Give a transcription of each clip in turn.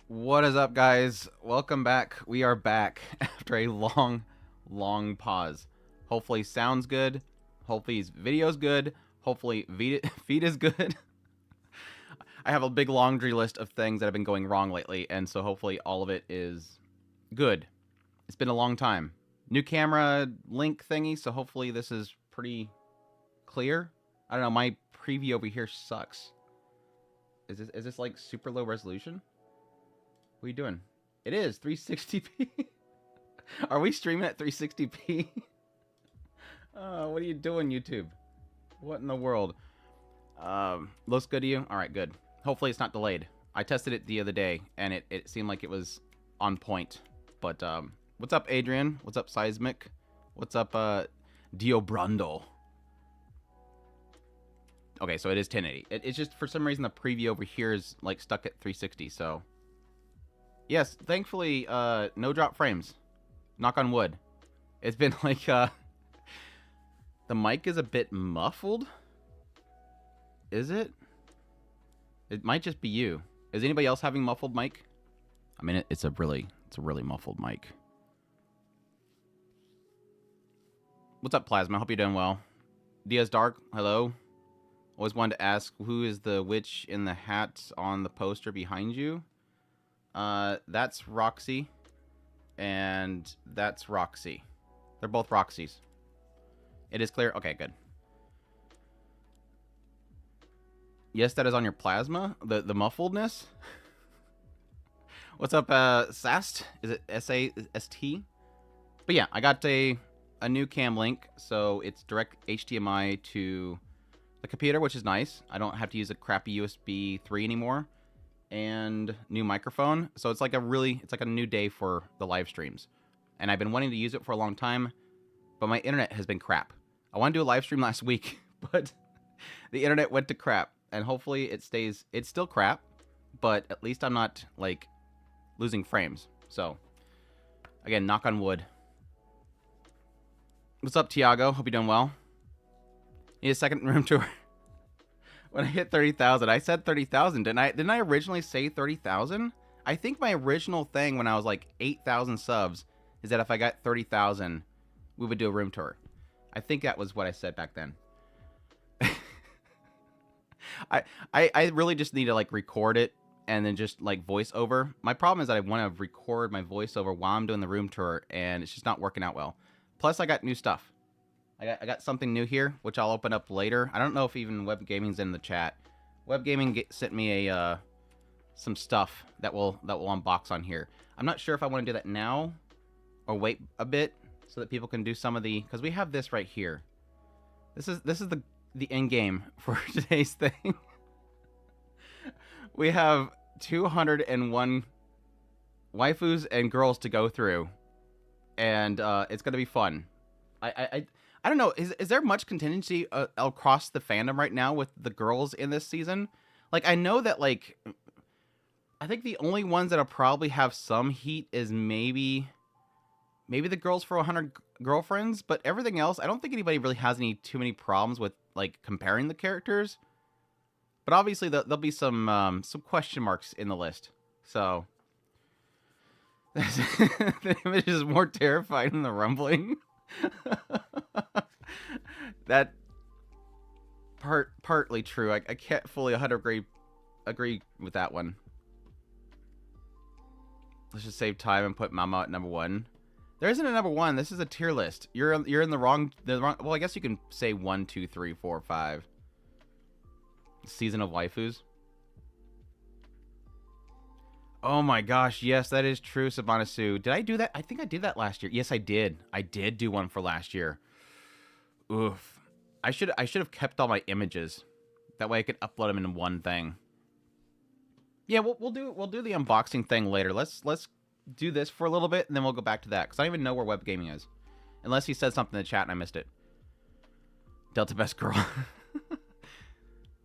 What is up, guys? Welcome back. We are back after a long pause. Hopefully sounds good. Hopefully video's good. Hopefully feed is good. I have a big laundry list of things that have been going wrong lately, and so hopefully all of it is good. It's been a long time. New camera link thingy, so hopefully this is pretty clear. I don't know, my preview over here sucks. Is this like super low resolution? What are you doing? It is 360p. Are we streaming at 360p? What are you doing, YouTube? What in the world? Looks good to you? All right, good. Hopefully it's not delayed. I tested it the other day, and it seemed like it was on point. But, what's up, Adrian? What's up, Seismic? What's up, Dio Brundle? Okay, so it is 1080. It's just, for some reason, the preview over here is, like, stuck at 360, so... Yes, thankfully, no drop frames. Knock on wood. It's been like, the mic is a bit muffled. Is it? It might just be you. Is anybody else having muffled mic? I mean, it's a really muffled mic. What's up, Plasma? Hope you're doing well. Diaz Dark, hello. Always wanted to ask, who is the witch in the hat on the poster behind you? That's Roxy, and that's Roxy. They're both Roxys. It is clear? Okay, good. Yes, that is on your plasma, the muffledness. What's up, Sast? Is it S-A-S-T? But yeah, I got a new cam link, so it's direct HDMI to the computer, which is nice. I don't have to use a crappy USB 3 anymore. And new microphone, so it's like a new day for the live streams, and I've been wanting to use it for a long time, but my internet has been crap. I wanted to do a live stream last week, but the internet went to crap, and hopefully it's still crap, but at least I'm not like losing frames. So again, knock on wood. What's up, Tiago? Hope you're doing well. Need a second room tour. When I hit 30,000, I said 30,000, didn't I? Didn't I originally say 30,000? I think my original thing when I was like 8,000 subs is that if I got 30,000, we would do a room tour. I think that was what I said back then. I really just need to like record it and then just like voice over. My problem is that I want to record my voiceover while I'm doing the room tour, and it's just not working out well. Plus, I got new stuff. I got something new here, which I'll open up later. I don't know if even Web Gaming's in the chat. Web Gaming sent me some stuff that we'll unbox on here. I'm not sure if I want to do that now or wait a bit so that people can do some of the, because we have this right here. This is the end game for today's thing. We have 201 waifus and girls to go through, and it's gonna be fun. I don't know. Is there much contingency across the fandom right now with the girls in this season? Like, I know that, like, I think the only ones that'll probably have some heat is maybe the girls for 100 girlfriends, but everything else, I don't think anybody really has too many problems with, like, comparing the characters. But obviously, there'll be some question marks in the list. So, the image is more terrifying than the rumbling. That partly true. I can't fully 100% agree with that one. Let's just save time and put Mama at number 1. There isn't a number 1. This is a tier list. You're in the wrong. Well, I guess you can say 1, 2, 3, 4, 5. Season of waifus. Oh my gosh, yes, that is true, Sabana Sue. Did I do that? I think I did that last year. Yes, I did. I did do one for last year. Oof. I should have kept all my images. That way I could upload them in one thing. Yeah, we'll do the unboxing thing later. Let's do this for a little bit, and then we'll go back to that, because I don't even know where Web Gaming is. Unless he said something in the chat and I missed it. Delta Best Girl.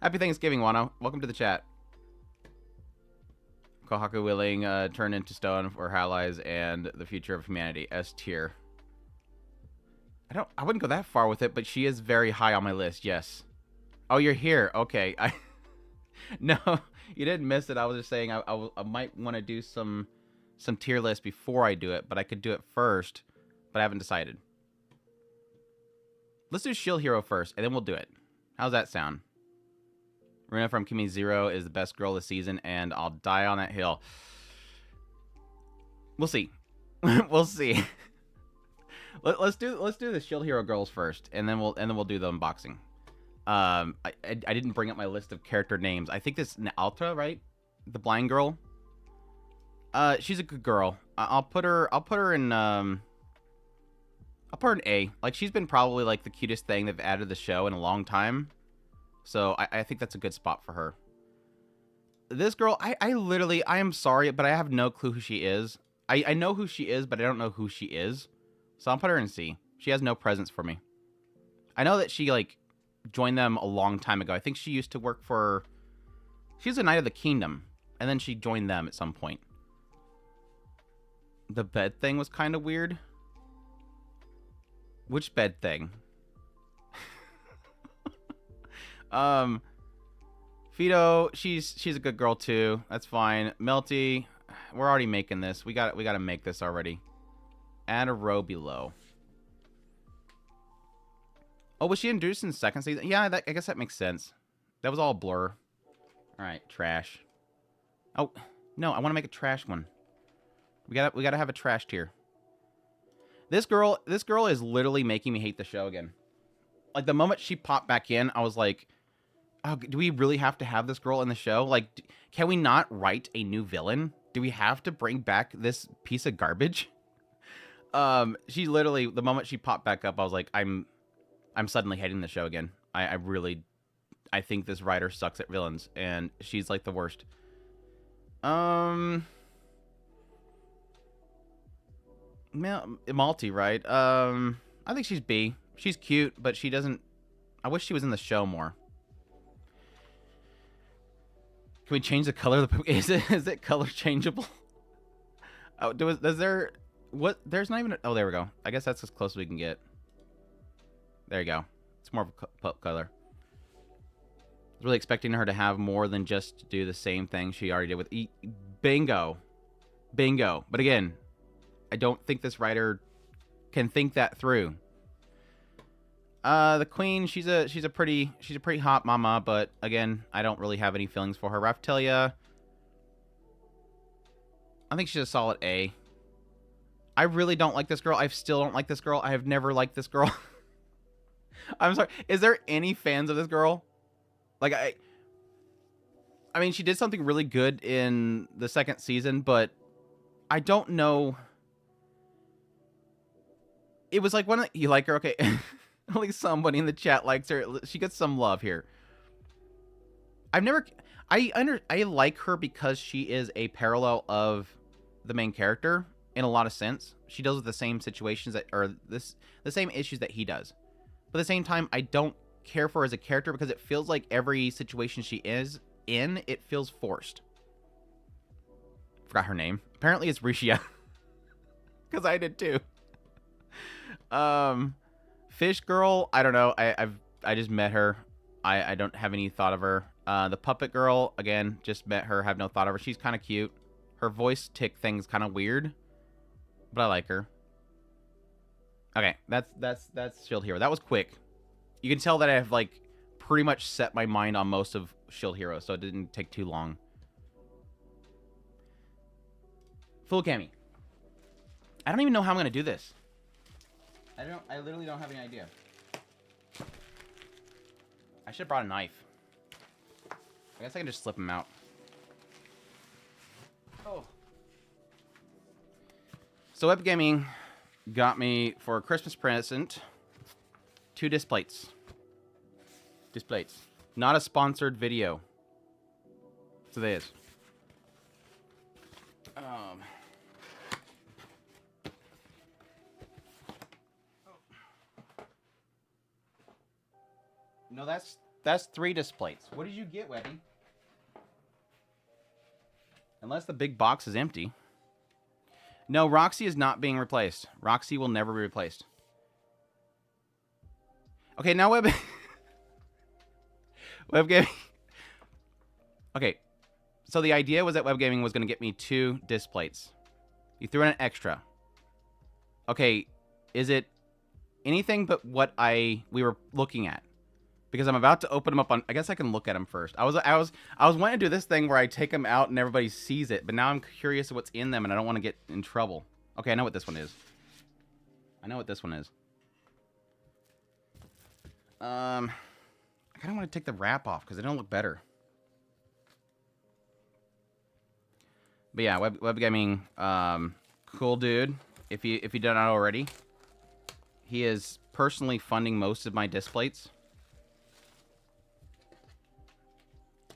Happy Thanksgiving, Wano. Welcome to the chat. Kohaku willing, turn into stone for allies and the future of humanity. S tier. I wouldn't go that far with it, but she is very high on my list, yes. Oh, you're here. Okay. No, you didn't miss it. I was just saying I might want to do some tier list before I do it, but I could do it first, but I haven't decided. Let's do Shield Hero first, and then we'll do it. How's that sound? Runa from Kimi Zero is the best girl this season, and I'll die on that hill. We'll see. We'll see. Let's do the Shield Hero girls first, and then we'll do the unboxing. I didn't bring up my list of character names. I think this Altra, right? The blind girl. She's a good girl. I'll put her in A. Like, she's been probably like the cutest thing they've added to the show in a long time. So I think that's a good spot for her. This girl, I am sorry, but I have no clue who she is. I know who she is, but I don't know who she is. So I'll put her in C. She has no presence for me. I know that she, like, joined them a long time ago. I think she used to work for... She's a Knight of the Kingdom. And then she joined them at some point. The bed thing was kind of weird. Which bed thing? Fido, she's a good girl too. That's fine. Melty, we're already making this. We got to make this already. Add a row below. Oh, was she introduced in the second season? Yeah, I guess that makes sense. That was all a blur. All right, trash. Oh, no, I want to make a trash one. We gotta have a trash tier. This girl is literally making me hate the show again. Like, the moment she popped back in, I was like, oh, do we really have to have this girl in the show? Like, can we not write a new villain? Do we have to bring back this piece of garbage? She literally, the moment she popped back up, I was like, I'm suddenly hating the show again. I think this writer sucks at villains, and she's like the worst. Malty, right? I think she's B. She's cute, but she doesn't... I wish she was in the show more. Can we change the color of the... Is it color changeable? Oh, does there... What? There's not even... Oh, there we go. I guess that's as close as we can get. There you go. It's more of a color. I was really expecting her to have more than just do the same thing she already did with... Bingo. Bingo. But again, I don't think this writer can think that through. The queen, she's a pretty hot mama, but again, I don't really have any feelings for her. Raftelia, I think she's a solid A. I really don't like this girl. I still don't like this girl. I have never liked this girl. I'm sorry. Is there any fans of this girl? Like, I mean, she did something really good in the second season, but I don't know. It was like, you like her? Okay. At least somebody in the chat likes her. She gets some love here. I like her because she is a parallel of the main character in a lot of sense. She deals with the same situations the same issues that he does. But at the same time, I don't care for her as a character because it feels like every situation she is in, it feels forced. Forgot her name. Apparently it's Rishia. Because I did too. Fish girl, I don't know. I just met her. I don't have any thought of her. The puppet girl, again, just met her, have no thought of her. She's kind of cute. Her voice tick thing's kind of weird, but I like her. Okay, that's Shield Hero. That was quick. You can tell that I have, like, pretty much set my mind on most of Shield Hero, so it didn't take too long. Full cami. I don't even know how I'm gonna do this. I literally don't have any idea. I should have brought a knife. I guess I can just slip them out. Oh. So Web Gaming got me for a Christmas present 2 disc plates. Disc plates. Not a sponsored video. So there is. No, that's 3 disc plates. What did you get, Webby? Unless the big box is empty. No, Roxy is not being replaced. Roxy will never be replaced. Okay, now Web Gaming. Okay, so the idea was that web gaming was going to get me 2 disc plates. You threw in an extra. Okay, is it anything but what we were looking at? Because I'm about to open them up on. I guess I can look at them first. I was wanting to do this thing where I take them out and everybody sees it, but now I'm curious what's in them and I don't want to get in trouble. Okay, I know what this one is. I know what this one is. I kind of want to take the wrap off because they don't look better. But yeah, web gaming, cool dude. If you done it already, he is personally funding most of my disc plates.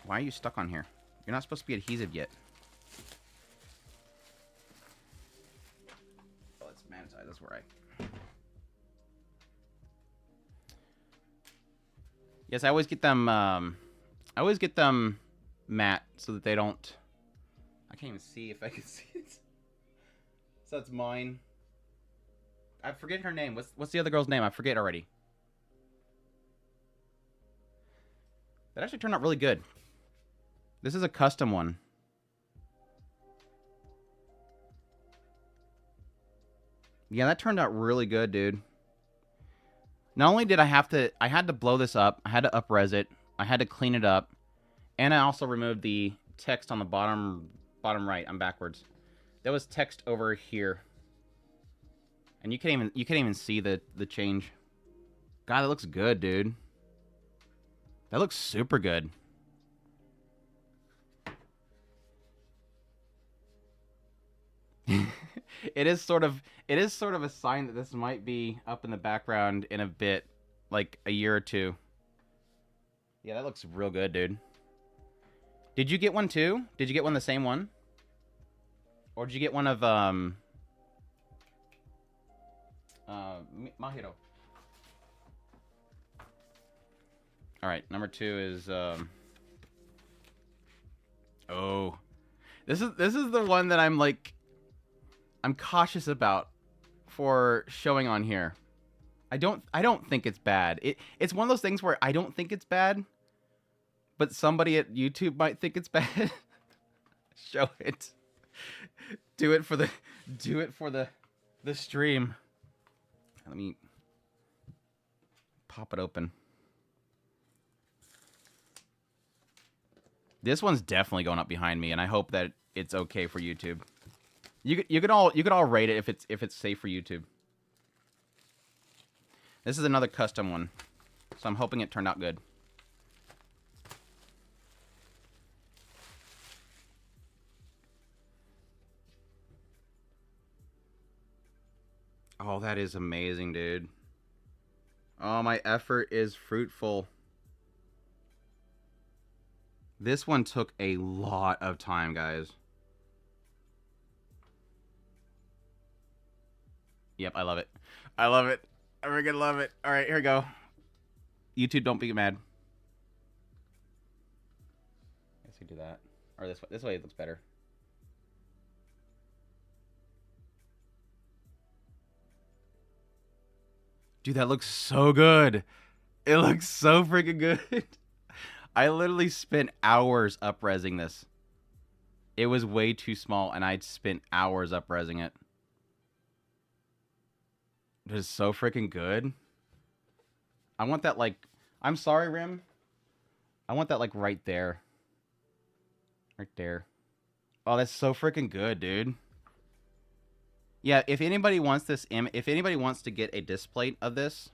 Why are you stuck on here? You're not supposed to be adhesive yet. Oh, it's man side. That's where Yes, I always get them. I always get them matte so that they don't. I can't even see if I can see it. So that's mine. I forget her name. What's the other girl's name? I forget already. That actually turned out really good. This is a custom one. Yeah, that turned out really good, dude. Not only did I had to blow this up, I had to up-res it, I had to clean it up, and I also removed the text on the bottom right. I'm backwards. There was text over here. And you can't even see the change. God, that looks good, dude. That looks super good. It is sort of a sign that this might be up in the background in a bit, like a year or 2. Yeah, that looks real good, dude. Did you get one too? Did you get one the same one? Or did you get one of Mahiro? All right, number 2 is oh, this is the one that I'm cautious about for showing on here. I don't think it's bad. It's one of those things where I don't think it's bad, but somebody at YouTube might think it's bad. Show it. Do it for the stream. Let me pop it open. This one's definitely going up behind me, and I hope that it's okay for YouTube. You could all rate it if it's safe for YouTube. This is another custom one, so I'm hoping it turned out good. Oh, that is amazing, dude. Oh, my effort is fruitful. This one took a lot of time, guys. Yep, I love it. I love it. I freaking love it. All right, here we go. YouTube, don't be mad. I guess we do that. Or this way. This way it looks better. Dude, that looks so good. It looks so freaking good. I literally spent hours up-resing this. It was way too small, and I spent hours up-resing it. It is so freaking good. I want that, like... I'm sorry, Rim. I want that, like, right there. Right there. Oh, that's so freaking good, dude. Yeah, if anybody wants this... If anybody wants to get a disc plate of this,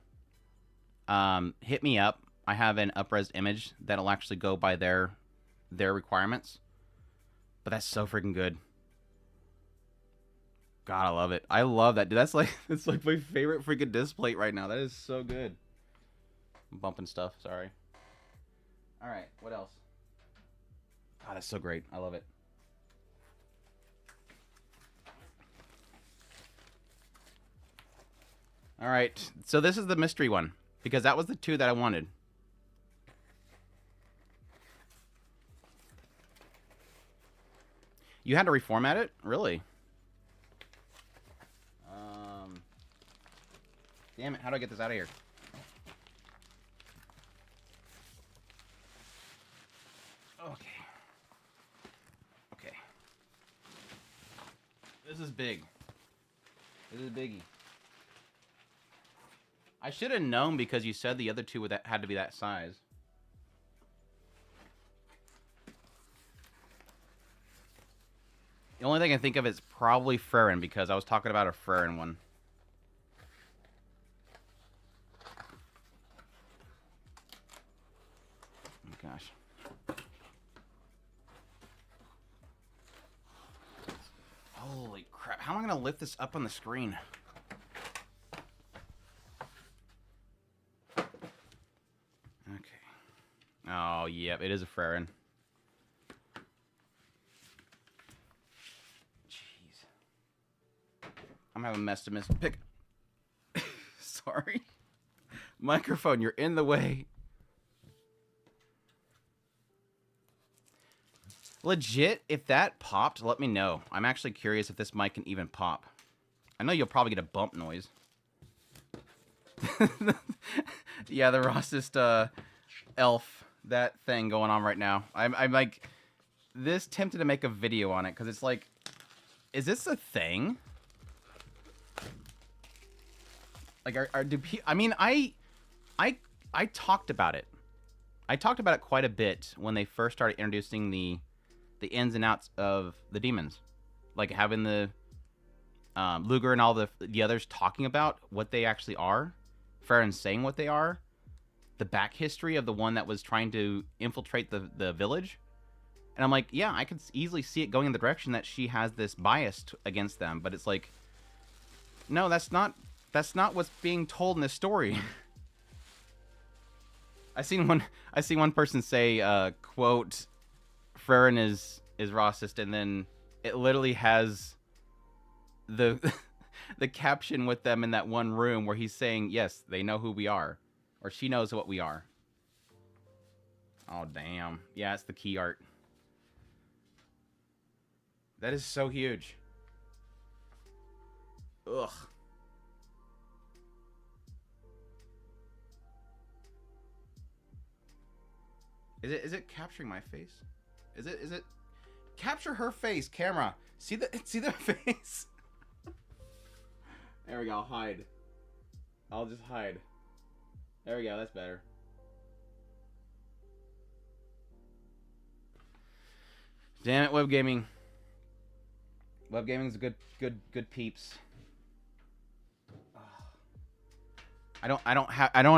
hit me up. I have an up-res image that'll actually go by their requirements. But that's so freaking good. God, I love it. I love that, dude. That's like my favorite freaking disc plate right now. That is so good. I'm bumping stuff. Sorry. All right, what else? God, that's so great. I love it. All right, so this is the mystery one because that was the 2 that I wanted. You had to reformat it? Really? Damn it, how do I get this out of here? Okay. This is big. This is biggie. I should have known because you said the other two had to be that size. The only thing I think of is probably frieren because I was talking about a frieren one. Oh gosh. Holy crap. How am I going to lift this up on the screen? Okay. Oh, yep, it is a frieren. I'm having a mess to miss. Pick. Sorry. Microphone, you're in the way. Legit, if that popped, let me know. I'm actually curious if this mic can even pop. I know you'll probably get a bump noise. Yeah, the Rossist elf, that thing going on right now. I'm like, this tempted to make a video on it because it's like, is this a thing? Like, I mean, I talked about it. I talked about it quite a bit when they first started introducing the ins and outs of the demons, like having the Luger and all the others talking about what they actually are, frieren saying what they are, the back history of the one that was trying to infiltrate the village, and I'm like, yeah, I could easily see it going in the direction that she has this bias against them, but it's like, no, that's not what's being told in this story. I seen one person say, quote, frieren is Rossist, and then it literally has the the caption with them in that one room where he's saying, yes, they know who we are, or she knows what we are. Oh, damn. Yeah, it's the key art. That is so huge. Ugh. Is it capturing my face? Is it capture her face, camera? See the face? There we go. I'll hide. I'll just hide. There we go. That's better. Damn it, web gaming. Web gaming's good peeps. I don't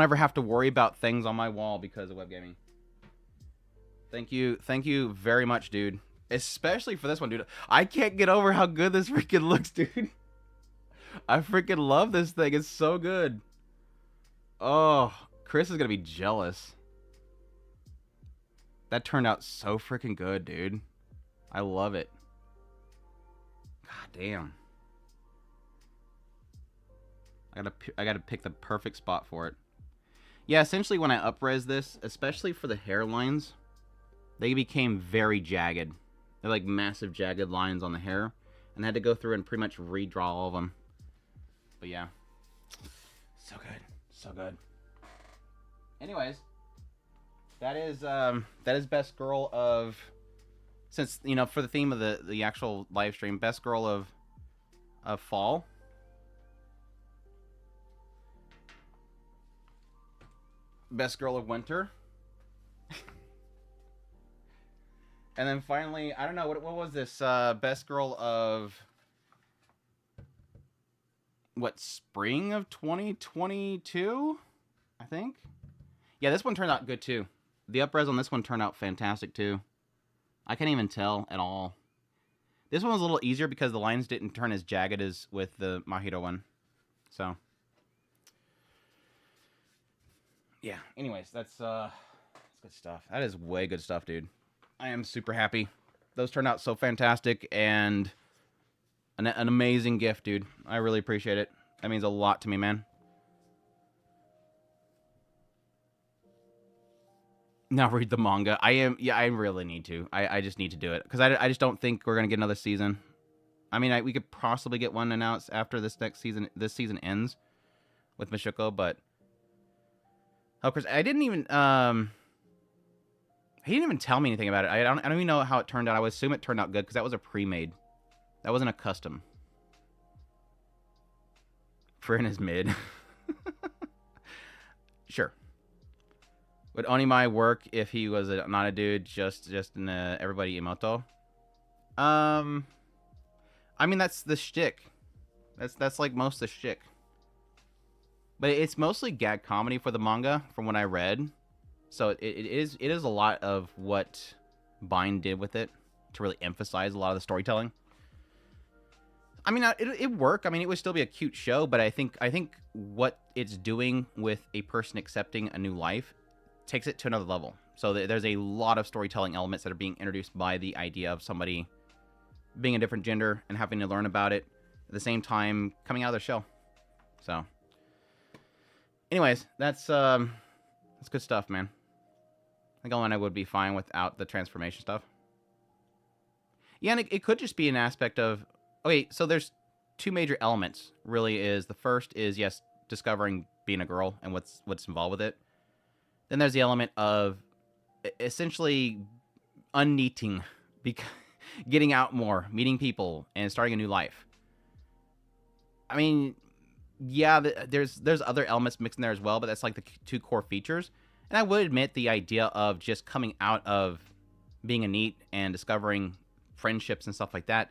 ever have to worry about things on my wall because of web gaming. Thank you very much, dude. Especially for this one, dude. I can't get over how good this freaking looks, dude. I freaking love this thing. It's so good. Oh, Chris is gonna be jealous. That turned out so freaking good, dude. I love it. God damn. I gotta pick the perfect spot for it. Yeah, essentially when I up-res this, especially for the hairlines, they became very jagged. They're like massive jagged lines on the hair. And I had to go through and pretty much redraw all of them. But yeah. So good. So good. Anyways. That is best girl of... Since, you know, for the theme of the actual live stream, best girl of fall. Best girl of winter. And then finally, I don't know, what was this? Best girl of... What, spring of 2022? I think? Yeah, this one turned out good too. The up-res on this one turned out fantastic too. I can't even tell at all. This one was a little easier because the lines didn't turn as jagged as with the Mojito one. So... Yeah, anyways, that's good stuff. That is way good stuff, dude. I am super happy. Those turned out so fantastic, and an amazing gift, dude. I really appreciate it. That means a lot to me, man. Now read the manga. I really need to. I just need to do it. Because I just don't think we're going to get another season. I mean, we could possibly get one announced after this season ends with Mashiko, but... Of course, I didn't even... He didn't even tell me anything about it. I don't even know how it turned out. I would assume it turned out good because that was a pre-made. That wasn't a custom. frieren is mid. Sure. Would Onimai work if he was not a dude, just in everybody emoto? I mean, that's the shtick. That's like most of the shtick. But it's mostly gag comedy for the manga, from what I read. So it is a lot of what Bind did with it to really emphasize a lot of the storytelling. I mean, it work. I mean, it would still be a cute show, but I think what it's doing with a person accepting a new life takes it to another level. So there's a lot of storytelling elements that are being introduced by the idea of somebody being a different gender and having to learn about it at the same time coming out of their shell. So, anyways, that's good stuff, man. I think Elena would be fine without the transformation stuff. Yeah, and it could just be an aspect of, okay, so there's two major elements, really. Is the first is, yes, discovering being a girl and what's involved with it. Then there's the element of essentially unneating, getting out more, meeting people, and starting a new life. I mean, yeah, there's other elements mixed in there as well, but that's like the two core features. And I would admit the idea of just coming out of being a neat and discovering friendships and stuff like that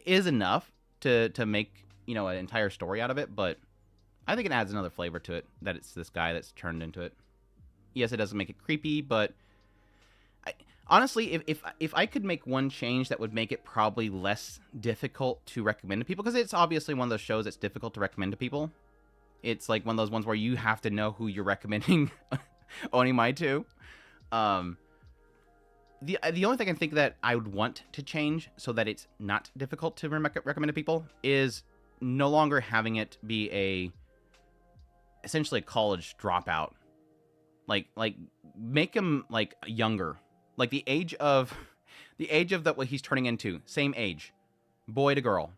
is enough to make, you know, an entire story out of it. But I think it adds another flavor to it, that it's this guy that's turned into it. Yes, it doesn't make it creepy, but honestly, if I could make one change that would make it probably less difficult to recommend to people, because it's obviously one of those shows that's difficult to recommend to people. It's like one of those ones where you have to know who you're recommending Onimai to. The only thing I think that I would want to change so that it's not difficult to recommend to people is no longer having it be essentially a college dropout. Like make him like younger, like the age of that what he's turning into, same age, boy to girl.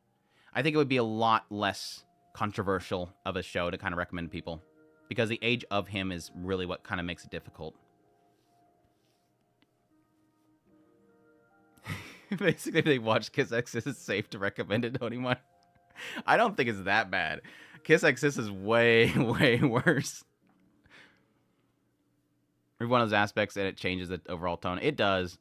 I think it would be a lot less controversial of a show to kind of recommend to people, because the age of him is really what kind of makes it difficult. Basically, if they watch Kiss Exis, it's safe to recommend it to anyone. I don't think it's that bad. Kiss Exis is way, way worse. One of those aspects, and it changes the overall tone. It does.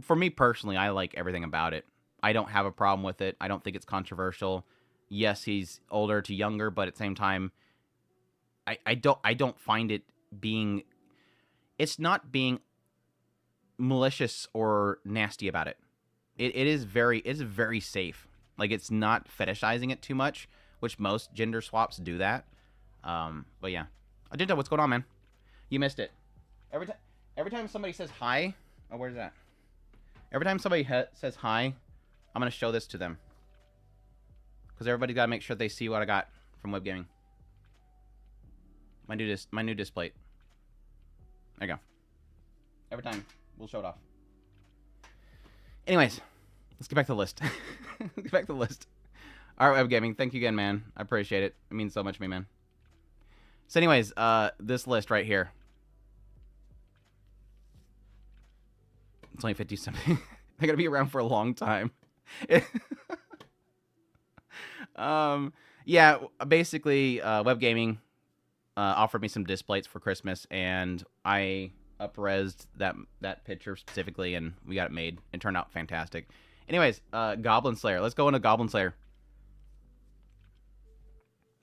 For me personally, I like everything about it. I don't have a problem with it. I don't think it's controversial. Yes, he's older to younger, but at the same time, I don't find it being. It's not being malicious or nasty about it. It's very safe. Like, it's not fetishizing it too much, which most gender swaps do that. But yeah, Agenta, what's going on, man? You missed it. Every time somebody says hi, oh, where's that? Every time somebody says hi, I'm gonna show this to them, because everybody's gotta make sure they see what I got from web gaming. My new display. There you go. Every time we'll show it off. Anyways, let's get back to the list. Let's get back to the list. All right, web gaming. Thank you again, man. I appreciate it. It means so much to me, man. So, anyways, this list right here. It's only 50 something. They're gonna be around for a long time. Yeah, basically, web gaming offered me some displays for Christmas, and I up-resed that picture specifically, and we got it made. It turned out fantastic. Anyways, Goblin Slayer. Let's go into Goblin Slayer.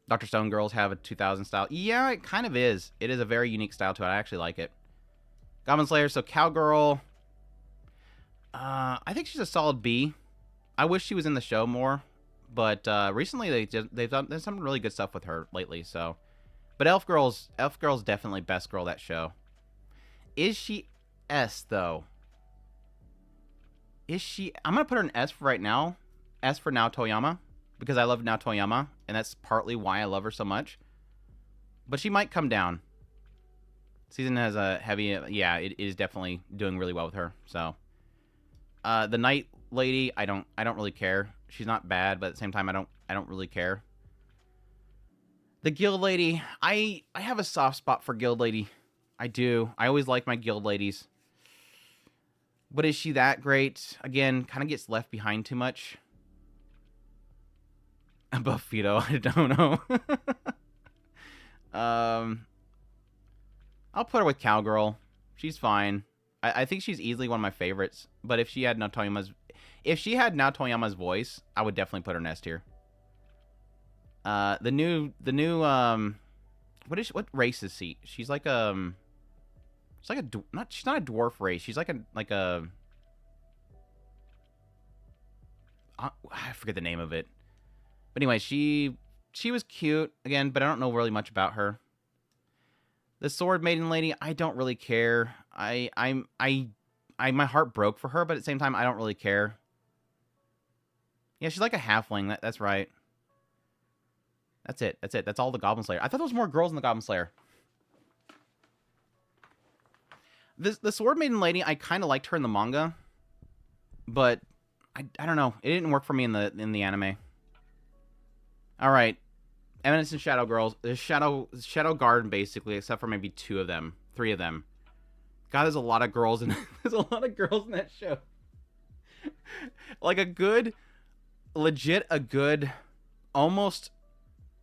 Dr. Stone Girls have a 2000 style. Yeah, it kind of is. It is a very unique style to it. I actually like it. Goblin Slayer. So Cowgirl. I think she's a solid B. I wish she was in the show more, but recently they've done some really good stuff with her lately. So, but Elf Girl's definitely best girl that show. Is she S though? Is she? I'm gonna put her in S for right now. S for Nao Toyama, because I love Nao Toyama, and that's partly why I love her so much. But she might come down. Season has a heavy, yeah, it is definitely doing really well with her. So. The Night Lady, I don't really care. She's not bad, but at the same time, I don't really care. The Guild Lady, I have a soft spot for Guild Lady. I do. I always like my Guild Ladies. But is she that great? Again, kind of gets left behind too much. Buffito, I don't know. I'll put her with Cowgirl. She's fine. I think she's easily one of my favorites. But if she had Naotoyama's voice, I would definitely put her in S tier. The new what race is she? She's like she's not a dwarf race. She's like a I forget the name of it. But anyway, she was cute again, but I don't know really much about her. The Sword Maiden lady, I don't really care. My heart broke for her, but at the same time, I don't really care. Yeah, she's like a halfling. That's right. That's it. That's all the Goblin Slayer. I thought there was more girls in the Goblin Slayer. The Sword Maiden lady, I kind of liked her in the manga, but I don't know. It didn't work for me in the anime. All right, Eminence and Shadow Girls. There's Shadow Garden basically, except for maybe 3 of them. God, there's a lot of girls in there's a lot of girls in that show. Like a good almost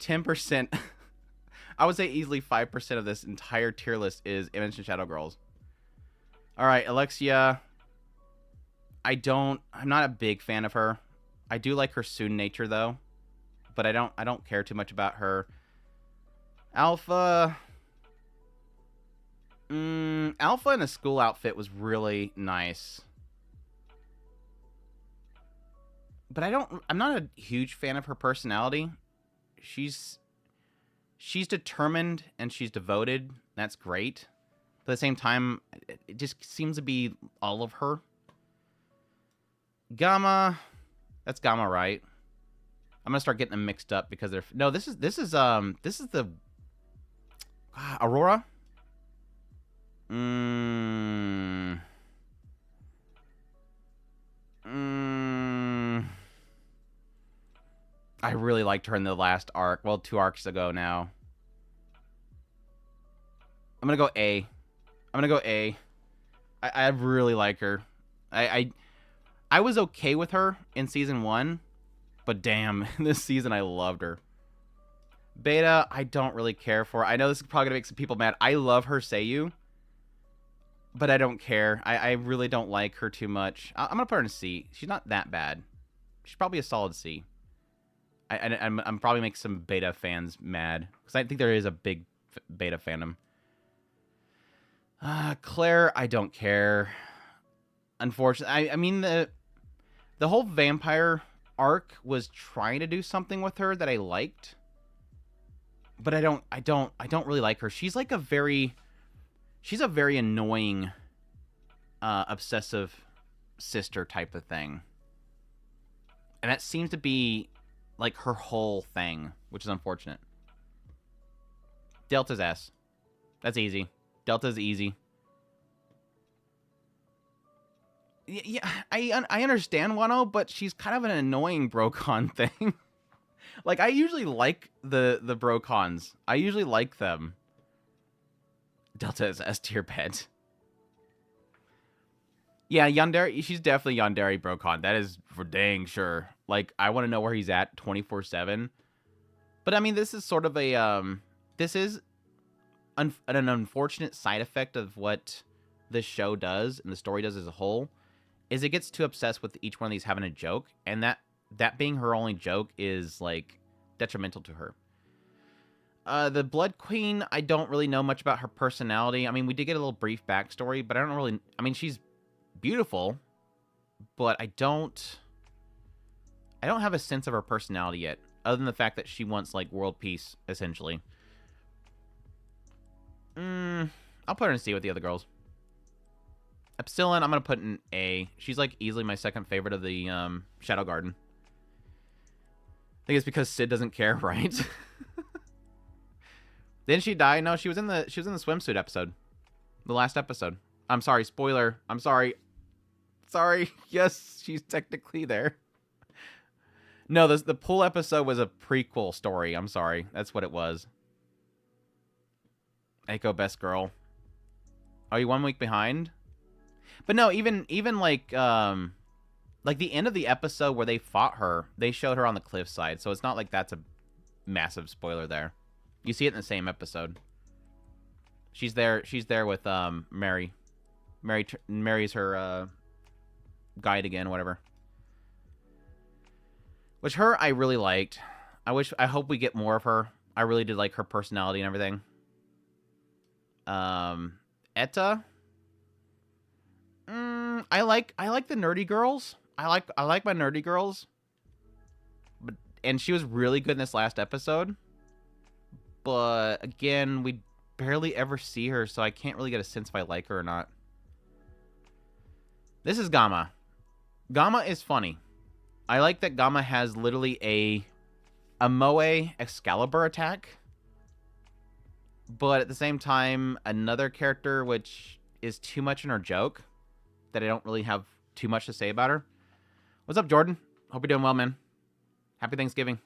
10%. I would say easily 5% of this entire tier list is Eminence and Shadow Girls. All right, Alexia. I'm not a big fan of her. I do like her student nature though, but I don't care too much about her. Alpha. Alpha in a school outfit was really nice. But I'm not a huge fan of her personality. She's determined and she's devoted. That's great. But at the same time, it just seems to be all of her. Gamma. That's Gamma, right? I'm gonna start getting them mixed up because they're this is the Aurora. I really liked her in the last arc. Well, 2 arcs ago now. I'm gonna go A. I really like her. I was okay with her in season 1, but damn, this season I loved her. Beta, I don't really care for. I know this is probably gonna make some people mad. I love her Seiyu, but I don't care. I really don't like her too much. I'm gonna put her in a C. She's not that bad. She's probably a solid C. I'm probably making some beta fans mad because I think there is a big beta fandom. Claire, I don't care. Unfortunately, I mean the whole vampire arc was trying to do something with her that I liked, but I don't really like her. She's a very annoying, obsessive sister type of thing, and that seems to be like her whole thing, which is unfortunate. Delta's S. That's easy. Delta's easy. Yeah, I understand Wano, but she's kind of an annoying Brocon thing. Like, I usually like the Brocons. I usually like them. Delta is S tier pet. Yeah, Yandere, she's definitely Yandere Brocon. That is for dang sure. Like, I want to know where he's at 24/7. But I mean, this is sort of a this is an unfortunate side effect of what this show does and the story does as a whole. Is it gets too obsessed with each one of these having a joke, and that being her only joke is like detrimental to her. The Blood Queen, I don't really know much about her personality. I mean, we did get a little brief backstory, but I don't really. I mean, she's beautiful, but I don't have a sense of her personality yet, other than the fact that she wants like world peace, essentially. I'll put her in C with the other girls. Epsilon, I'm gonna put in A. She's like easily my second favorite of the Shadow Garden. I think it's because Sid doesn't care, right? Didn't she die? No, she was in the swimsuit episode, the last episode. I'm sorry, spoiler. I'm sorry. Sorry. Yes, she's technically there. No, the pool episode was a prequel story. I'm sorry. That's what it was. Echo best girl. Oh, you 1 week behind? But no, even like Like, the end of the episode where they fought her, they showed her on the cliffside, so it's not like that's a massive spoiler there. You see it in the same episode. She's there with Mary. Mary's her guide again, whatever. Which her I really liked. I hope we get more of her. I really did like her personality and everything. Etta. I like the nerdy girls. I like my nerdy girls. And she was really good in this last episode. But again, we barely ever see her, so I can't really get a sense if I like her or not. This is Gamma. Gamma is funny. I like that Gamma has literally a Moe Excalibur attack. But at the same time, another character which is too much in her joke that I don't really have too much to say about her. What's up, Jordan? Hope you're doing well, man. Happy Thanksgiving.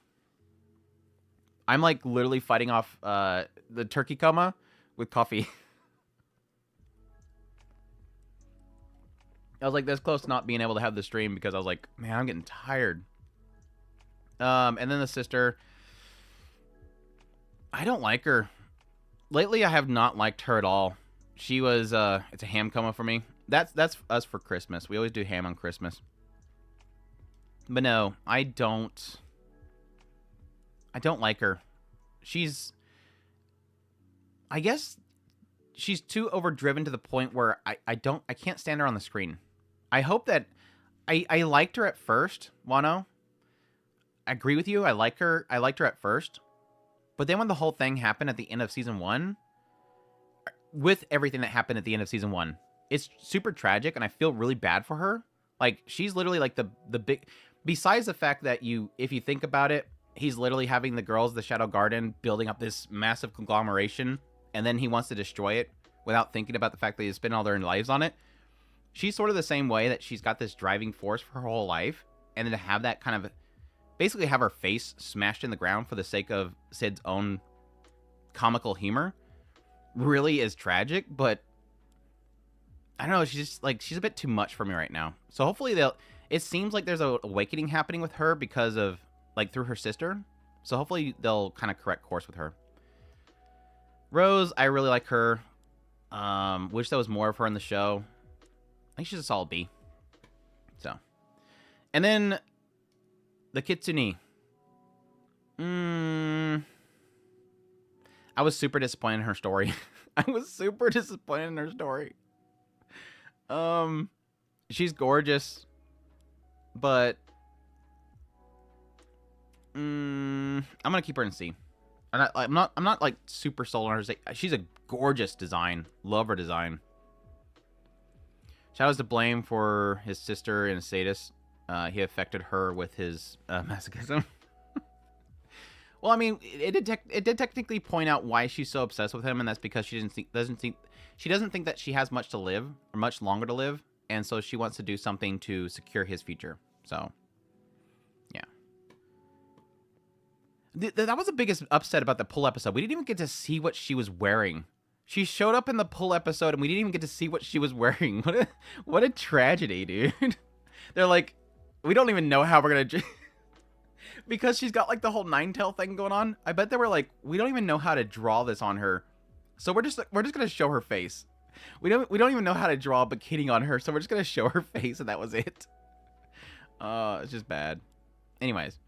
I'm like literally fighting off the turkey coma with coffee. I was like this close to not being able to have the stream because I was like, man, I'm getting tired. And then the sister. I don't like her. Lately, I have not liked her at all. She was, it's a ham coma for me. That's us for Christmas. We always do ham on Christmas. But no, I don't like her. I guess she's too overdriven to the point where I can't stand her on the screen. I hope that, I liked her at first, Wano. I agree with you. I liked her at first. But then when the whole thing happened at the end of season 1, with everything that happened at the end of season 1, it's super tragic, and I feel really bad for her. Like, she's literally like the big... Besides the fact that if you think about it, he's literally having the girls, the Shadow Garden, building up this massive conglomeration, and then he wants to destroy it without thinking about the fact that he's spent all their lives on it. She's sort of the same way, that she's got this driving force for her whole life, and then to have that kind of... Basically have her face smashed in the ground for the sake of Sid's own comical humor really is tragic, but I don't know, she's a bit too much for me right now. So hopefully it seems like there's an awakening happening with her because of, like, through her sister. So hopefully they'll kind of correct course with her. Rose, I really like her. Wish there was more of her in the show. I think she's a solid B. So. And then the Kitsune. I was super disappointed in her story. She's gorgeous, but I'm gonna keep her in C. I'm not like super sold on her. She's a gorgeous design. Love her design. Shadow's to blame for his sister and sadist. He affected her with his masochism. Well, I mean, it did technically point out why she's so obsessed with him, and that's because she doesn't think that she has much to live, or much longer to live, and so she wants to do something to secure his future. So, yeah. That was the biggest upset about the pull episode. We didn't even get to see what she was wearing. She showed up in the pull episode, and we didn't even get to see what she was wearing. What a tragedy, dude. They're like, we don't even know how we're gonna... Because she's got like the whole nine-tail thing going on. I bet they were like, we don't even know how to draw this on her, so we're just gonna show her face. We don't even know how to draw a bikini on her, so we're just gonna show her face, and that was it. It's just bad. Anyways,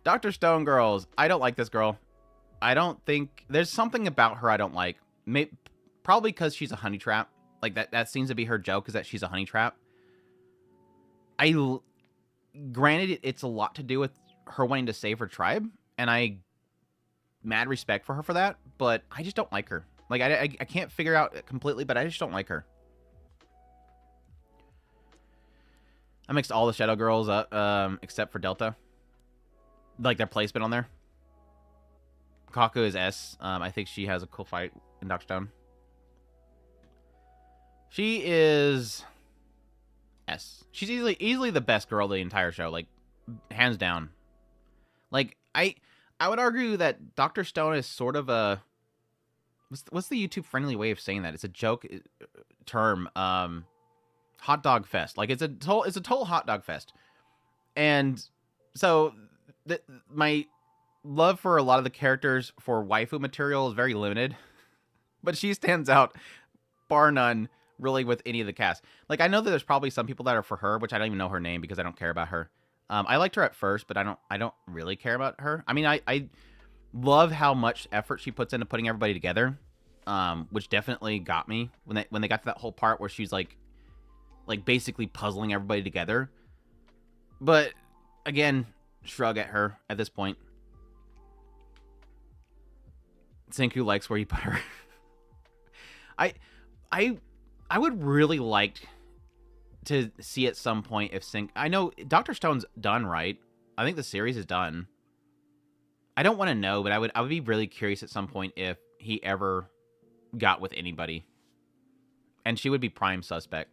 Dr. Stone girls. I don't like this girl. I don't think there's something about her I don't like. Probably because she's a honey trap. Like that seems to be her joke, is that she's a honey trap. Granted, it's a lot to do with her wanting to save her tribe, and I mad respect for her for that, but I just don't like her. Like, I can't figure out completely, but I just don't like her. I mixed all the Shadow Girls up, except for Delta. Like, their placement on there. Kaku is S. I think she has a cool fight in Dr. Stone. She is S. She's easily the best girl of the entire show, like, hands down. Like, I would argue that Dr. Stone is sort of a... What's the YouTube-friendly way of saying that? It's a joke term. hot dog fest. Like it's a total hot dog fest. And so my love for a lot of the characters for waifu material is very limited, but she stands out bar none really with any of the cast. Like I know that there's probably some people that are for her, which I don't even know her name because I don't care about her. I liked her at first, but I don't really care about her. I mean, I love how much effort she puts into putting everybody together, which definitely got me when they got to that whole part where she's like basically puzzling everybody together. But again, shrug at her at this point. Senku likes where you put her. I would really like to see at some point if I know Dr. Stone's done, right? I think the series is done. I don't want to know, but I would be really curious at some point if he ever got with anybody. And she would be prime suspect.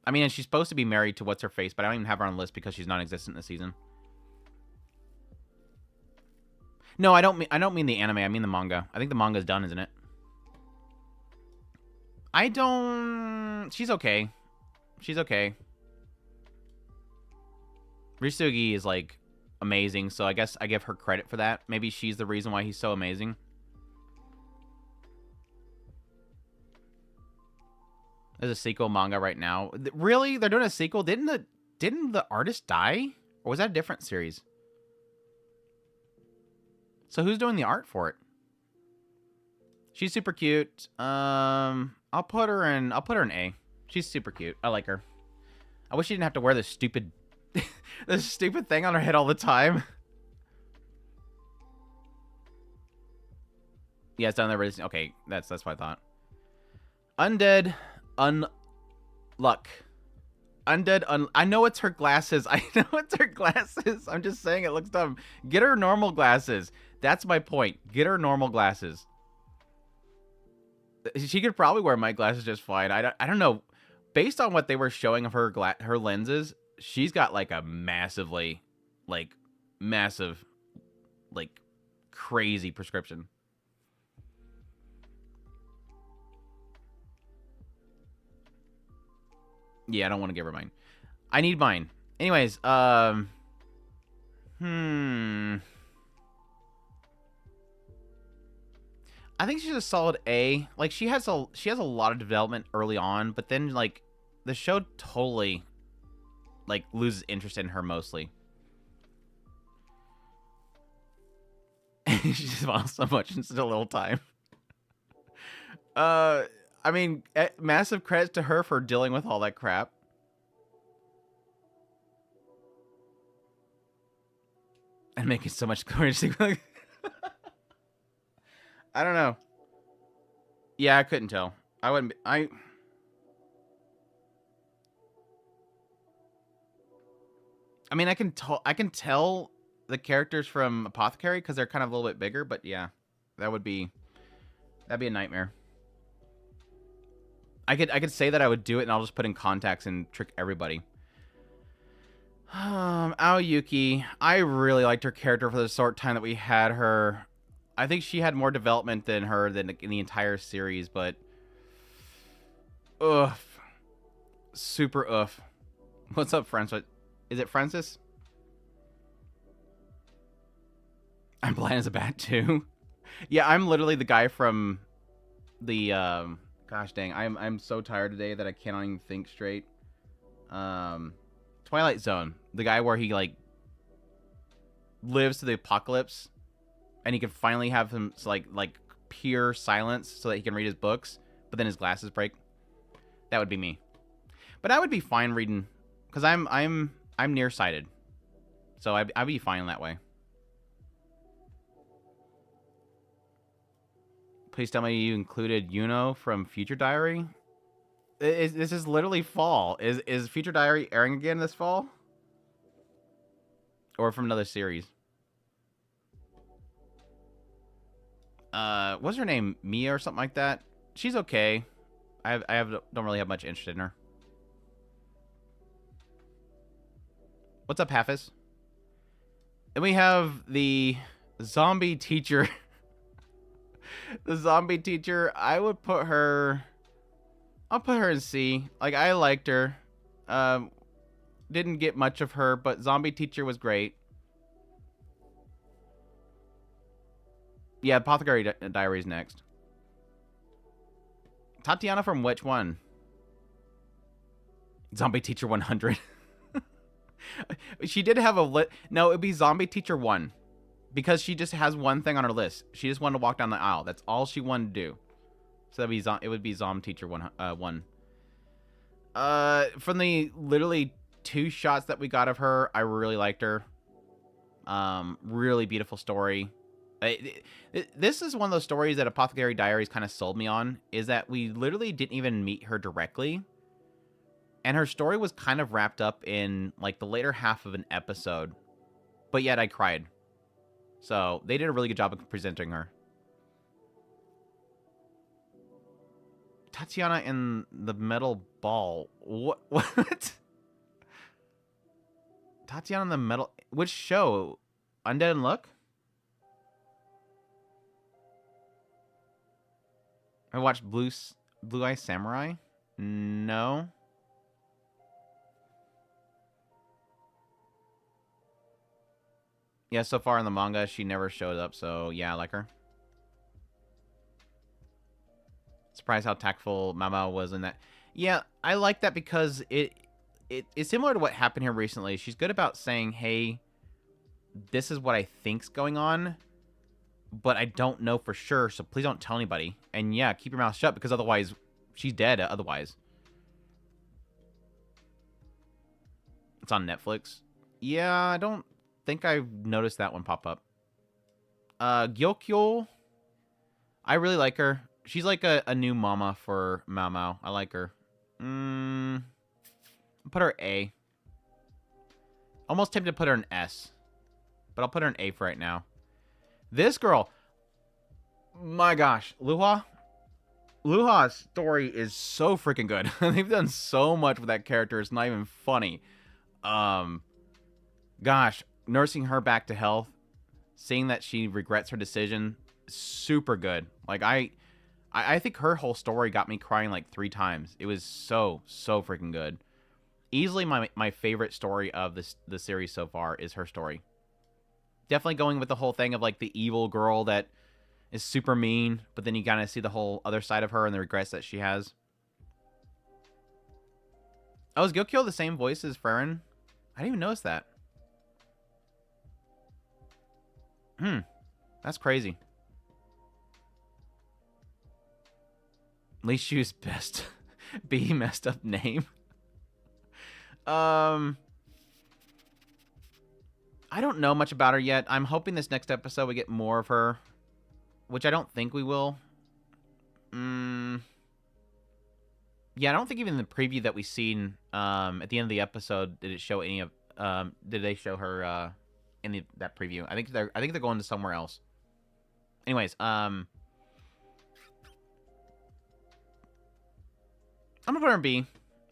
I mean, and she's supposed to be married to what's her face, but I don't even have her on the list because she's non-existent this season. No, I don't mean the anime. I mean the manga. I think the manga's done, isn't it? She's okay. She's okay. Risugi is like amazing, so I guess I give her credit for that. Maybe she's the reason why he's so amazing. There's a sequel manga right now. Really? They're doing a sequel? Didn't the artist die? Or was that a different series? So who's doing the art for it? She's super cute. I'll put her in A. She's super cute. I like her. I wish she didn't have to wear this stupid this stupid thing on her head all the time. Yeah, it's down there. Okay, that's what I thought. Undead Unluck. I know it's her glasses. I know it's her glasses. I'm just saying it looks dumb. Get her normal glasses. That's my point. Get her normal glasses. She could probably wear my glasses just fine. I don't know. Based on what they were showing of her lenses, she's got like a massively, massive, crazy prescription. Yeah, I don't want to give her mine. I need mine. Anyways, I think she's a solid A. Like she has a lot of development early on, but then like the show totally loses interest in her mostly. She smiles so much in such a little time. I mean, massive credits to her for dealing with all that crap. And making so much courage. I don't know. Yeah, I couldn't tell. I wouldn't. I mean, I can tell the characters from Apothecary because they're kind of a little bit bigger. But yeah, that'd be a nightmare. I could say that I would do it, and I'll just put in contacts and trick everybody. Aoyuki, I really liked her character for the short time that we had her. I think she had more development than her in the entire series, but oof. Super oof. What's up, Francis? Is it Francis? I'm blind as a bat too. Yeah, I'm literally the guy from the gosh dang, I'm so tired today that I can't even think straight. Twilight Zone, the guy where he lives to the apocalypse. And he can finally have him like pure silence so that he can read his books, but then his glasses break. That would be me. But I would be fine reading, because I'm nearsighted, so I'd be fine that way. Please tell me you included Yuno from Future Diary. This is literally fall. Is Future Diary airing again this fall, or from another series? What's her name? Mia or something like that? She's okay. I don't really have much interest in her. What's up, Hafiz? And we have the zombie teacher. The zombie teacher, I would put her I'll put her in C. Like, I liked her. Didn't get much of her, but Zombie Teacher was great. Yeah, Apothecary Diaries next. Tatiana from which one? Zombie Teacher 100. She did have a no, it'd be Zombie Teacher 1. Because she just has one thing on her list. She just wanted to walk down the aisle. That's all she wanted to do. So it would be Zom Teacher 1. From the literally 2 shots that we got of her, I really liked her. Really beautiful story. This is one of those stories that Apothecary Diaries kind of sold me on, is that we literally didn't even meet her directly. And her story was kind of wrapped up in, like, the later half of an episode. But yet I cried. So, they did a really good job of presenting her. Tatiana in the metal ball. What? Tatiana in the metal... Which show? Undead and Look? I watched Blue Eye Samurai? No. Yeah, so far in the manga, she never showed up, so yeah, I like her. Surprised how tactful Mama was in that. Yeah, I like that because it's similar to what happened here recently. She's good about saying, hey, this is what I think's going on, but I don't know for sure, so please don't tell anybody. And yeah, keep your mouth shut, because otherwise, she's dead otherwise. It's on Netflix. Yeah, I don't think I've noticed that one pop up. Gyokyo, I really like her. She's like a new mama for Mao Mao. I like her. Put her A. Almost tempted to put her in S, but I'll put her in A for right now. This girl, my gosh, Luha. Luha's story is so freaking good. They've done so much with that character. It's not even funny. Gosh, nursing her back to health, seeing that she regrets her decision, super good. Like, I think her whole story got me crying like 3 times. It was so freaking good. Easily my favorite story of the series so far is her story. Definitely going with the whole thing of like the evil girl that is super mean, but then you kind of see the whole other side of her and the regrets that she has. Oh, is Gyokyo the same voice as frieren? I didn't even notice that. That's crazy. At least she was best. B messed up name. I don't know much about her yet. I'm hoping this next episode we get more of her, which I don't think we will. Yeah, I don't think even the preview that we seen at the end of the episode did it show any of did they show her in that preview. I think they're going to somewhere else. Anyways, I'm gonna put her in B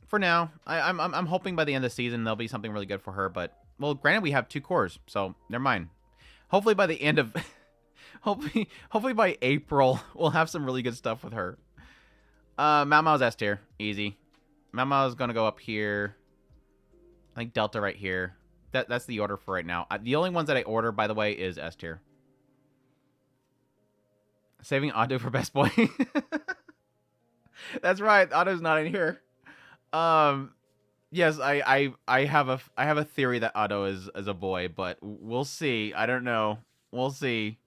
for now. I'm hoping by the end of the season there'll be something really good for her. But well, granted we have 2 cores, so never mind. Hopefully by the end of, hopefully by April we'll have some really good stuff with her. Mao Mao's S tier, easy. Mao Mao's gonna go up here. I think Delta right here. That's the order for right now. The only ones that I order, by the way, is S tier. Saving Otto for best boy. That's right. Otto's not in here. Yes, I have a theory that Otto is a boy, but we'll see. I don't know. We'll see.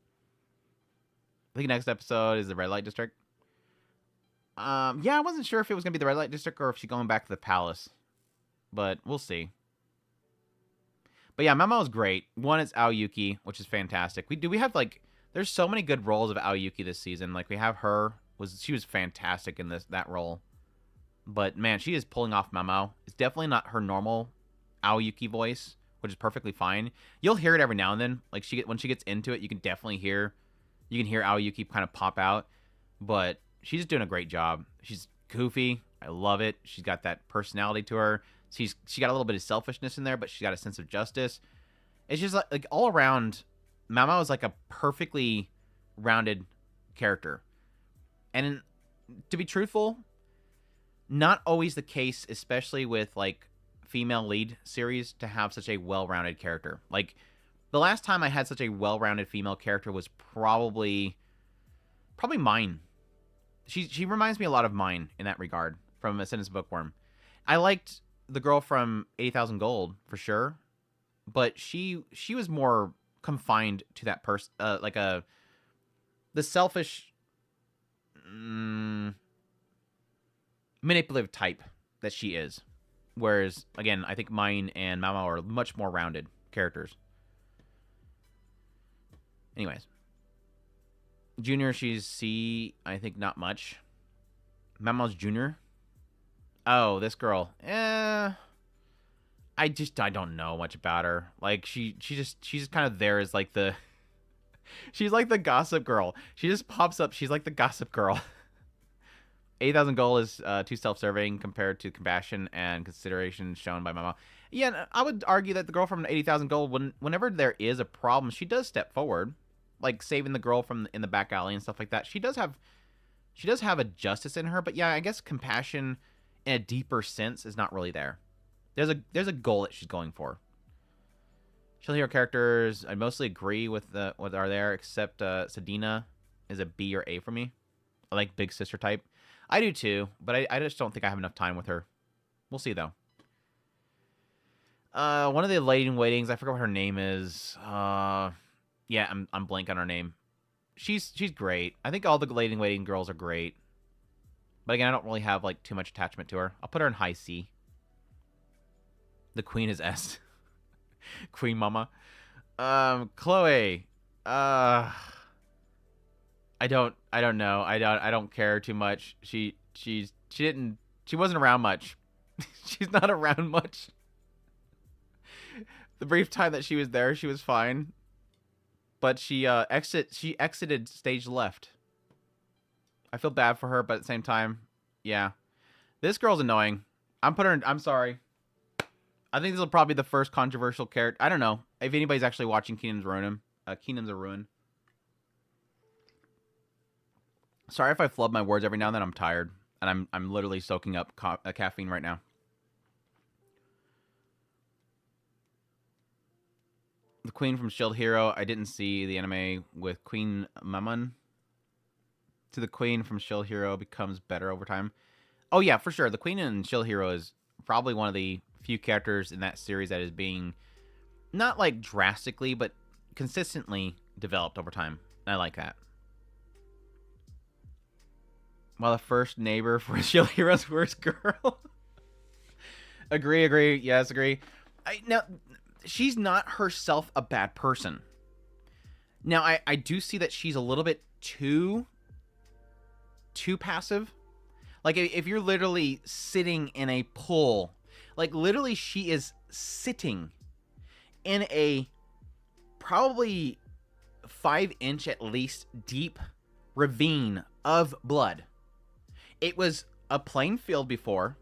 I think next episode is the Red Light District. Yeah, I wasn't sure if it was gonna be the Red Light District or if she's going back to the palace, but we'll see. But yeah, Mamo is great. One is Aoyuki, which is fantastic. We have like, there's so many good roles of Aoyuki this season. Like we have her, she was fantastic in that role. But man, she is pulling off Mamo. It's definitely not her normal Aoyuki voice, which is perfectly fine. You'll hear it every now and then. Like when she gets into it, you can definitely hear Aoyuki kind of pop out. But she's just doing a great job. She's goofy. I love it. She's got that personality to her. She got a little bit of selfishness in there, but she's got a sense of justice. It's just like all around, Mamo is like a perfectly rounded character. And to be truthful, not always the case, especially with like female lead series, to have such a well-rounded character. Like the last time I had such a well-rounded female character was probably mine. She reminds me a lot of mine in that regard from Ascendance Bookworm. I liked the girl from 80,000 Gold for sure, but she was more confined to that person, like the selfish, manipulative type that she is. Whereas again, I think mine and Mama are much more rounded characters. Anyways, Junior, she's C. I think not much. Mama's Junior. Oh, this girl. I don't know much about her. Like she's just kind of there as like the she's like the gossip girl. She just pops up. She's like the gossip girl. 80,000 Gold is too self-serving compared to compassion and consideration shown by Mama. Yeah, I would argue that the girl from 80,000 Gold, whenever there is a problem, she does step forward, like saving the girl from in the back alley and stuff like that. She does have a justice in her, but yeah, I guess compassion in a deeper sense is not really there. There's a goal that she's going for. She'll hero characters, I mostly agree with what are there, except Sedina is a B or A for me. I like big sister type. I do too, but I just don't think I have enough time with her. We'll see though. One of the lady in waitings, I forgot what her name is. Yeah, I'm blank on her name. She's great. I think all the lady in waiting girls are great. But again, I don't really have like too much attachment to her. I'll put her in high C. The queen is S. Queen Mama. Chloe. I don't know. I don't care too much. She wasn't around much. She's not around much. The brief time that she was there, she was fine. But she exited stage left. I feel bad for her, but at the same time, yeah. This girl's annoying. I'm sorry. I think this will probably be the first controversial character. I don't know if anybody's actually watching Kingdom's a Ruin. Sorry if I flub my words every now and then. I'm tired, and I'm literally soaking up caffeine right now. The Queen from Shield Hero. I didn't see the anime with Queen Mammon. To the Queen from Shield Hero becomes better over time. Oh yeah, for sure. The Queen in Shield Hero is probably one of the few characters in that series that is being not like drastically, but consistently developed over time. And I like that. While the first neighbor for Shield Hero's worst girl. Agree. Yes, agree. Now, she's not herself a bad person. Now, I do see that she's a little bit too passive. Like, if you're literally sitting in a pool, like, literally she is sitting in a probably 5-inch at least deep ravine of blood. It was a plain field before,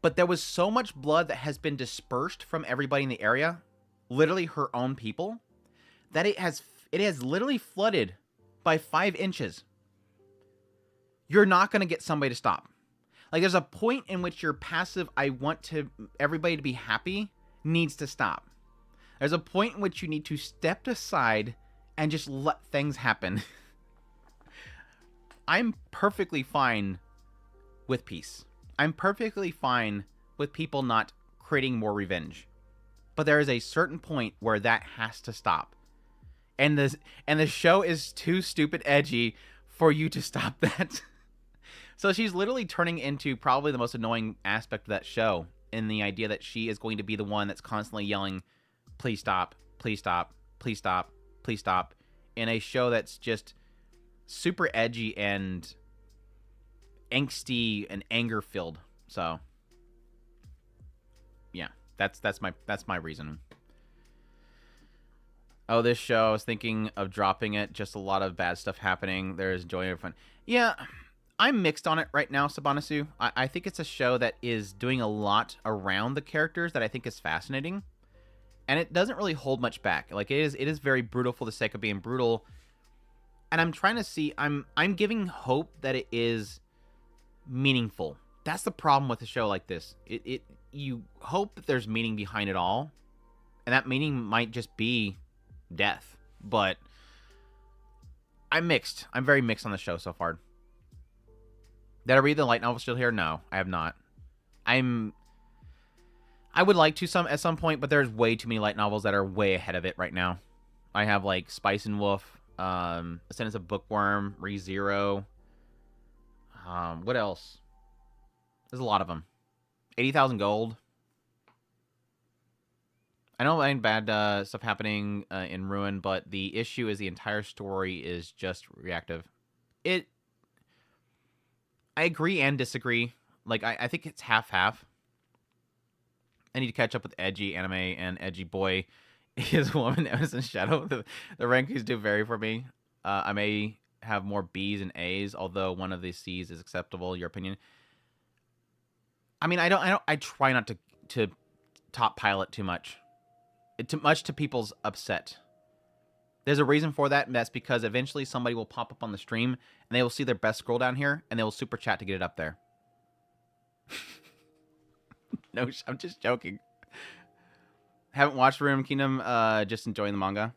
but there was so much blood that has been dispersed from everybody in the area, literally her own people, that it has literally flooded by 5 inches. You're not going to get somebody to stop. Like, there's a point in which your passive, I want everybody to be happy, needs to stop. There's a point in which you need to step aside and just let things happen. I'm perfectly fine with peace. I'm perfectly fine with people not creating more revenge. But there is a certain point where that has to stop. And the show is too stupid edgy for you to stop that. So she's literally turning into probably the most annoying aspect of that show, in the idea that she is going to be the one that's constantly yelling, please stop, please stop, please stop, please stop, in a show that's just super edgy and angsty and anger filled. So yeah, that's my reason. Oh, this show, I was thinking of dropping it. Just a lot of bad stuff happening. There's joy and fun. Yeah, I'm mixed on it right now, Sabanasu. I think it's a show that is doing a lot around the characters that I think is fascinating. And it doesn't really hold much back. Like, it is very brutal for the sake of being brutal. And I'm trying to see, I'm giving hope that it is meaningful. That's the problem with a show like this. You hope that there's meaning behind it all, and that meaning might just be death. But I'm mixed. I'm very mixed on the show so far. Did I read the light novel still here? No, I have not. I would like to at some point, but there's way too many light novels that are way ahead of it right now. I have like Spice and Wolf, Ascendance of Bookworm, ReZero. What else? There's a lot of them. 80,000 Gold. I know ain't bad stuff happening in Ruin, but the issue is the entire story is just reactive. I agree and disagree. Like, I think it's half-half. I need to catch up with edgy anime and edgy boy is woman Evanescent Shadow. The rankings do vary for me. I may have more B's and A's, although one of the C's is acceptable. Your opinion? I mean, I try not to top pilot too much. Too much to people's upset. There's a reason for that, and that's because eventually somebody will pop up on the stream, and they will see their best scroll down here, and they will super chat to get it up there. No, I'm just joking. Haven't watched Room Kingdom, just enjoying the manga.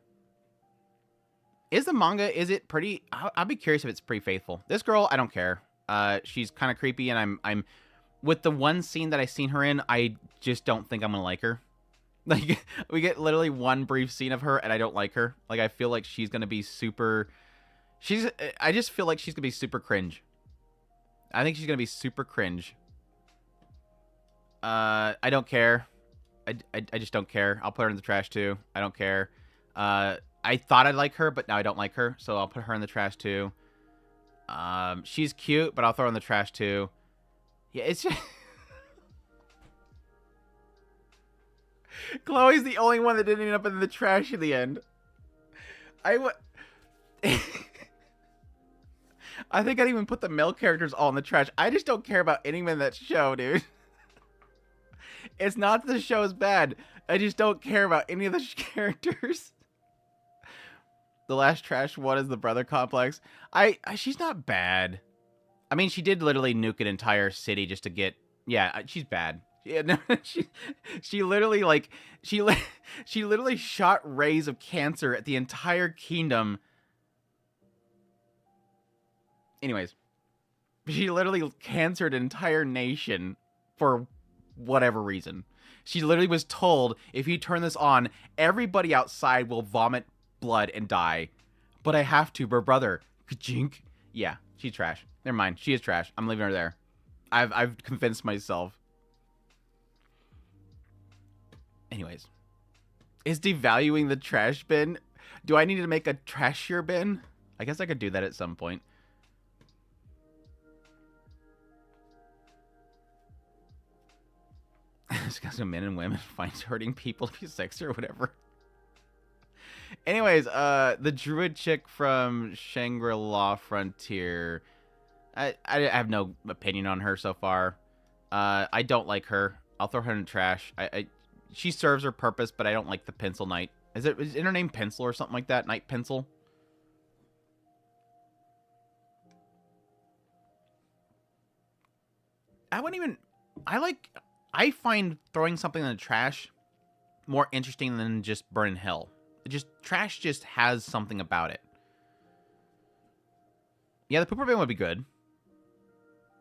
Is it pretty... I'll be curious if it's pretty faithful. This girl, I don't care. She's kind of creepy, and I'm... With the one scene that I seen her in, I just don't think I'm going to like her. Like, we get literally one brief scene of her, and I don't like her. Like, I feel like she's going to be super... I just feel like she's going to be super cringe. I think she's going to be super cringe. I don't care. I just don't care. I'll put her in the trash, too. I don't care. I thought I'd like her, but now I don't like her, so I'll put her in the trash, too. She's cute, but I'll throw her in the trash, too. Yeah, it's just... Chloe's the only one that didn't end up in the trash in the end. I think I'd even put the male characters all in the trash. I just don't care about anyone in that show, dude. It's not that the show is bad. I just don't care about any of the characters. The last trash one is the brother complex. She's not bad. I mean, she did literally nuke an entire city just to get... Yeah, she's bad. Yeah, no, she literally, like... She literally shot rays of cancer at the entire kingdom. Anyways. She literally cancered an entire nation for whatever reason. She literally was told, if you turn this on, everybody outside will vomit blood and die. But I have to, brother. Ka-chink. Yeah, she's trash. Never mind. She is trash. I'm leaving her there. I've convinced myself. Anyways. Is devaluing the trash bin? Do I need to make a trashier bin? I guess I could do that at some point. Discuss men and women finds hurting people to be sexy or whatever. Anyways, the druid chick from Shangri-La Frontier. I have no opinion on her so far. I don't like her. I'll throw her in the trash. She serves her purpose, but I don't like the Pencil Knight. Is her name Pencil or something like that? Knight Pencil? I wouldn't even... I find throwing something in the trash more interesting than just burning hell. Trash just has something about it. Yeah, the pooper bin would be good.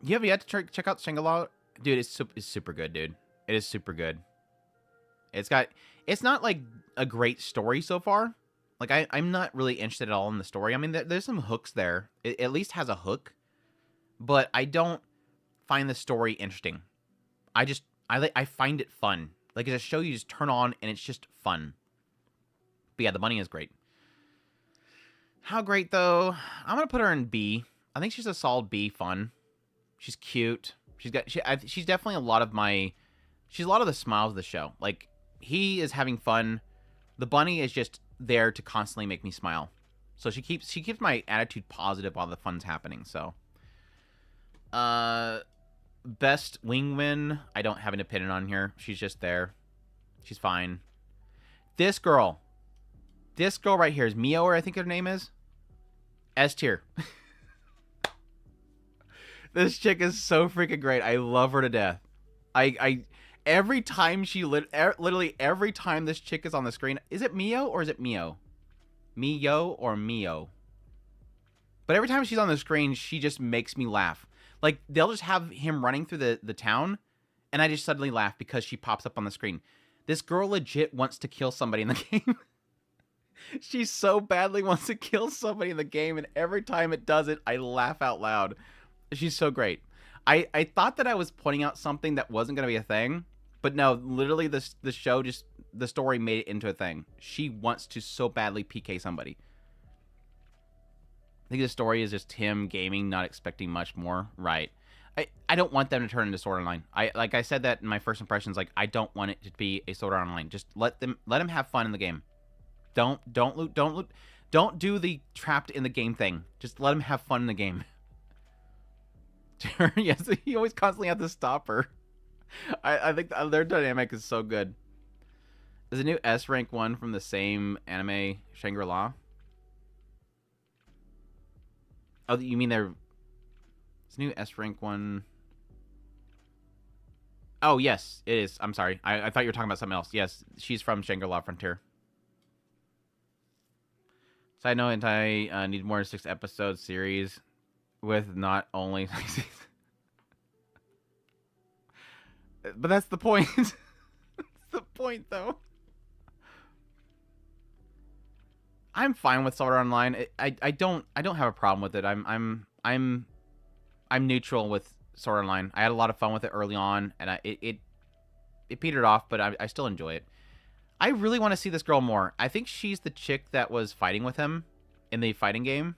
You have yet to check out Shangri-La? Dude, it's super good, dude. It is super good. It's not like a great story so far. Like, I'm not really interested at all in the story. I mean, there's some hooks there. It at least has a hook. But I don't find the story interesting. I find it fun. Like, it's a show you just turn on and it's just fun. But yeah, the bunny is great. How great, though? I'm going to put her in B. I think she's a solid B fun. She's cute. She's definitely a lot of the smiles of the show. Like, he is having fun. The bunny is just there to constantly make me smile. So she keeps my attitude positive while the fun's happening. So, best wingman, I don't have an opinion on here. She's just there. She's fine. This girl right here is Mio, or I think her name is. S tier. This chick is so freaking great. I love her to death. I every time she literally every time this chick is on the screen, is it Mio or is it Mio? Mio or Mio? But every time she's on the screen, she just makes me laugh. Like, they'll just have him running through the town, and I just suddenly laugh because she pops up on the screen. This girl legit wants to kill somebody in the game. She so badly wants to kill somebody in the game, and every time it does it, I laugh out loud. She's so great. I thought that I was pointing out something that wasn't going to be a thing, but no, literally the show just, the story made it into a thing. She wants to so badly PK somebody. I think the story is just him gaming, not expecting much more. Right. I don't want them to turn into Sword Online. Like I said that in my first impressions, like, I don't want it to be a Sword Art Online. Just let them have fun in the game. Don't do the trapped in the game thing. Just let them have fun in the game. Yes, you always constantly have to stop her. I think their dynamic is so good. There's a new S rank one from the same anime, Shangri-La. Oh, you mean it's a new S rank one? Oh, yes, it is. I'm sorry. I thought you were talking about something else. Yes, she's from Shangri-La Frontier. Side note, I need more than 6 episode series with not only... But that's the point. That's the point, though. I'm fine with Sword Art Online. I don't have a problem with it. I'm neutral with Sword Art Online. I had a lot of fun with it early on, and it petered off, but I still enjoy it. I really want to see this girl more. I think she's the chick that was fighting with him in the fighting game,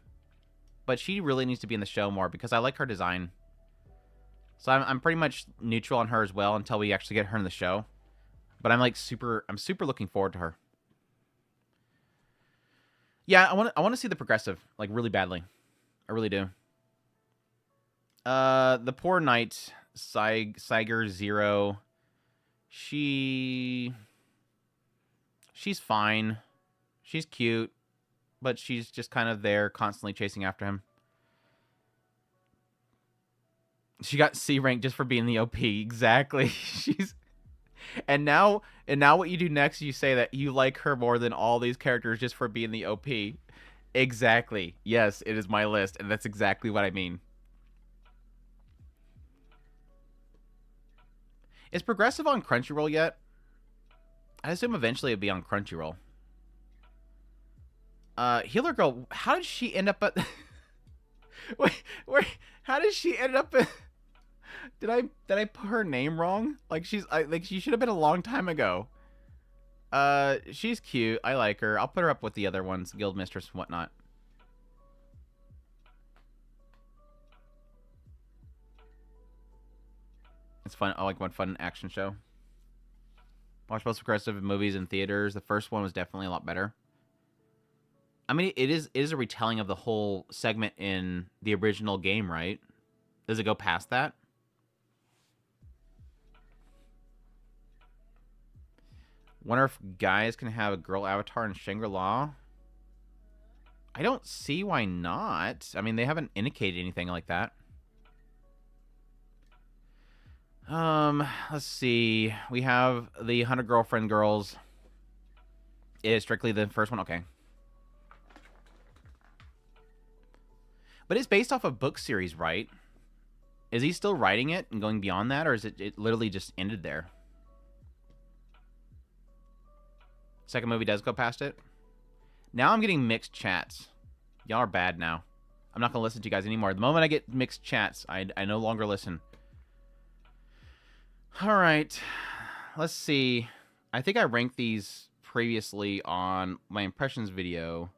but she really needs to be in the show more because I like her design. So I'm pretty much neutral on her as well until we actually get her in the show. But I'm super looking forward to her. Yeah, I want to see the progressive, like, really badly. I really do. The poor knight, Siger Zero. She's fine. She's cute, but she's just kind of there, constantly chasing after him. She got C rank just for being the OP. Exactly. And now what you do next, you say that you like her more than all these characters just for being the OP. Exactly. Yes, it is my list, and that's exactly what I mean. Is Progressive on Crunchyroll yet? I assume eventually it'll be on Crunchyroll. Healer Girl, how did she end up at... wait, how did she end up at... Did I put her name wrong? Like, she should have been a long time ago. She's cute. I like her. I'll put her up with the other ones, Guild Mistress and whatnot. It's fun. I like one fun action show. Watch most progressive movies in theaters. The first one was definitely a lot better. I mean, it is a retelling of the whole segment in the original game, right? Does it go past that? Wonder if guys can have a girl avatar in Shangri-La. I don't see why not. I mean, they haven't indicated anything like that. Let's see. We have the 100 Girlfriend Girls. It is strictly the first one. Okay. But it's based off a book series, right? Is he still writing it and going beyond that, or is it literally just ended there? Second movie does go past it. Now I'm getting mixed chats. Y'all are bad now. I'm not going to listen to you guys anymore. The moment I get mixed chats, I no longer listen. All right. Let's see. I think I ranked these previously on my impressions video.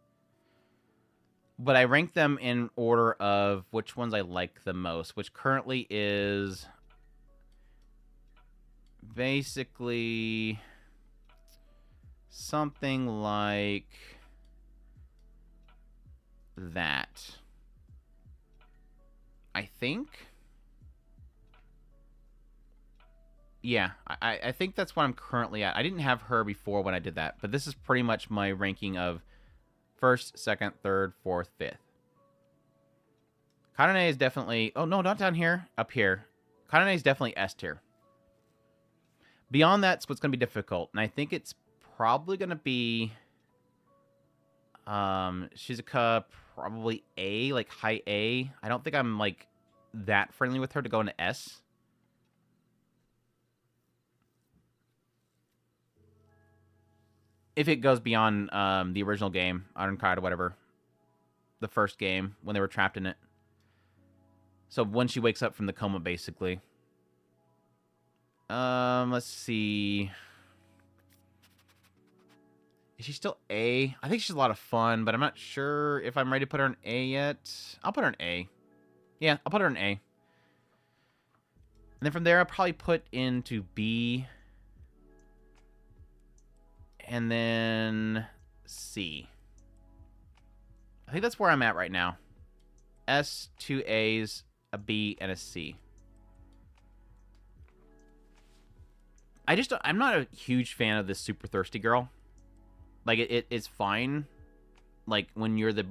But I ranked them in order of which ones I like the most, which currently is basically something like that. I think. Yeah, I think that's what I'm currently at. I didn't have her before when I did that, but this is pretty much my ranking of first, second, third, fourth, fifth. Kanane is definitely... Oh, no, not down here. Up here. Kanane is definitely S tier. Beyond that's what's going to be difficult. And I think it's probably going to be... Shizuka, probably A, like high A. I don't think I'm, like, that friendly with her to go into S. If it goes beyond the original game, Ironclad or whatever. The first game, when they were trapped in it. So when she wakes up from the coma, basically. Let's see. Is she still A? I think she's a lot of fun, but I'm not sure if I'm ready to put her in A yet. I'll put her in A. Yeah, I'll put her in A. And then from there, I'll probably put into B. And then C. I think that's where I'm at right now. S, 2 A's, a B, and a C. I'm not a huge fan of this super thirsty girl. Like, it's fine. Like, when you're the...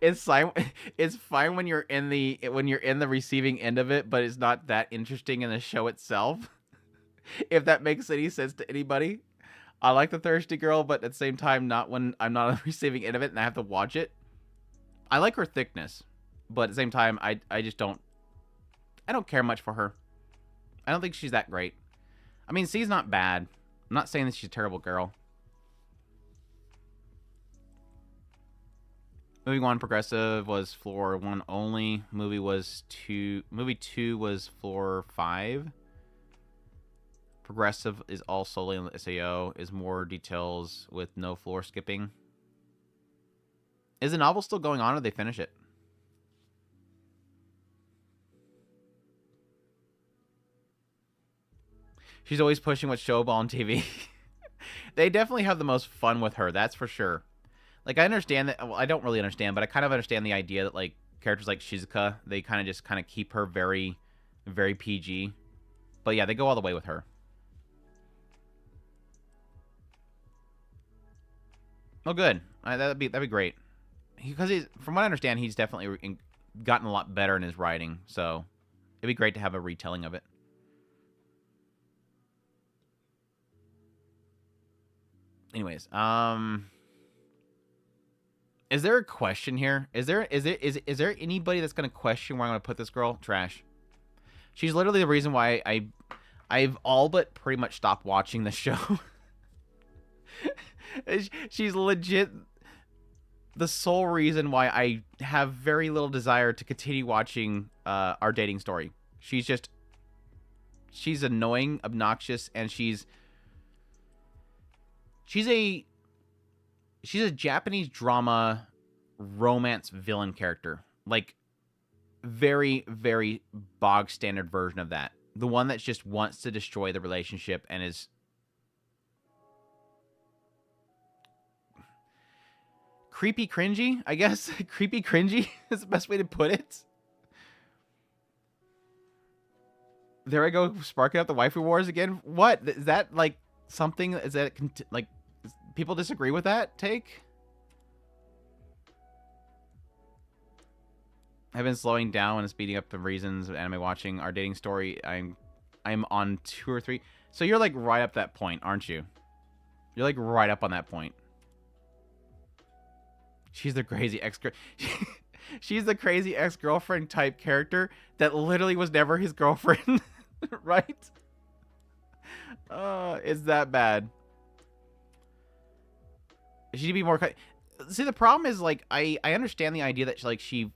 it's fine when you're in the receiving end of it, but it's not that interesting in the show itself. If that makes any sense to anybody. I like the thirsty girl, but at the same time, not when I'm not on the receiving end of it and I have to watch it. I like her thickness, but at the same time, I just don't... I don't care much for her. I don't think she's that great. I mean, C's not bad. I'm not saying that she's a terrible girl. Movie 1 progressive was floor 1 only. Movie 2 was floor 5. Progressive is all solely on the SAO. Is more details with no floor skipping. Is the novel still going on, or did they finish it? She's always pushing with Showball on TV. They definitely have the most fun with her, that's for sure. Like, I understand that... Well, I don't really understand, but I kind of understand the idea that, like, characters like Shizuka, they kind of keep her very, very PG. But yeah, they go all the way with her. Oh, good. That'd be great. Because from what I understand, he's definitely gotten a lot better in his writing. So it'd be great to have a retelling of it. Anyways, is there a question here? Is there anybody that's gonna question where I'm gonna put this girl? Trash. She's literally the reason why I've all but pretty much stopped watching the show. She's legit the sole reason why I have very little desire to continue watching our dating story. She's annoying, obnoxious, and she's a Japanese drama romance villain character. Like, very, very bog standard version of that. The one that just wants to destroy the relationship and is creepy cringy, I guess. Creepy cringy is the best way to put it. There I go, sparking up the waifu wars again. What? Is that, like, something? Is that, like, people disagree with that take? I've been slowing down and speeding up the reasons of anime watching. Our dating story, I'm on 2 or 3. So you're, like, right up that point, aren't you? You're, like, right up on that point. She's the crazy she's the crazy ex-girlfriend type character that literally was never his girlfriend. Right? It's that bad. She'd be more... See, the problem is, like, I understand the idea that, like, she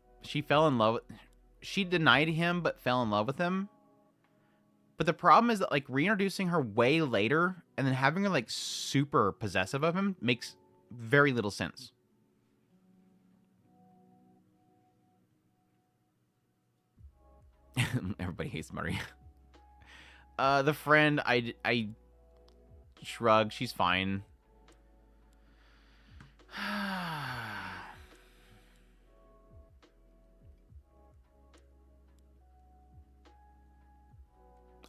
fell in love... She denied him, but fell in love with him. But the problem is that, like, reintroducing her way later and then having her, like, super possessive of him makes very little sense. Everybody hates Maria. The friend, I shrug. She's fine.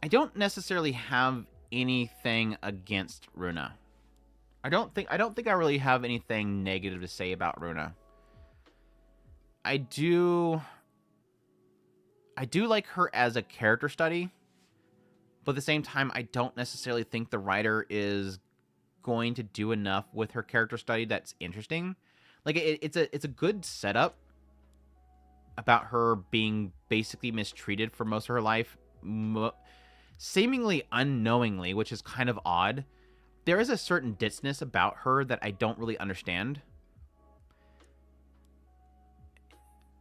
I don't necessarily have anything against Runa. I don't think I really have anything negative to say about Runa. I do I do like her as a character study, but at the same time, I don't necessarily think the writer is going to do enough with her character study that's interesting. Like it's a good setup about her being basically mistreated for most of her life, seemingly unknowingly, which is kind of odd. There is a certain ditzness about her that I don't really understand.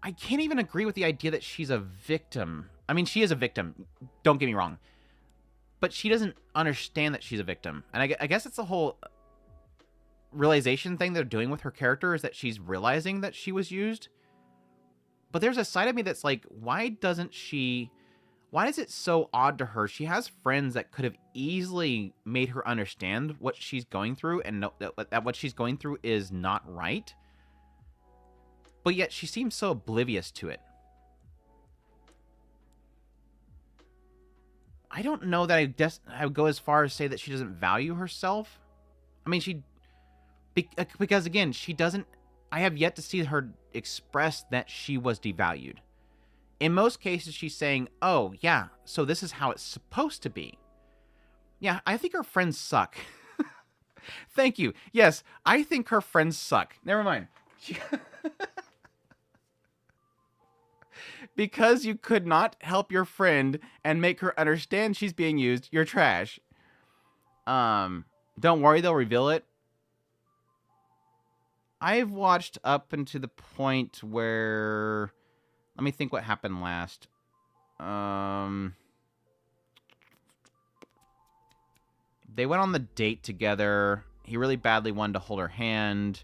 I can't even agree with the idea that she's a victim. I mean, she is a victim. Don't get me wrong. But she doesn't understand that she's a victim. And I guess it's the whole realization thing they're doing with her character is that she's realizing that she was used. But there's a side of me that's like, why is it so odd to her? She has friends that could have easily made her understand what she's going through and know that what she's going through is not right. But yet she seems so oblivious to it. I don't know that I would go as far as say that she doesn't value herself. I mean, because again, she doesn't, I have yet to see her express that she was devalued. In most cases, she's saying, oh, yeah, so this is how it's supposed to be. Yeah, I think her friends suck. Thank you. Yes, I think her friends suck. Never mind. Because you could not help your friend and make her understand she's being used, you're trash. Don't worry, they'll reveal it. I've watched up into the point where... Let me think what happened last. They went on the date together. He really badly wanted to hold her hand.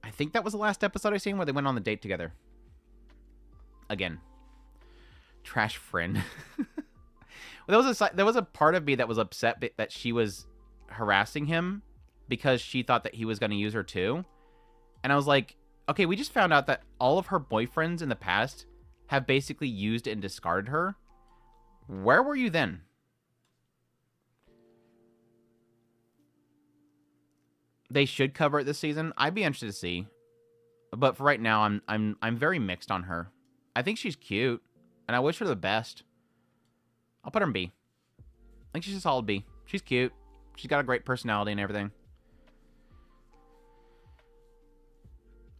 I think that was the last episode I seen where they went on the date together. Again. Trash friend. There was a part of me that was upset that she was harassing him because she thought that he was going to use her too. And I was like, okay, we just found out that all of her boyfriends in the past have basically used and discarded her. Where were you then? They should cover it this season. I'd be interested to see. But for right now, I'm very mixed on her. I think she's cute, and I wish her the best. I'll put her in B. I think she's a solid B. She's cute. She's got a great personality and everything.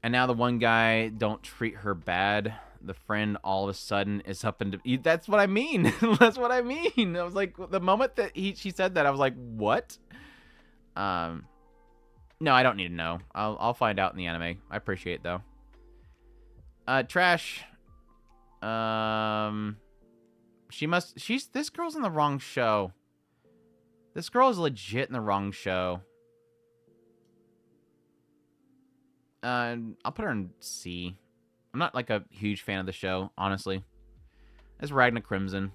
And now the one guy, don't treat her bad. The friend all of a sudden is up into... That's what I mean. That's what I mean. I was like, the moment that she said that, I was like, what? No, I don't need to know. I'll find out in the anime. I appreciate it, though. Trash. This girl's in the wrong show. This girl is legit in the wrong show. I'll put her in C. I'm not like a huge fan of the show, honestly. It's Ragna Crimson.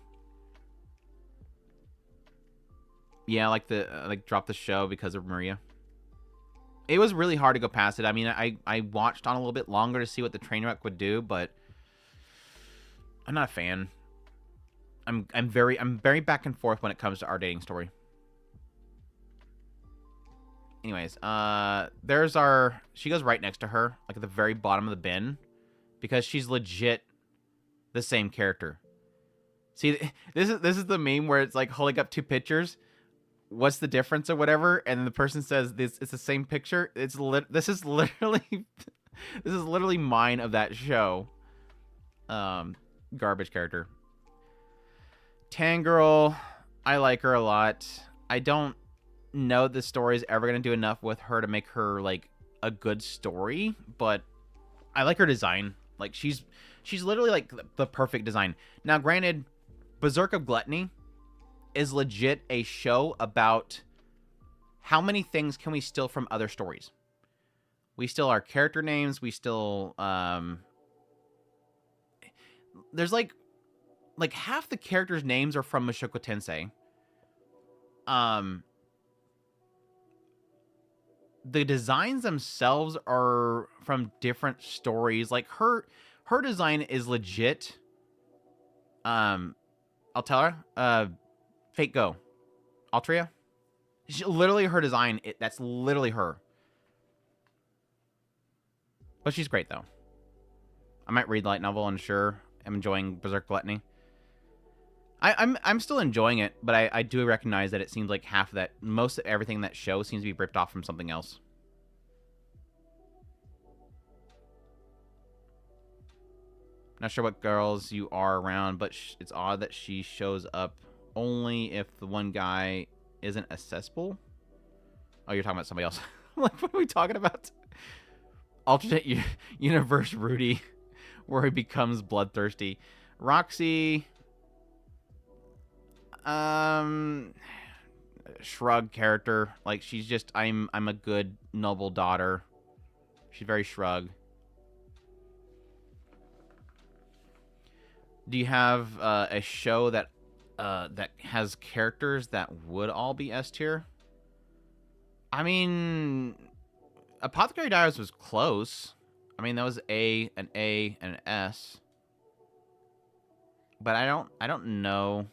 Yeah, like drop the show because of Maria. It was really hard to go past it. I mean, I watched on a little bit longer to see what the train wreck would do, but I'm not a fan. I'm very back and forth when it comes to our dating story. Anyways, she goes right next to her, like at the very bottom of the bin, because she's legit the same character. See, this is the meme where it's like holding up two pictures. What's the difference or whatever? And then the person says it's the same picture. This is literally mine of that show. Garbage character. Tangirl, I like her a lot. I don't know the story is ever going to do enough with her to make her like a good story, but I like her design. Like she's literally like the perfect design. Now, granted, Berserk of Gluttony is legit a show about how many things can we steal from other stories. We steal our character names. We still there's like half the characters' names are from Mushoku Tensei. The designs themselves are from different stories. Like her design is legit. I'll tell her. Fate Go. Altria. Literally her design. That's literally her. But she's great though. I might read light novel, unsure. am enjoying Berserk Gluttony. I'm still enjoying it, but I do recognize that it seems like half of that, most of everything in that show seems to be ripped off from something else. Not sure what girls you are around, but it's odd that she shows up only if the one guy isn't accessible. Oh, you're talking about somebody else. I'm like, what are we talking about? Alternate universe Rudy, where he becomes bloodthirsty. Roxy, shrug character. Like, she's just, I'm a good noble daughter. She's very shrug. Do you have a show that that has characters that would all be S tier? I mean, Apothecary Diaries was close. I mean, that was an A, and an S. But I don't know.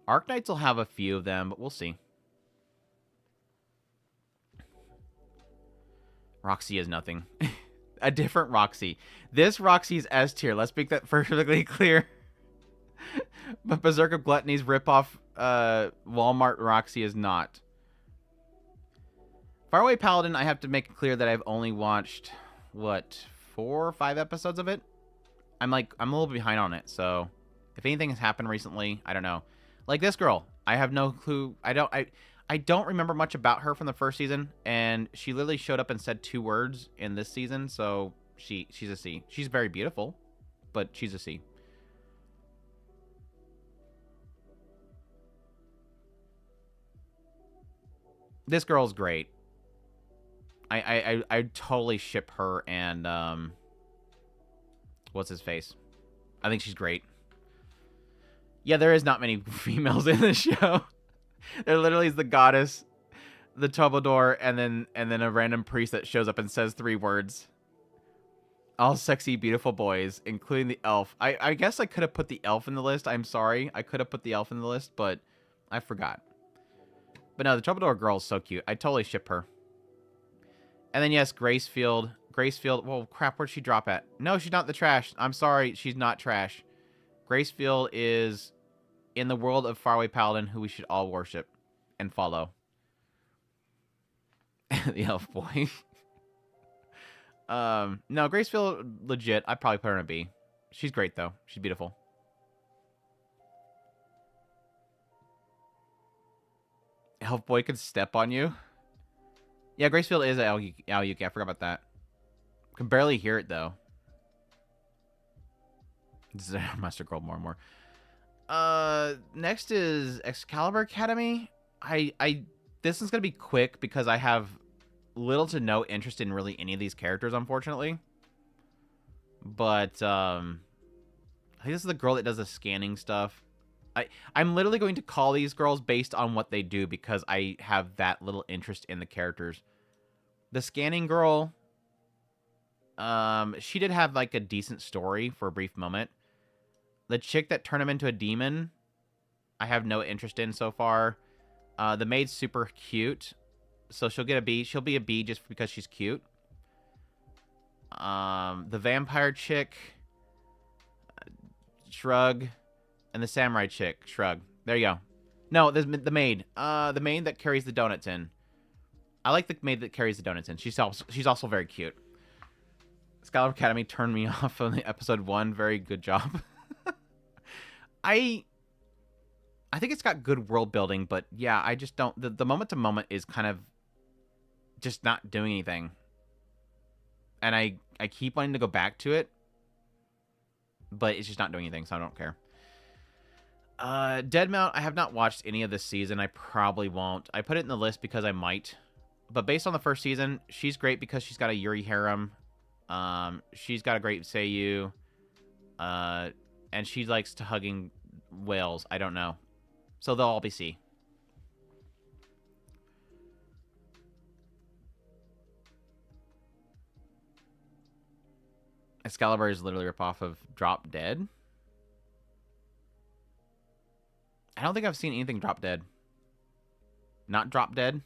Arknights will have a few of them, but we'll see. Roxy is nothing. A different Roxy. This Roxy's S tier. Let's make that perfectly clear. But Berserk of Gluttony's ripoff Walmart Roxy is not. Faraway Paladin, I have to make it clear that I've only watched, what, 4 or 5 episodes of it? I'm a little behind on it, so if anything has happened recently, I don't know. Like this girl, I have no clue. I don't remember much about her from the first season, and she literally showed up and said 2 words in this season, so she's a C. She's very beautiful, but she's a C. This girl's great. I totally ship her and what's his face? I think she's great. Yeah, there is not many females in this show. There literally is the goddess, the troubadour, and then a random priest that shows up and says 3 words. All sexy, beautiful boys, including the elf. I guess I could have put the elf in the list. I'm sorry. I could have put the elf in the list, but I forgot. But no, the troubadour girl is so cute. I totally ship her. And then, yes, Gracefield. Gracefield. Well, crap, where'd she drop at? No, she's not the trash. I'm sorry. She's not trash. Gracefield is in the world of Faraway Paladin, who we should all worship and follow. The elf boy. No, Gracefield, legit. I'd probably put her in a B. She's great, though. She's beautiful. Elf boy could step on you. Yeah, Gracefield is Aoyuki. I forgot about that. Can barely hear it, though. This is Master Girl more and more. Next is Excalibur Academy. This is gonna be quick because I have little to no interest in really any of these characters, unfortunately. But I think this is the girl that does the scanning stuff. I'm literally going to call these girls based on what they do because I have that little interest in the characters. The scanning girl, she did have like a decent story for a brief moment. The chick that turned him into a demon, I have no interest in so far. The maid's super cute, so she'll get a B. She'll be a B just because she's cute. The vampire chick, shrug. And the samurai chick, shrug. There you go. No, there's the maid. The maid that carries the donuts in. I like the maid that carries the donuts in. She's also very cute. Scholar Academy turned me off on the episode 1. Very good job. I think it's got good world building, but yeah, I just don't. The moment to moment is kind of just not doing anything. And I keep wanting to go back to it, but it's just not doing anything, so I don't care. Deadmount, I have not watched any of this season. I probably won't. I put it in the list because I might. But based on the first season, she's great because she's got a Yuri harem. She's got a great Seiyu. And she likes to hugging whales. I don't know. So they'll all be C. Excalibur is literally a ripoff of Drop Dead. I don't think I've seen anything Drop Dead. Not Drop Dead.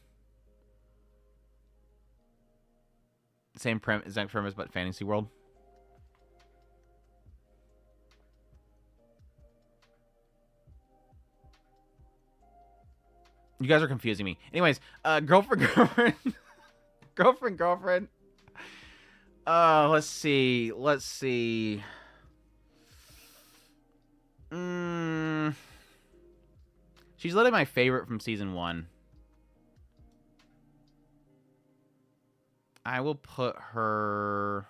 Same exact premise, but fantasy world. You guys are confusing me. Anyways, girlfriend, girlfriend, girlfriend. Let's see. Mm, she's literally my favorite from season 1. I will put her...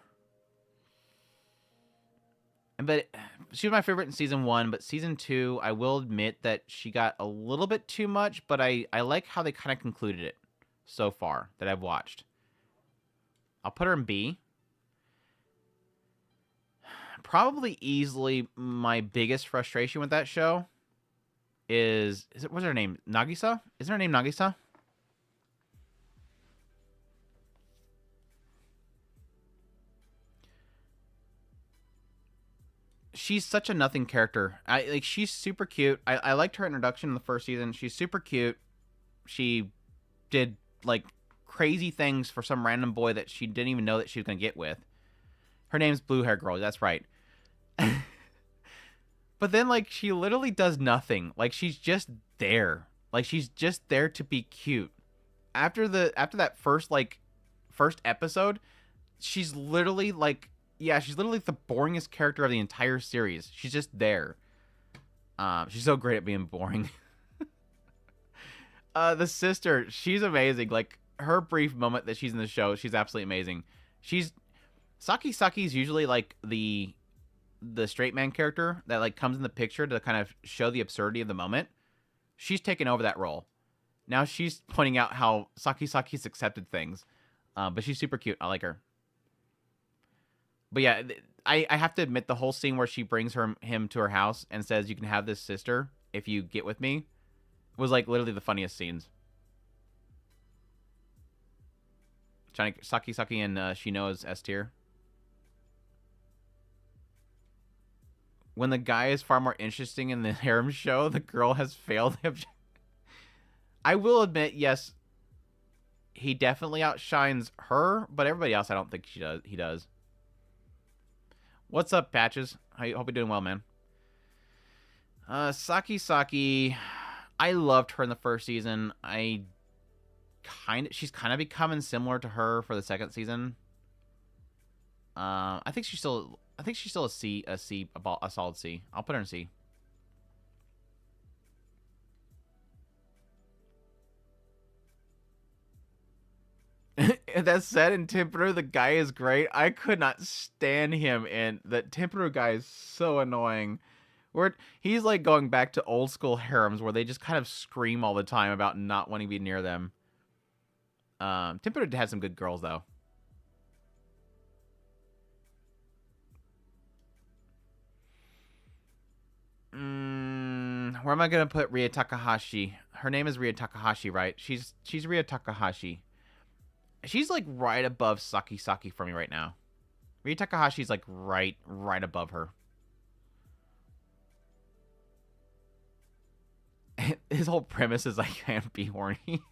But she was my favorite in season 1, but season 2, I will admit that she got a little bit too much, but I like how they kind of concluded it so far that I've watched. I'll put her in B. Probably easily my biggest frustration with that show what's her name? Nagisa? Isn't her name Nagisa? She's such a nothing character. She's super cute. I liked her introduction in the first season. She's super cute. She did like crazy things for some random boy that she didn't even know that she was gonna get with. Her name's Blue Hair Girl. That's right. But then, like, she literally does nothing. Like, she's just there. Like, she's just there to be cute. After that first episode, she's literally like, yeah, she's literally the boringest character of the entire series. She's just there. She's so great at being boring. The sister, she's amazing. Like, her brief moment that she's in the show, she's absolutely amazing. Saki's usually like the straight man character that like comes in the picture to kind of show the absurdity of the moment. She's taken over that role. Now she's pointing out how Saki's accepted things. But she's super cute. I like her. But yeah, I have to admit, the whole scene where she brings him to her house and says, "You can have this sister if you get with me," was like literally the funniest scenes. Saki and Shino's S tier. When the guy is far more interesting in the harem show, the girl has failed the objective. I will admit, yes, he definitely outshines her, but everybody else, I don't think he does. What's up, Patches? I hope you're doing well, man. Saki, I loved her in the first season. She's kind of becoming similar to her for the second season. I think she's still a solid C. I'll put her in C. That said, in Tempuru, the guy is great. I could not stand him, and that Tempuru guy is so annoying. He's like going back to old school harems where they just kind of scream all the time about not wanting to be near them. Tempuru has some good girls, though. Where am I gonna put Ria Takahashi? Her name is Ria Takahashi, right? She's Ria Takahashi. She's like right above Saki for me right now. Ria Takahashi's like right above her. His whole premise is I can't be horny.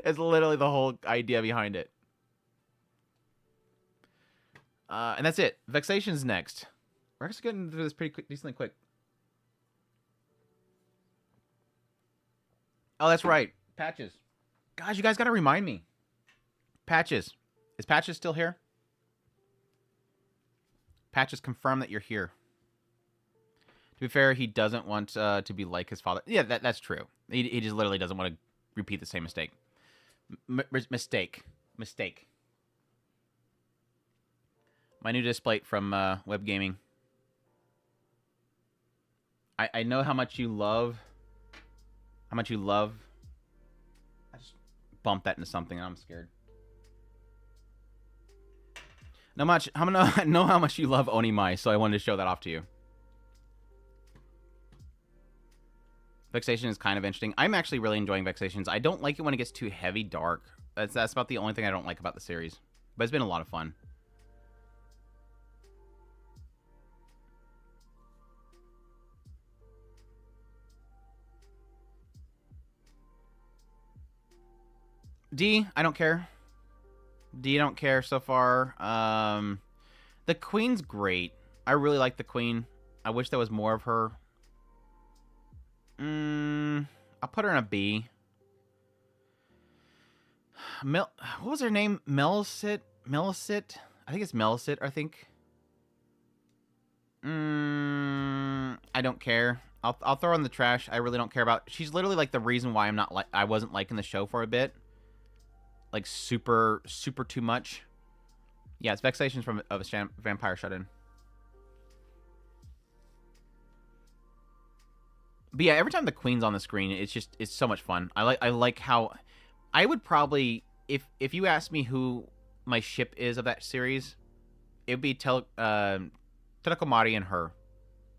It's literally the whole idea behind it. And that's it. Vexation's next. We're actually getting through this decently quick. Oh, that's right. Patches. Guys, you guys gotta remind me. Patches. Is Patches still here? Patches, confirm that you're here. To be fair, he doesn't want to be like his father. Yeah, that's true. He just literally doesn't want to repeat the same mistake. Mistake. My new display from Web Gaming. I know how much you love. I just bumped that into something and I'm scared. I know how much you love Onimai, so I wanted to show that off to you. Vexation is kind of interesting. I'm actually really enjoying Vexations. I don't like it when it gets too heavy dark. That's about the only thing I don't like about the series. But it's been a lot of fun. D, I don't care. D, I don't care so far. The Queen's great. I really like the Queen. I wish there was more of her. I'll put her in a B. What was her name? Melisit? Melisit? I think it's Melisit, I think. I don't care. I'll throw her in the trash. I really don't care about. She's literally like the reason why I wasn't liking the show for a bit. Like super too much. Yeah, it's Vexations from of a Vampire Shut-In. But yeah, every time the Queen's on the screen, it's so much fun. I like how I would probably if you asked me who my ship is of that series, it would be Telekomari and her.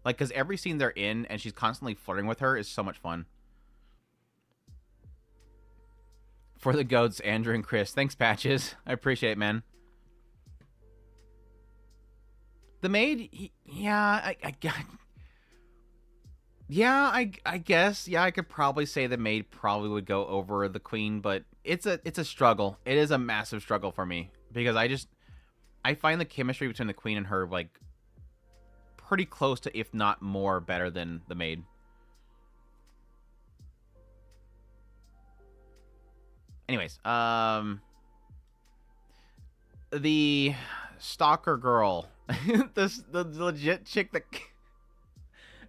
Like, because every scene they're in and she's constantly flirting with her is so much fun. For the goats, Andrew and Chris. Thanks, Patches. I appreciate it, man. The maid, yeah, I guess. Yeah, I could probably say the maid probably would go over the Queen, but it's a struggle. It is a massive struggle for me because I find the chemistry between the Queen and her like pretty close to, if not more, better than the maid. Anyways, the stalker girl, the legit chick that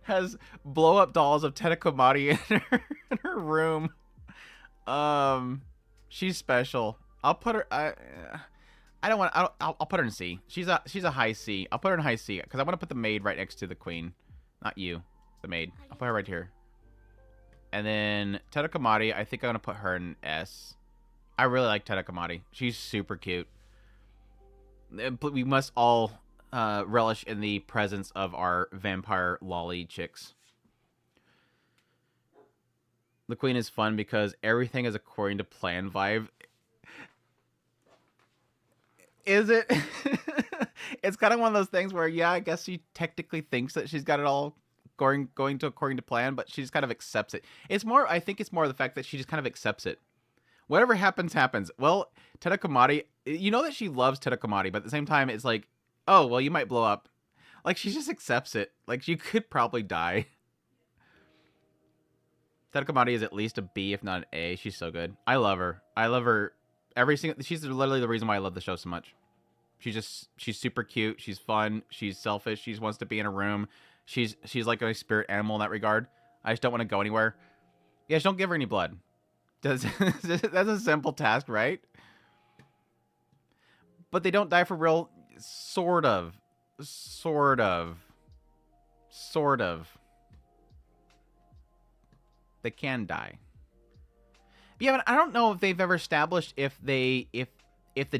has blow up dolls of Tenekomari in her room. She's special. I'll put her. I don't want. I'll put her in C. She's a high C. I'll put her in high C because I want to put the maid right next to the Queen, not you, the maid. I'll put her right here. And then Tenekomari, I think I'm gonna put her in S. I really like Tenekomari. She's super cute. But we must all relish in the presence of our vampire lolly chicks. The Queen is fun because everything is according to plan vibe. Is it? It's kind of one of those things where, yeah, I guess she technically thinks that she's got it all going to according to plan, but she just kind of accepts it. I think it's more the fact that she just kind of accepts it. Whatever happens, happens. Well, Tenekomari, you know that she loves Tenekomari, but at the same time, it's like, oh, well, you might blow up. Like, she just accepts it. Like, you could probably die. Tenekomari is at least a B, if not an A. She's so good. I love her. I love her. She's literally the reason why I love the show so much. She's super cute. She's fun. She's selfish. She wants to be in a room. She's like a spirit animal in that regard. I just don't want to go anywhere. Yeah, just don't give her any blood. That's a simple task, right? But they don't die for real. Sort of. They can die. But yeah, but I don't know if they've ever established if the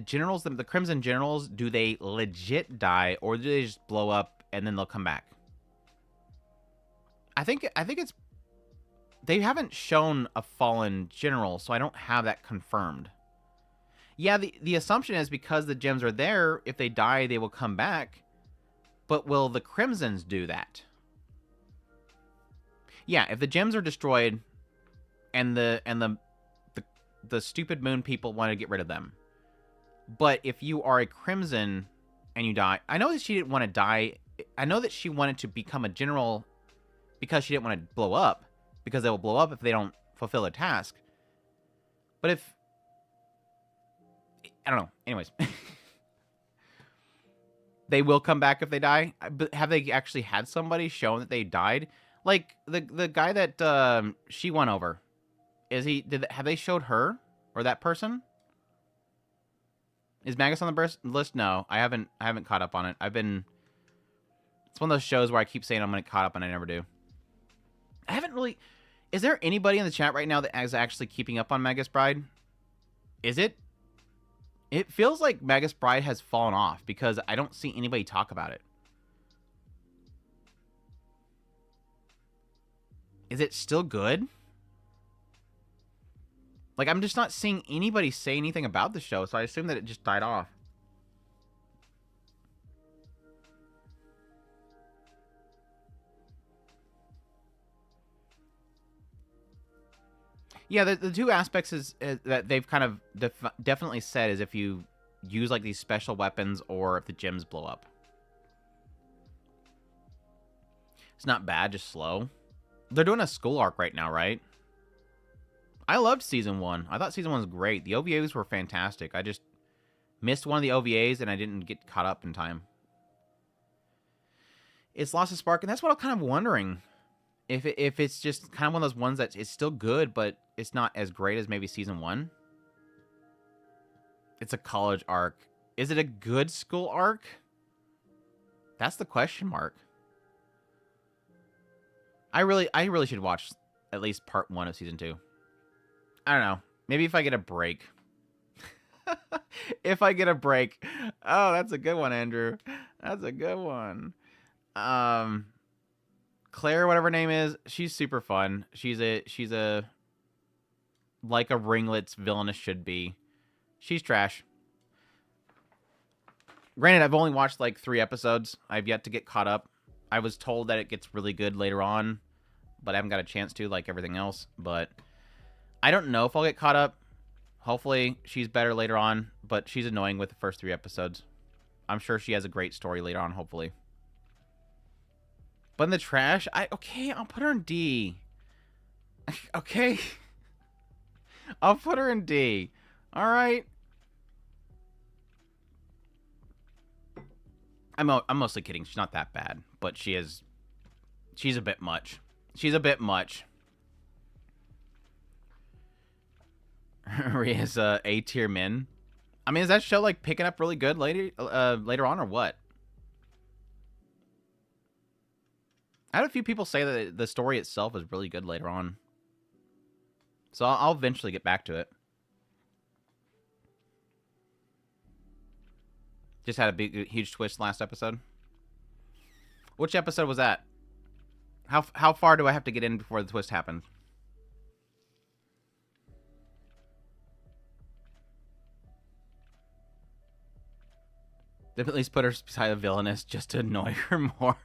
generals, the Crimson Generals, do they legit die or do they just blow up and then they'll come back? I think it's they haven't shown a fallen general, so I don't have that confirmed. Yeah, the assumption is because the gems are there, if they die, they will come back. But will the Crimsons do that? Yeah, if the gems are destroyed and the stupid moon people want to get rid of them. But if you are a Crimson and you die, I know that she didn't want to die. I know that she wanted to become a general because she didn't want to blow up, because they will blow up if they don't fulfill their task. But if... I don't know. Anyways. They will come back if they die. But have they actually had somebody shown that they died? Like, the guy that she won over. Have they showed her? Or that person? Is Magus on the list? No. I haven't caught up on it. It's one of those shows where I keep saying I'm going to get caught up and I never do. I haven't really... Is there anybody in the chat right now that is actually keeping up on Magus Bride? Is it? It feels like Magus Bride has fallen off because I don't see anybody talk about it. Is it still good? Like, I'm just not seeing anybody say anything about the show, so I assume that it just died off. Yeah, the two aspects is that they've kind of definitely said is if you use like these special weapons or if the gems blow up. It's not bad, just slow. They're doing a school arc right now, right? I loved season 1. I thought season 1 was great. The OVAs were fantastic. I just missed one of the OVAs and I didn't get caught up in time. It's lost its spark, and that's what I'm kind of wondering. If it's just kind of one of those ones that it's still good, but it's not as great as maybe season 1. It's a college arc. Is it a good school arc? That's the question mark. I really should watch at least part 1 of season 2. I don't know. Maybe if I get a break. If I get a break. Oh, that's a good one, Andrew. That's a good one. Claire, whatever her name is, she's super fun. She's a like a ringlet's villainess should be. She's trash. Granted, I've only watched like 3 episodes. I've yet to get caught up. I was told that it gets really good later on, but I haven't got a chance to, like everything else. But I don't know if I'll get caught up. Hopefully, she's better later on, but she's annoying with the first 3 episodes. I'm sure she has a great story later on, hopefully. But in the trash, okay, I'll put her in D. Okay. I'll put her in D. All right. I'm mostly kidding. She's not that bad, but she's a bit much. She's a bit much. Ria's A tier min. I mean, is that show like picking up really good later on or what? I had a few people say that the story itself is really good later on. So I'll eventually get back to it. Just had a huge twist last episode. Which episode was that? How far do I have to get in before the twist happens? At least put her beside a villainess just to annoy her more.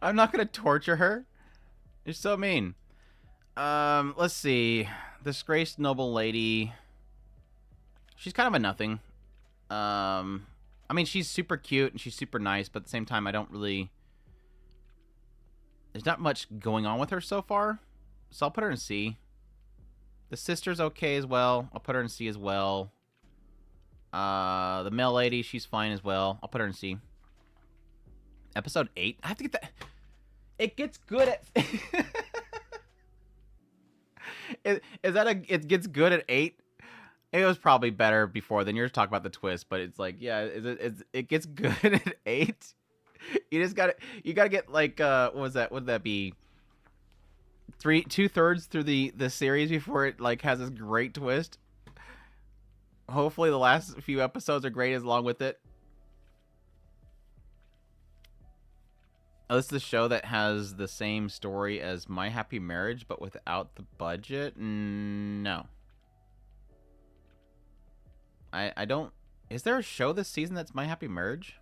I'm not gonna torture her. You're so mean. Let's see. Disgraced noble lady. She's kind of a nothing. I mean, she's super cute and she's super nice, but at the same time, I don't really... There's not much going on with her so far, so I'll put her in C. The sister's okay as well. I'll put her in C as well. The male lady, she's fine as well. I'll put her in C. Episode 8? I have to get that... It gets good at... It gets good at 8? It was probably better before. Then you're talking about the twist, but it's like, yeah, it gets good at 8. You gotta get like what was that? What would that be? 2/3 through the series before it like has this great twist. Hopefully the last few episodes are great along with it. Oh, this is the show that has the same story as My Happy Marriage, but without the budget? No. I don't... Is there a show this season that's My Happy Marriage?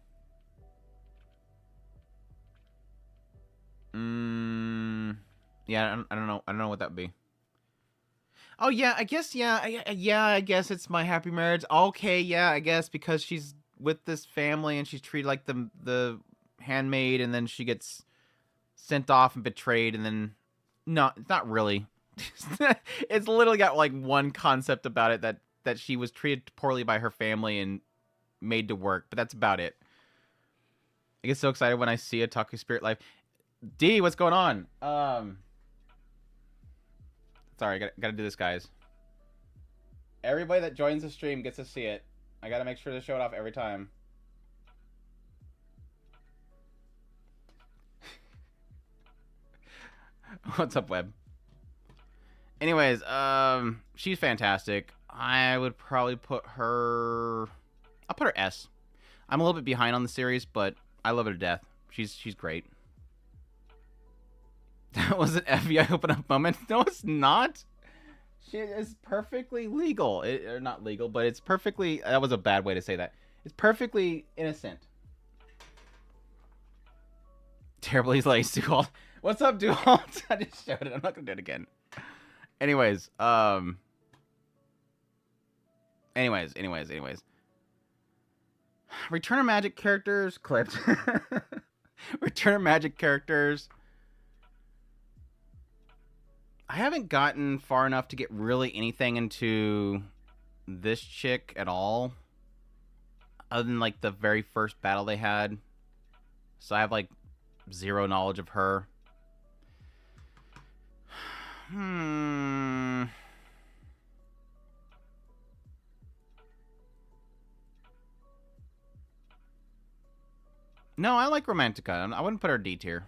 Yeah, I don't know. I don't know what that would be. Oh, yeah, I guess, yeah, I guess it's My Happy Marriage. Okay, yeah, I guess, because she's with this family and she's treated like the handmaid, and then she gets sent off and betrayed, and then... No, it's not really. It's literally got, like, one concept about it that she was treated poorly by her family and made to work, but that's about it. I get so excited when I see a Taku Spirit Life. D, what's going on? Sorry, gotta do this, guys. Everybody that joins the stream gets to see it. I gotta make sure to show it off every time. What's up, Web? Anyways, she's fantastic. I would probably put her... I'll put her S. I'm a little bit behind on the series, but I love her to death. She's great. That was an FBI open up moment. No, it's not. She is perfectly legal. Or not legal, but it's perfectly... That was a bad way to say that. It's perfectly innocent. Terribly lazy. What's up, Dualt? I just showed it. I'm not going to do it again. Anyways. Anyways. Return of Magic characters clipped. Return of Magic characters. I haven't gotten far enough to get really anything into this chick at all, other than like the very first battle they had. So I have like zero knowledge of her. Hmm. No, I like Romantica. I wouldn't put her D tier.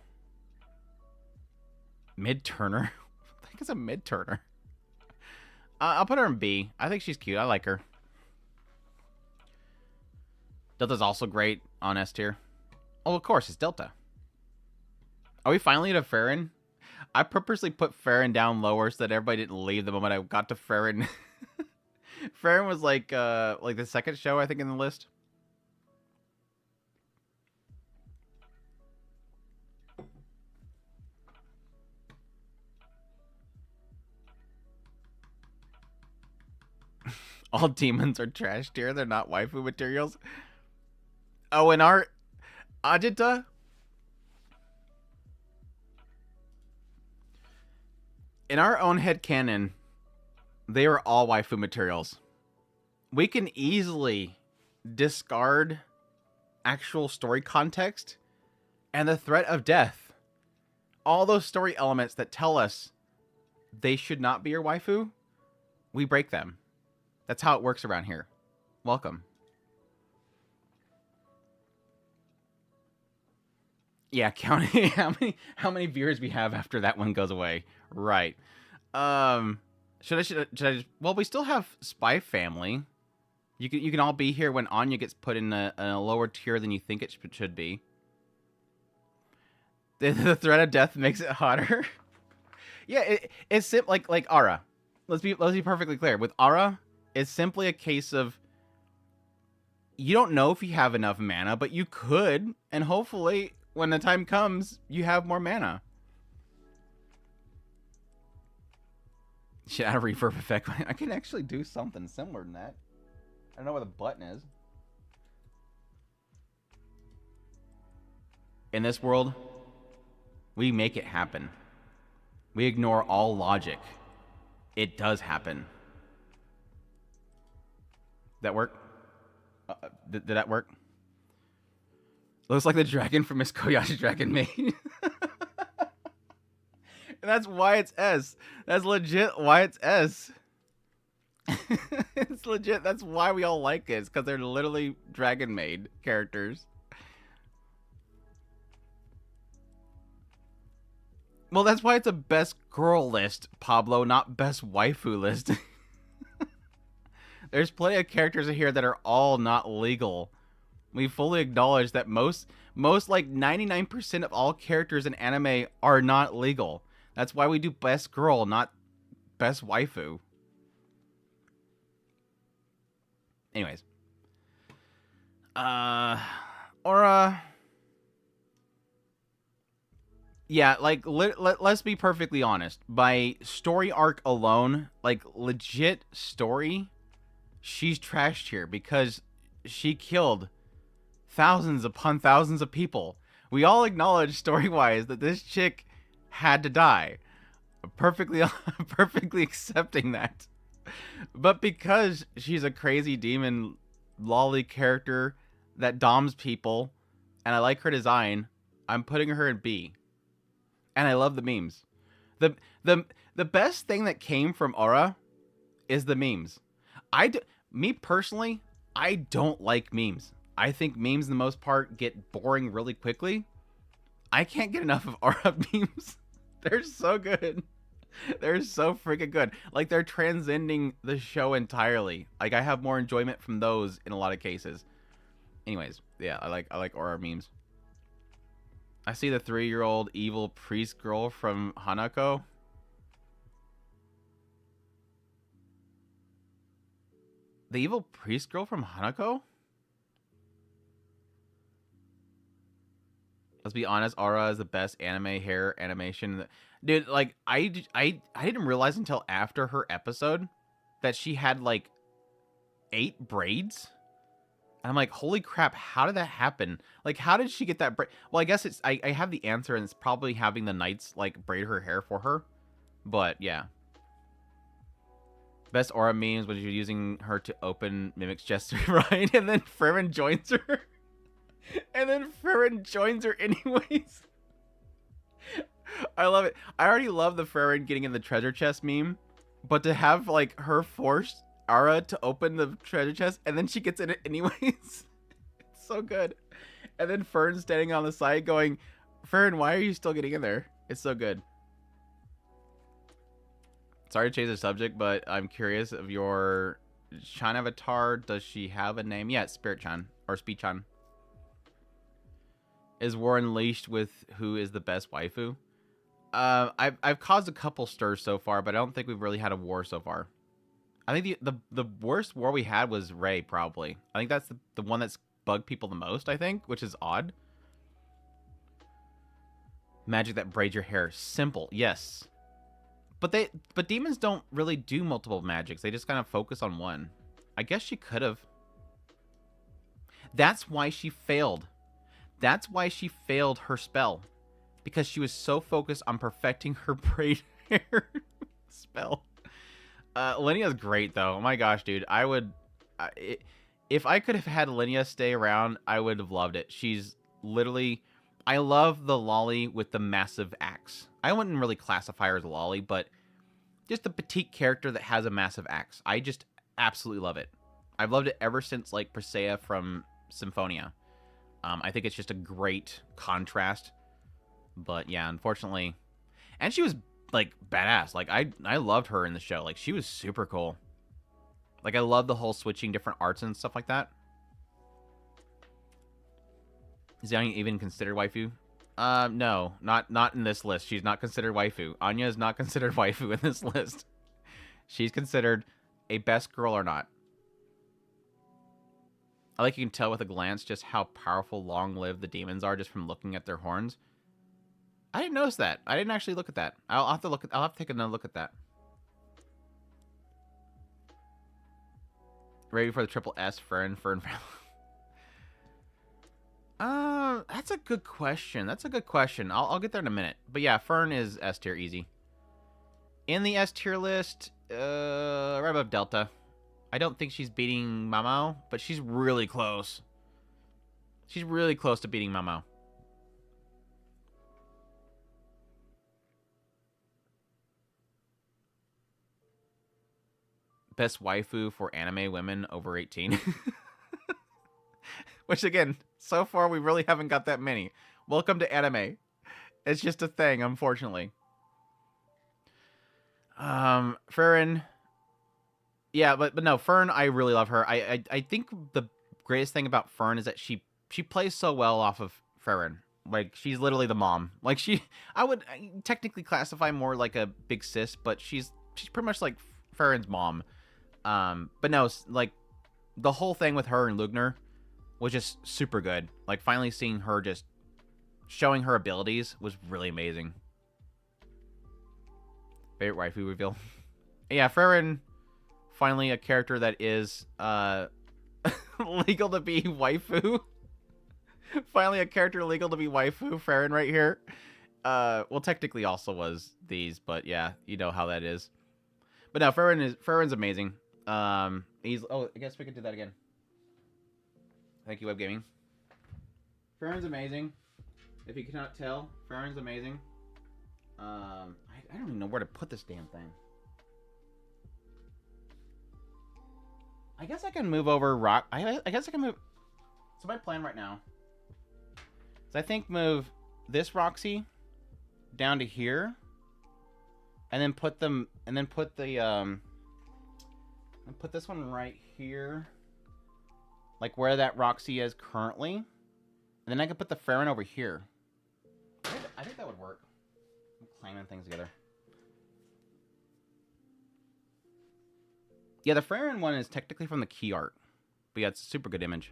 Mid-turner? I think it's a mid-turner. I'll put her in B. I think she's cute. I like her. Delta's also great on S tier. Oh, of course, it's Delta. Are we finally at a frieren? I purposely put frieren down lower so that everybody didn't leave the moment I got to frieren. Frieren was like the second show, I think, in the list. All demons are trash tier. They're not waifu materials. Oh, in our Ajita? In our own headcanon, they are all waifu materials. We can easily discard actual story context and the threat of death. All those story elements that tell us they should not be your waifu, we break them. That's how it works around here. Welcome. Yeah, counting how many viewers we have after that one goes away. Right. Should I just, well, we still have Spy Family. You can all be here when Anya gets put in a lower tier than you think it should be. The threat of death makes it hotter. Yeah, it's like Ara. Let's be perfectly clear. With Ara, it's simply a case of you don't know if you have enough mana, but you could, and hopefully when the time comes, you have more mana. Should add a reverb effect. I can actually do something similar than that. I don't know where the button is. In this world, we make it happen. We ignore all logic. It does happen. That work? Did that work? Looks like the dragon from Miss Koyashi Dragon Maid. And that's why it's S. That's legit why it's S. It's legit. That's why we all like it. It's because they're literally Dragon Maid characters. Well, that's why it's a best girl list, Pablo, not best waifu list. There's plenty of characters in here that are all not legal. We fully acknowledge that most like 99% of all characters in anime are not legal. That's why we do best girl, not best waifu. Anyways. Aura. Yeah, like, let's be perfectly honest. By story arc alone, like, legit story, she's trashed here because she killed thousands upon thousands of people. We all acknowledge story-wise that this chick had to die. Perfectly accepting that. But because she's a crazy demon lolly character that doms people, and I like her design, I'm putting her in B. And I love the memes. The best thing that came from Aura is the memes. Me personally, I don't like memes. I think memes, for the most part, get boring really quickly. I can't get enough of Aura memes. They're so good. They're so freaking good. Like, they're transcending the show entirely. Like, I have more enjoyment from those in a lot of cases. Anyways, yeah, I like Aura memes. I see the 3-year-old evil priest girl from Hanako. The evil priest girl from Hanako? Let's be honest, Aura is the best anime hair animation. Dude, like, I didn't realize until after her episode that she had, like, 8 braids. And I'm like, holy crap, how did that happen? Like, how did she get that braid? Well, I guess it's, I have the answer, and it's probably having the knights, like, braid her hair for her. But yeah. Best aura memes when you're using her to open Mimic's chest, right? And then frieren joins her. And then frieren joins her anyways. I love it. I already love the frieren getting in the treasure chest meme. But to have, like, her force aura to open the treasure chest, and then she gets in it anyways. It's so good. And then Fern's standing on the side going, Frieren, why are you still getting in there? It's so good. Sorry to change the subject, but I'm curious of your Chan avatar. Does she have a name? Yeah, it's Spirit Chan. Or Speed Chan. Is war unleashed with who is the best waifu? I've caused a couple stirs so far, but I don't think we've really had a war so far. I think the worst war we had was Ray, probably. I think that's the one that's bugged people the most, I think, which is odd. Magic that braids your hair. Simple, yes. But demons don't really do multiple magics. They just kind of focus on one. I guess she could have. That's why she failed. That's why she failed her spell. Because she was so focused on perfecting her braid hair spell. Linea's great, though. Oh my gosh, dude. I would... if I could have had Linnea stay around, I would have loved it. She's literally... I love the lolly with the massive axe. I wouldn't really classify her as a lolly, but just a petite character that has a massive axe. I just absolutely love it. I've loved it ever since, like, Presea from Symphonia. I think it's just a great contrast. But, yeah, unfortunately... And she was, like, badass. Like, I loved her in the show. Like, she was super cool. Like, I love the whole switching different arts and stuff like that. Is Anya even considered waifu? No, not in this list. She's not considered waifu. Anya is not considered waifu in this list. She's considered a best girl or not. I like you can tell with a glance just how powerful, long-lived the demons are just from looking at their horns. I didn't notice that. I didn't actually look at that. I'll have to take another look at that. Ready for the triple S, Fern. That's a good question. That's a good question. I'll get there in a minute. But yeah, Fern is S tier easy. In the S tier list, right above Delta. I don't think she's beating Mamao, but she's really close. She's really close to beating Mamao. Best waifu for anime women over 18. Which, again, so far we really haven't got that many. Welcome to anime. It's just a thing, unfortunately. Frieren. Yeah, but no, Fern, I really love her. I think the greatest thing about Fern is that she plays so well off of Frieren. Like, she's literally the mom. Like, I would technically classify more like a big sis, but she's pretty much like Frieren's mom. But no, like, the whole thing with her and Lugner was just super good. Like, finally seeing her just showing her abilities was really amazing. Favorite waifu reveal? Yeah, Frieren, finally a character that is legal to be waifu. Finally a character legal to be waifu, Frieren right here. Well, technically also was these, but yeah, you know how that is. But no, Frieren's amazing. Oh, I guess we could do that again. Thank you, Web Gaming. Frieren's amazing. If you cannot tell, Frieren's amazing. I don't even know where to put this damn thing. I guess I can move over Rock. I guess I can move. So my plan right now is I think move this Roxy down to here, and then put them, and then put the and put this one right here. Like where that Roxy is currently. And then I can put the Frieren over here. I think that would work. I'm claiming things together. Yeah, the Frieren one is technically from the key art. But yeah, it's a super good image.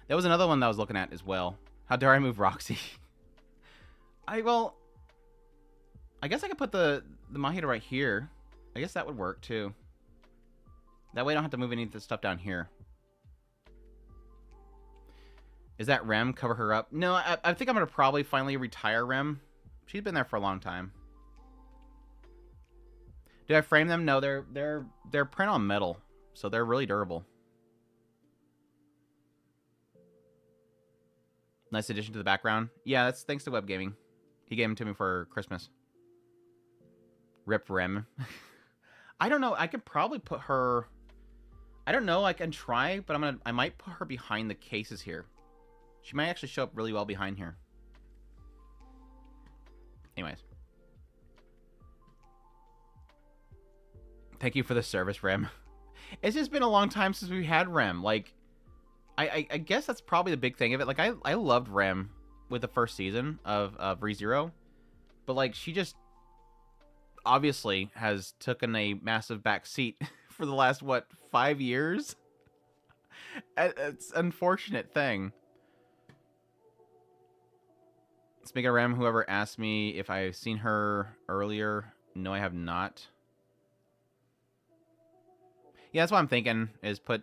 That was another one that I was looking at as well. How dare I move Roxy? I guess I could put the Mahito right here. I guess that would work too. That way I don't have to move any of the stuff down here. Is that Rem? Cover her up? No, I think I'm going to probably finally retire Rem. She's been there for a long time. Did I frame them? No, they're print on metal, so they're really durable. Nice addition to the background. Yeah, that's thanks to Web Gaming. He gave them to me for Christmas. Rip Rem. I don't know. I could probably put her. I don't know. I can try, but I might put her behind the cases here. She might actually show up really well behind here. Anyways. Thank you for the service, Rem. It's just been a long time since we had Rem. Like, I guess that's probably the big thing of it. Like, I loved Rem with the first season of ReZero. But, like, she just obviously has taken a massive back seat for the last, what, 5 years? It's an unfortunate thing. Speaking of Rem, whoever asked me if I've seen her earlier, no, I have not. Yeah, that's what I'm thinking, is put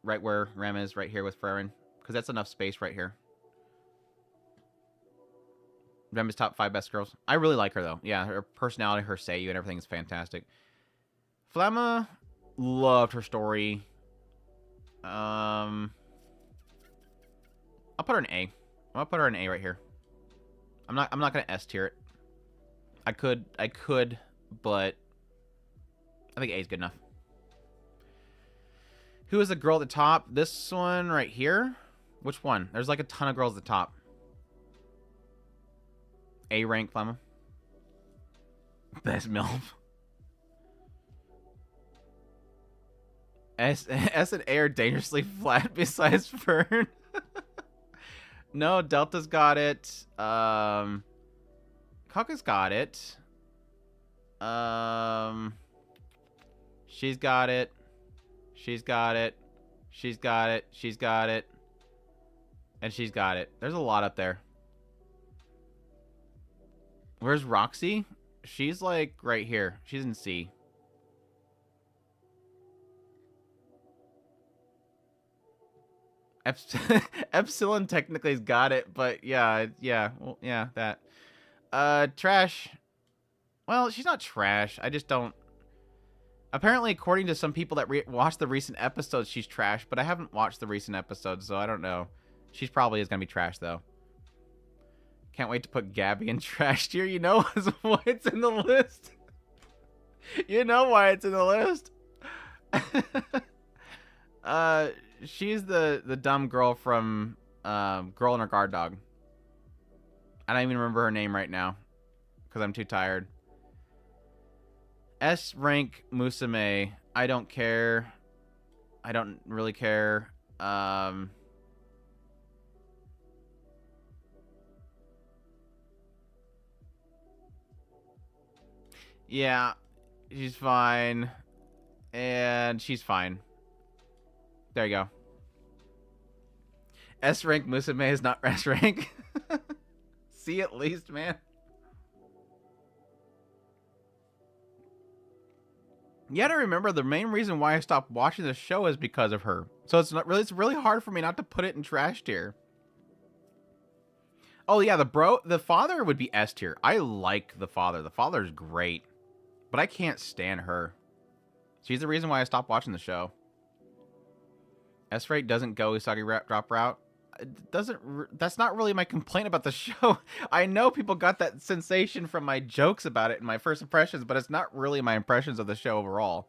right where Rem is, right here with frieren, because that's enough space right here. Rem is top 5 best girls. I really like her, though. Yeah, her personality, her seiyuu, and everything is fantastic. Flamma, loved her story. I'll put her in A. I'm gonna put her in A right here. I'm not gonna S tier it. I could, but I think A is good enough. Who is the girl at the top? This one right here? Which one? There's like a ton of girls at the top. A rank, Flamma. Best MILF. S and A are dangerously flat besides Fern. No, Delta's got it. Kaka's got it. She's got it. She's got it. She's got it. She's got it. And she's got it. There's a lot up there. Where's Roxy? She's like right here. She's in C. Epsilon technically's got it, but yeah, well, yeah, that. Trash. Well, she's not trash. I just don't. Apparently, according to some people that watched the recent episodes, she's trash, but I haven't watched the recent episodes, so I don't know. She's probably is gonna be trash though. Can't wait to put Gabby in trash tier. You know why it's in the list. You know why it's in the list. She's the dumb girl from Girl and Her Guard Dog. I don't even remember her name right now because I'm too tired. S rank Musume. I don't care. I don't really care. Yeah, she's fine. And she's fine. There you go. S rank Musume is not S rank. C at least, man. You gotta remember the main reason why I stopped watching the show is because of her. So it's really hard for me not to put it in trash tier. Oh yeah, the father would be S tier. I like the father. The father's great. But I can't stand her. She's the reason why I stopped watching the show. S rate doesn't go Usagi drop route. That's not really my complaint about the show. I know people got that sensation from my jokes about it in my first impressions, but it's not really my impressions of the show overall.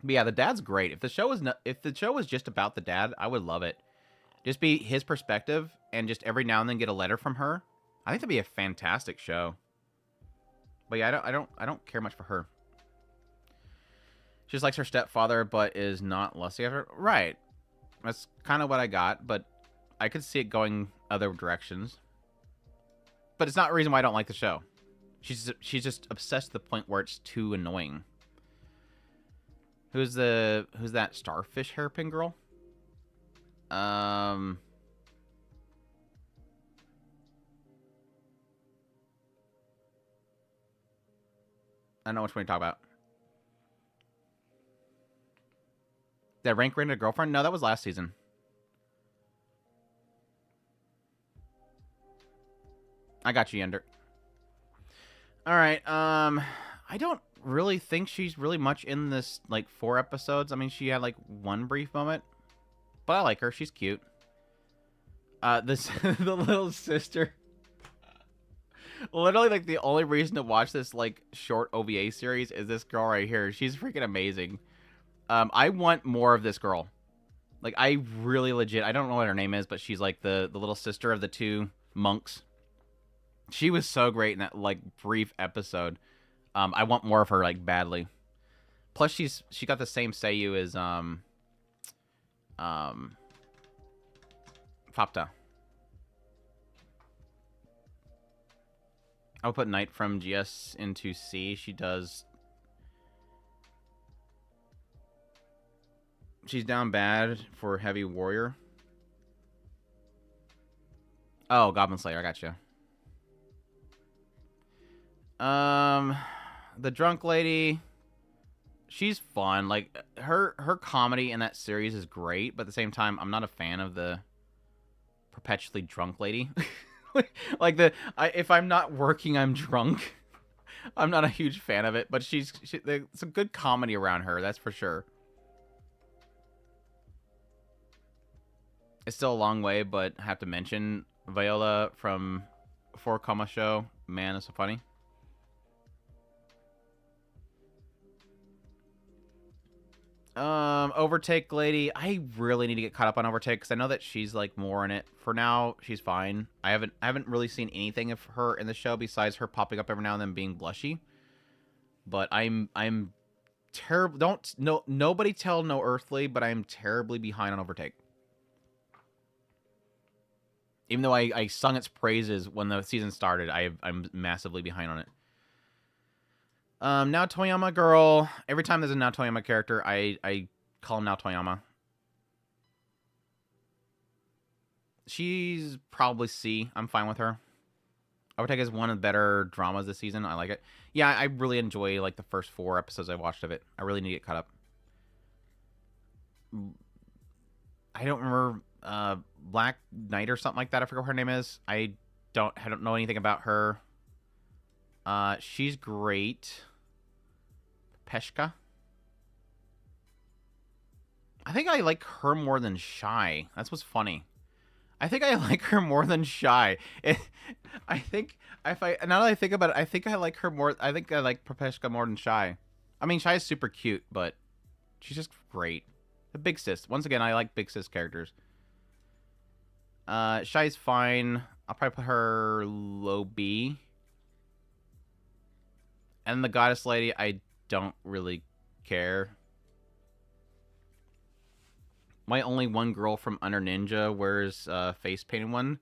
But yeah, the dad's great. If the show was just about the dad, I would love it. Just be his perspective and just every now and then get a letter from her. I think that'd be a fantastic show. But yeah, I don't care much for her. She just likes her stepfather, but is not lusty after. Right. That's kind of what I got, but I could see it going other directions. But it's not a reason why I don't like the show. She's just obsessed to the point where it's too annoying. Who's that starfish hairpin girl? I don't know which one you talk about. That rank rated girlfriend? No, that was last season. I got you, Yender. All right. I don't really think she's really much in this, like, 4 episodes. I mean, she had, like, one brief moment. But I like her. She's cute. This the little sister. Literally, like, the only reason to watch this, like, short OVA series is this girl right here. She's freaking amazing. I want more of this girl. Like, I really legit, I don't know what her name is, but she's, like, the little sister of the 2 monks. She was so great in that, like, brief episode. I want more of her, like, badly. Plus, she got the same seiyuu as, Fapta. I'll put Knight from GS into C. She's down bad for Heavy Warrior. Oh, Goblin Slayer, I gotcha. The drunk lady, she's fun. Like, her comedy in that series is great, but at the same time, I'm not a fan of the perpetually drunk lady. Like, if I'm not working, I'm drunk. I'm not a huge fan of it, but there's some good comedy around her, that's for sure. It's still a long way, but I have to mention Viola from 4 Comma Show. Man, it's so funny. Overtake lady. I really need to get caught up on Overtake because I know that she's like more in it. For now, she's fine. I haven't really seen anything of her in the show besides her popping up every now and then being blushy. But I'm terrible. Nobody tell no earthly, but I'm terribly behind on Overtake. Even though I sung its praises when the season started, I'm massively behind on it. Now Toyama girl. Every time there's a Now Toyama character, I call him Now Toyama. She's probably C. I'm fine with her. Overtake is one of the better dramas this season. I like it. Yeah, I really enjoy like the first 4 episodes I watched of it. I really need to get caught up. I don't remember Black Knight or something like that. I forget what her name is. I don't know anything about her. She's great. Peshka. I think I like her more than Shy. That's what's funny. I think I like her more than Shy. I think now that I think about it, I think I like her more. I think I like Peshka more than Shy. I mean, Shy is super cute, but she's just great. The big sis. Once again, I like big sis characters. Shy's fine. I'll probably put her low B. And the goddess lady, I don't really care. My only one girl from Under Ninja wears face painted one.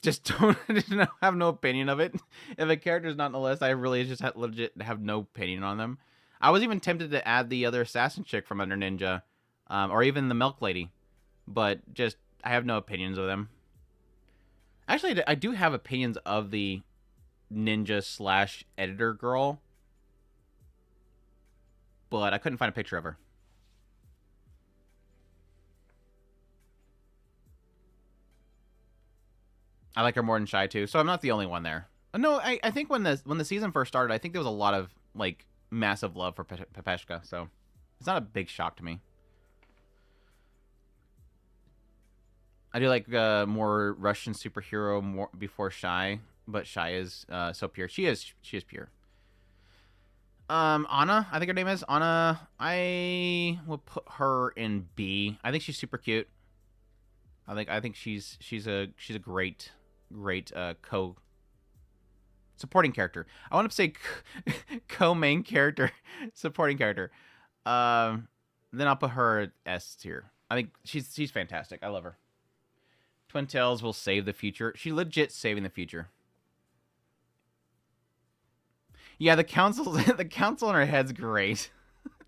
Just don't have no opinion of it. If a character's not in the list, I really just legit have no opinion on them. I was even tempted to add the other assassin chick from Under Ninja, or even the milk lady, but just I have no opinions of them. Actually, I do have opinions of the ninja / editor girl, but I couldn't find a picture of her. I like her more than Shy too, so I'm not the only one there. No, I think when the season first started, I think there was a lot of like massive love for Pepeshka, so it's not a big shock to me. I do like more Russian superhero more before Shy, but Shy is so pure. She is pure. Anna, I think her name is Anna. I will put her in B. I think she's super cute. I think she's a great co supporting character. I want to say co-main character, supporting character. Then I'll put her at S tier. I think she's fantastic. I love her. Twin Tails will save the future. She legit saving the future. Yeah, the council in her head's great.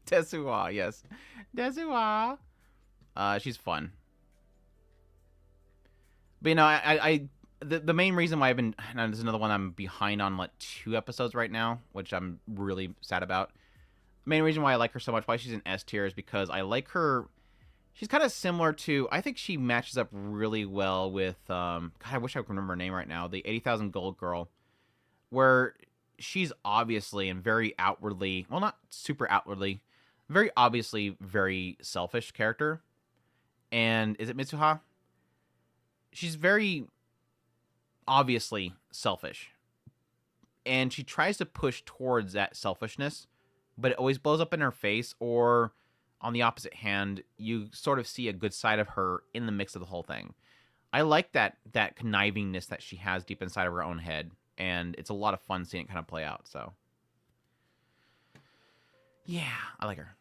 Tesuwa, yes. Tesuwa. She's fun. But you know, the main reason why I've been, and there's another one I'm behind on like 2 episodes right now, which I'm really sad about. The main reason why I like her so much, why she's in S tier, is because I like her. She's kind of similar to, I think she matches up really well with, God, I wish I could remember her name right now, the 80,000 Gold girl, where she's obviously and very outwardly, well, not super outwardly, very obviously very selfish character. And is it Mitsuha? She's very obviously selfish. And she tries to push towards that selfishness, but it always blows up in her face, or on the opposite hand, you sort of see a good side of her in the mix of the whole thing. I like that connivingness that she has deep inside of her own head, and it's a lot of fun seeing it kind of play out. So, yeah, I like her.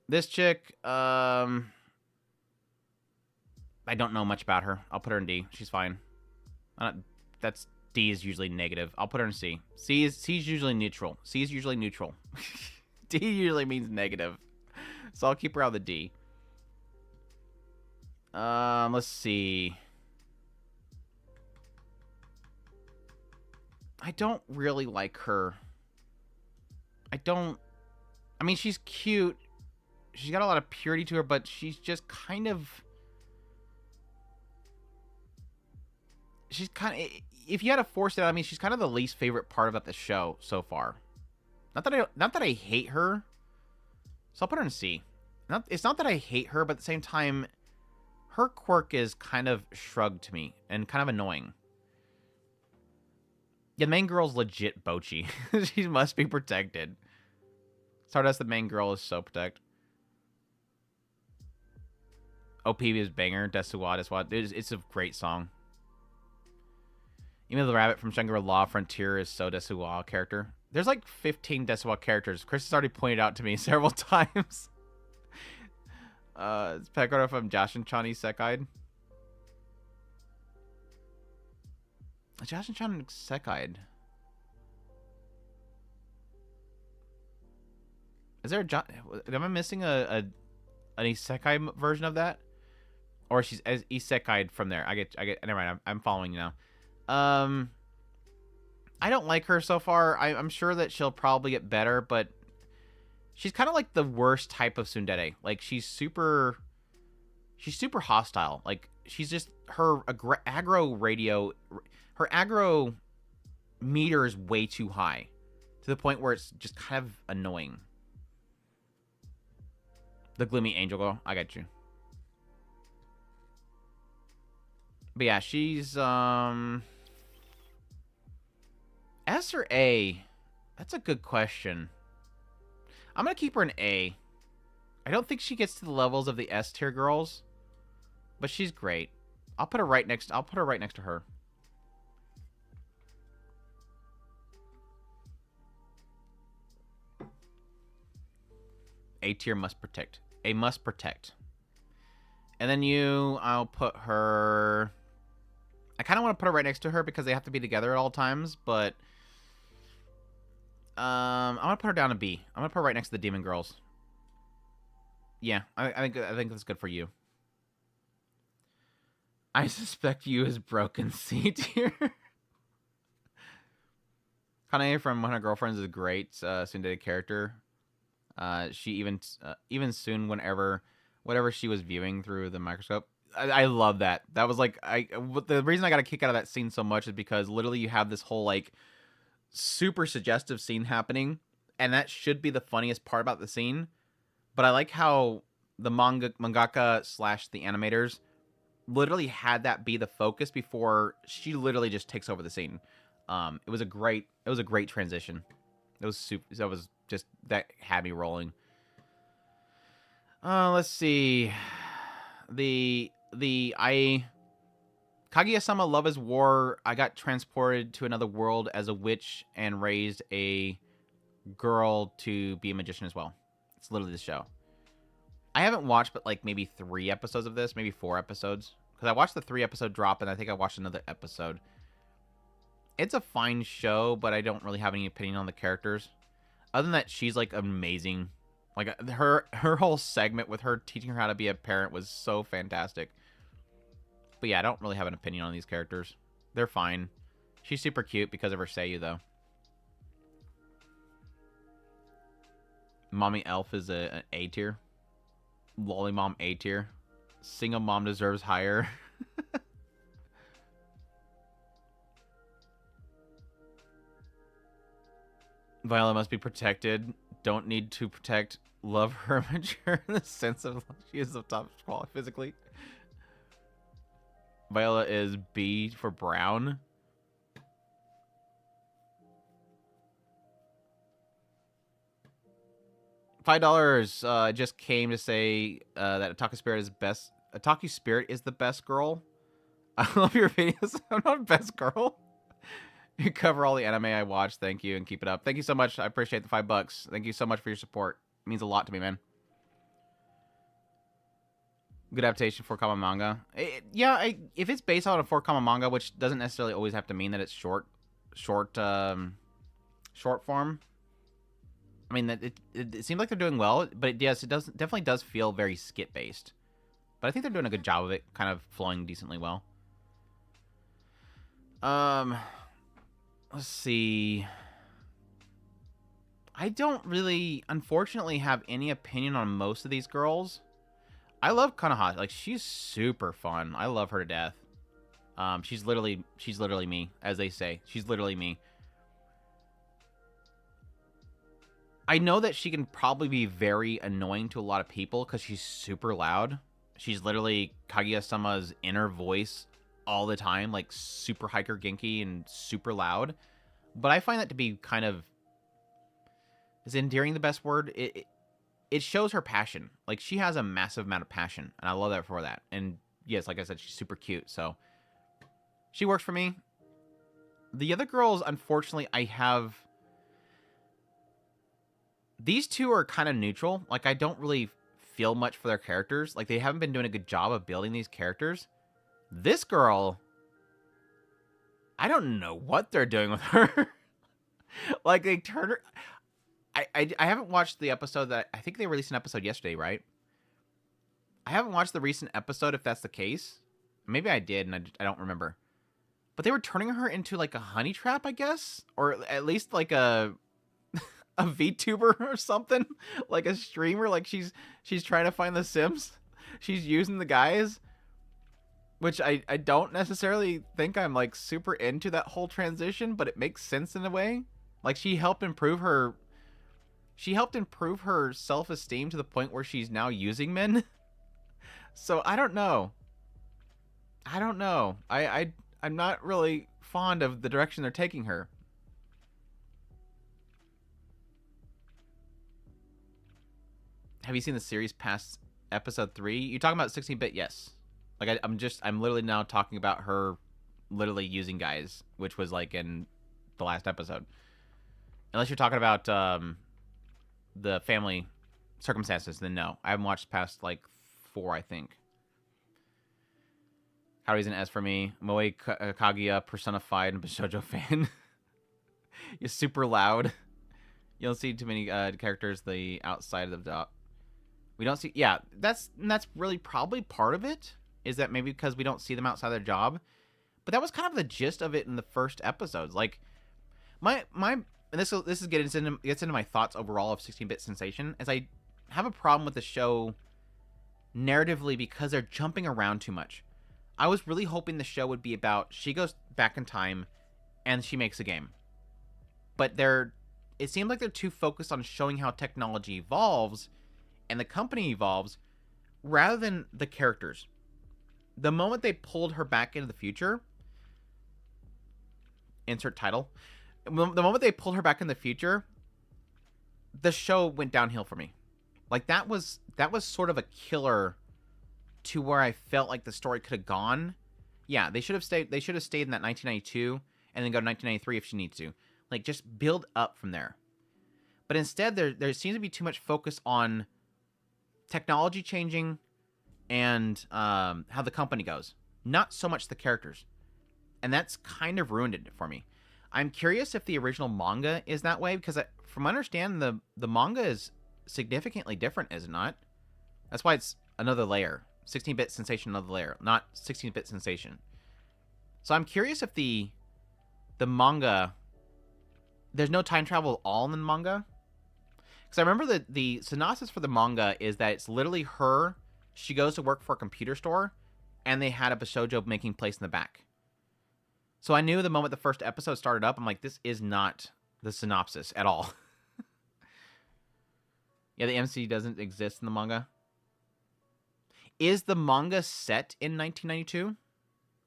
This chick, I don't know much about her. I'll put her in D. She's fine. That's D is usually negative. I'll put her in C. C is usually neutral. C is usually neutral. D usually means negative. So I'll keep her out of the D. Let's see. I don't really like her. I mean, she's cute. She's got a lot of purity to her, but she's just kind of... if you had to force it out, I mean, she's kind of the least favorite part about the show so far. Not that I hate her. So I'll put her in C. It's not that I hate her, but at the same time, her quirk is kind of shrugged to me and kind of annoying. Yeah, the main girl's legit Bochi. She must be protected. Stardust, the main girl, is so protect. OP is banger. Desuwa. It's a great song. Even the rabbit from Shangri-La Frontier is so Desuwa character. There's like 15 Desuwa characters. Chris has already pointed out to me several times. It's Pekora from Jashin Chani Sekai'd. Jashin Chani Sekai'd. Is there am I missing an isekai version of that? Or she's isekai'd from there. I get never mind, I'm following you now. I don't like her so far. I'm sure that she'll probably get better, but she's kind of like the worst type of tsundere. Like, she's super hostile. Like, she's just, her aggro meter is way too high, to the point where it's just kind of annoying. The gloomy angel girl, I got you. But yeah, she's S or A? That's a good question. I'm gonna keep her an A. I don't think she gets to the levels of the S tier girls, but she's great. I'll put her right next to her. A tier must protect. A must protect. And then I'll put her... I kind of want to put her right next to her because they have to be together at all times, but... I'm going to put her down a B. I'm going to put her right next to the Demon Girls. Yeah, I think that's good for you. I suspect you is broken C tier. Kanae from One of Her Girlfriends is a great tsundere character. She even soon, whatever she was viewing through the microscope, I love that. That was like, the reason I got a kick out of that scene so much is because literally you have this whole like super suggestive scene happening, and that should be the funniest part about the scene. But I like how the mangaka / the animators literally had that be the focus before she literally just takes over the scene. It was a great transition. That had me rolling. Let's see. Kaguya-sama Love is War. I got transported to another world as a witch and raised a girl to be a magician as well. It's literally the show. I haven't watched but like maybe 3 episodes of this, maybe 4 episodes. Because I watched the 3-episode drop and I think I watched another episode. It's a fine show, but I don't really have any opinion on the characters. Other than that, she's like amazing. Like her whole segment with her teaching her how to be a parent was so fantastic. But yeah, I don't really have an opinion on these characters. They're fine. She's super cute because of her Seiyu, though. Mommy Elf is an A tier. Lolly Mom A tier. Single Mom deserves higher. Viola must be protected. Don't need to protect. Love her mature in the sense of she is the top quality physically. Viola is B for brown. $5 just came to say that Otaku Spirit is best. Otaku Spirit is the best girl. I love your videos. I'm not best girl. You cover all the anime I watch. Thank you, and keep it up. Thank you so much. I appreciate the $5. Thank you so much for your support. It means a lot to me, man. Good adaptation for common manga. If it's based on a 4 manga, which doesn't necessarily always have to mean that it's short form. I mean, it seems like they're doing well, but yes, it definitely does feel very skit based. But I think they're doing a good job of it, kind of flowing decently well. Let's see. I don't really, unfortunately, have any opinion on most of these girls. I love Kanoha. Like, she's super fun. I love her to death. She's literally me, as they say. She's literally me. I know that she can probably be very annoying to a lot of people because she's super loud. She's literally Kaguya-sama's inner voice all the time, like super hyper Genki and super loud. But I find that to be kind of... Is endearing the best word? It shows her passion. Like, she has a massive amount of passion, and I love that for that. And yes, like I said, she's super cute, so she works for me. The other girls, unfortunately, I have... These two are kind of neutral. Like, I don't really feel much for their characters. Like, they haven't been doing a good job of building these characters. This girl, I don't know what they're doing with her. Like, they turn her... I haven't watched the episode that... I think they released an episode yesterday, right? I haven't watched the recent episode, if that's the case. Maybe I did, and I don't remember. But they were turning her into, like, a honey trap, I guess? Or at least, like, a VTuber or something. Like, a streamer. Like, she's trying to find the Sims. She's using the guys. Which I don't necessarily think I'm, like, super into that whole transition, but it makes sense in a way. Like, she helped improve her self-esteem to the point where she's now using men. So I don't know. I'm not really fond of the direction they're taking her. Have you seen the series past episode 3? You talking about 16-bit? Yes. Like, I'm literally now talking about her literally using guys, which was like in the last episode. Unless you're talking about the family circumstances, then no. I haven't watched past like 4, I think. Harui's an S for me. Moe Kaguya personified and Bishojo fan. You're super loud. You don't see too many characters the outside of the dot. We don't see... Yeah, that's really probably part of it. Is that maybe because we don't see them outside their job. But that was kind of the gist of it in the first episodes. Like, my and this gets into my thoughts overall of 16-bit Sensation, as I have a problem with the show narratively because they're jumping around too much. I was really hoping the show would be about she goes back in time and she makes a game. But it seemed like they're too focused on showing how technology evolves and the company evolves rather than the characters. The moment they pulled her back into the future, insert title, the moment they pulled her back in the future, the show went downhill for me. Like, that was sort of a killer to where I felt like the story could have gone. Yeah, they should have stayed in that 1992 and then go to 1993 if she needs to. Like, just build up from there. But instead, there seems to be too much focus on technology changing and how the company goes. Not so much the characters. And that's kind of ruined it for me. I'm curious if the original manga is that way, because from what I understand, the manga is significantly different, is it not? That's why it's another layer. 16-bit Sensation, another layer, not 16-bit Sensation. So I'm curious if the manga... There's no time travel at all in the manga? Because I remember that the synopsis for the manga is that it's literally her. She goes to work for a computer store, and they had a Bishojo making place in the back. So I knew the moment the first episode started up, I'm like, this is not the synopsis at all. Yeah, the MC doesn't exist in the manga. Is the manga set in 1992?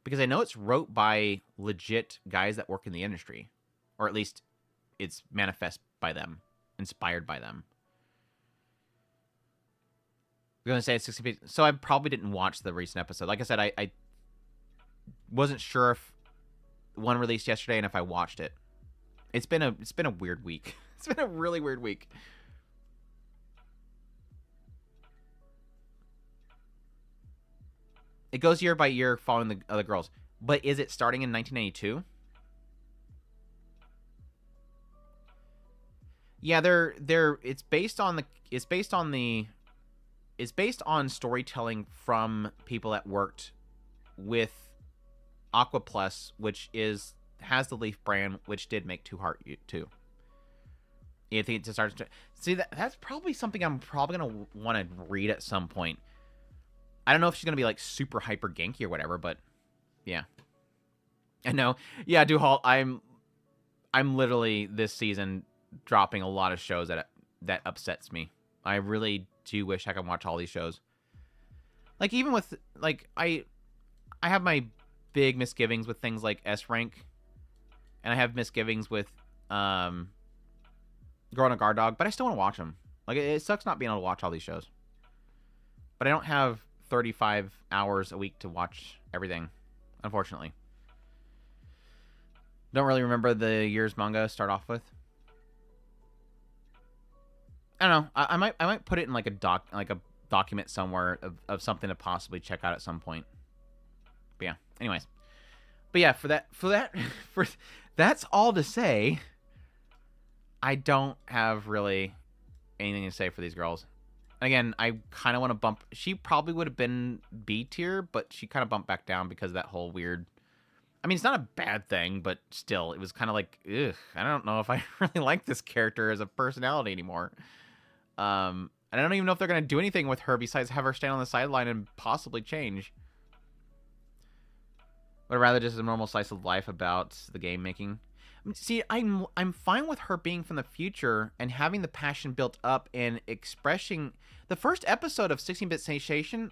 Because I know it's wrote by legit guys that work in the industry. Or at least it's manifest by them. Inspired by them. I'm going to say it's 60 pages. So I probably didn't watch the recent episode. Like I said, I wasn't sure if one released yesterday and if I watched it. It's been a weird week. It's been a really weird week. It goes year by year following the other girls. But is it starting in 1992? Yeah, it's based on storytelling from people that worked with Aqua Plus, which has the Leaf brand, which did make Two Heart too. You think it starts to see that's probably something I'm probably gonna want to read at some point. I don't know if she's gonna be like super hyper genki or whatever, but yeah. I know. Yeah, Duhal, I'm literally this season dropping a lot of shows that upsets me. I really do wish I could watch all these shows. Like even with like I have my big misgivings with things like S rank, and I have misgivings with Girl on a Guard Dog, but I still want to watch them. Like it sucks not being able to watch all these shows. But I don't have 35 hours a week to watch everything, unfortunately. Don't really remember the year's manga start off with. I don't know. I might put it in like a document somewhere of something to possibly check out at some point. But yeah. Anyways. But yeah, for that's all to say. I don't have really anything to say for these girls. Again, I kind of want to bump. She probably would have been B tier, but she kind of bumped back down because of that whole weird. I mean, it's not a bad thing, but still, it was kind of like, ugh, I don't know if I really like this character as a personality anymore. And I don't even know if they're going to do anything with her besides have her stand on the sideline and possibly change. But rather just a normal slice of life about the game making. See, I'm fine with her being from the future and having the passion built up and expressing the first episode of 16-Bit Sensation.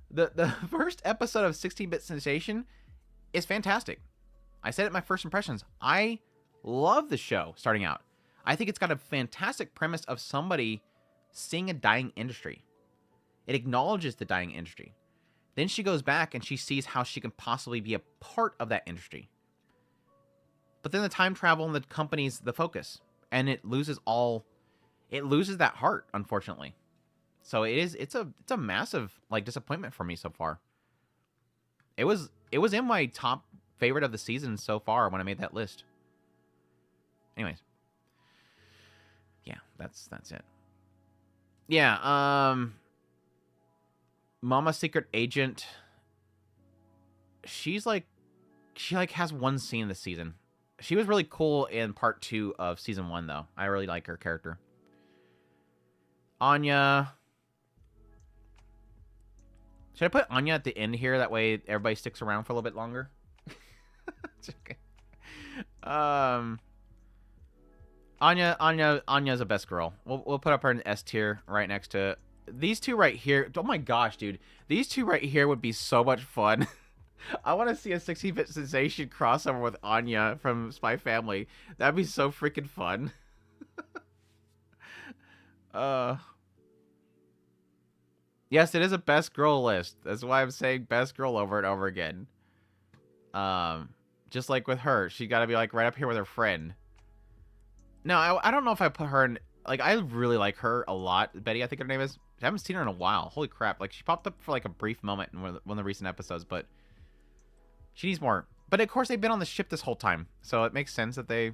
The first episode of 16-Bit Sensation is fantastic. I said it in my first impressions. I love the show starting out. I think it's got a fantastic premise of somebody seeing a dying industry. It acknowledges the dying industry. Then she goes back and she sees how she can possibly be a part of that industry. But then the time travel and the company's the focus, and it loses that heart, unfortunately. So it's a massive like disappointment for me so far. It was in my top favorite of the season so far when I made that list. Anyways. Yeah, that's it. Yeah, Mama Secret Agent. She has one scene this season. She was really cool in part 2 of season 1, though. I really like her character. Anya. Should I put Anya at the end here? That way everybody sticks around for a little bit longer. Okay. Anya's a best girl. We'll put up her in S tier right next to it. These two right here. Oh my gosh, dude. These two right here would be so much fun. I want to see a 16-Bit Sensation crossover with Anya from Spy Family. That'd be so freaking fun. Yes, it is a best girl list. That's why I'm saying best girl over and over again. Just like with her, she got to be like right up here with her friend. No, I don't know if I put her in. Like, I really like her a lot. Betty, I think her name is. I haven't seen her in a while. Holy crap! Like, she popped up for like a brief moment in one of the recent episodes, but she needs more. But of course, they've been on the ship this whole time, so it makes sense that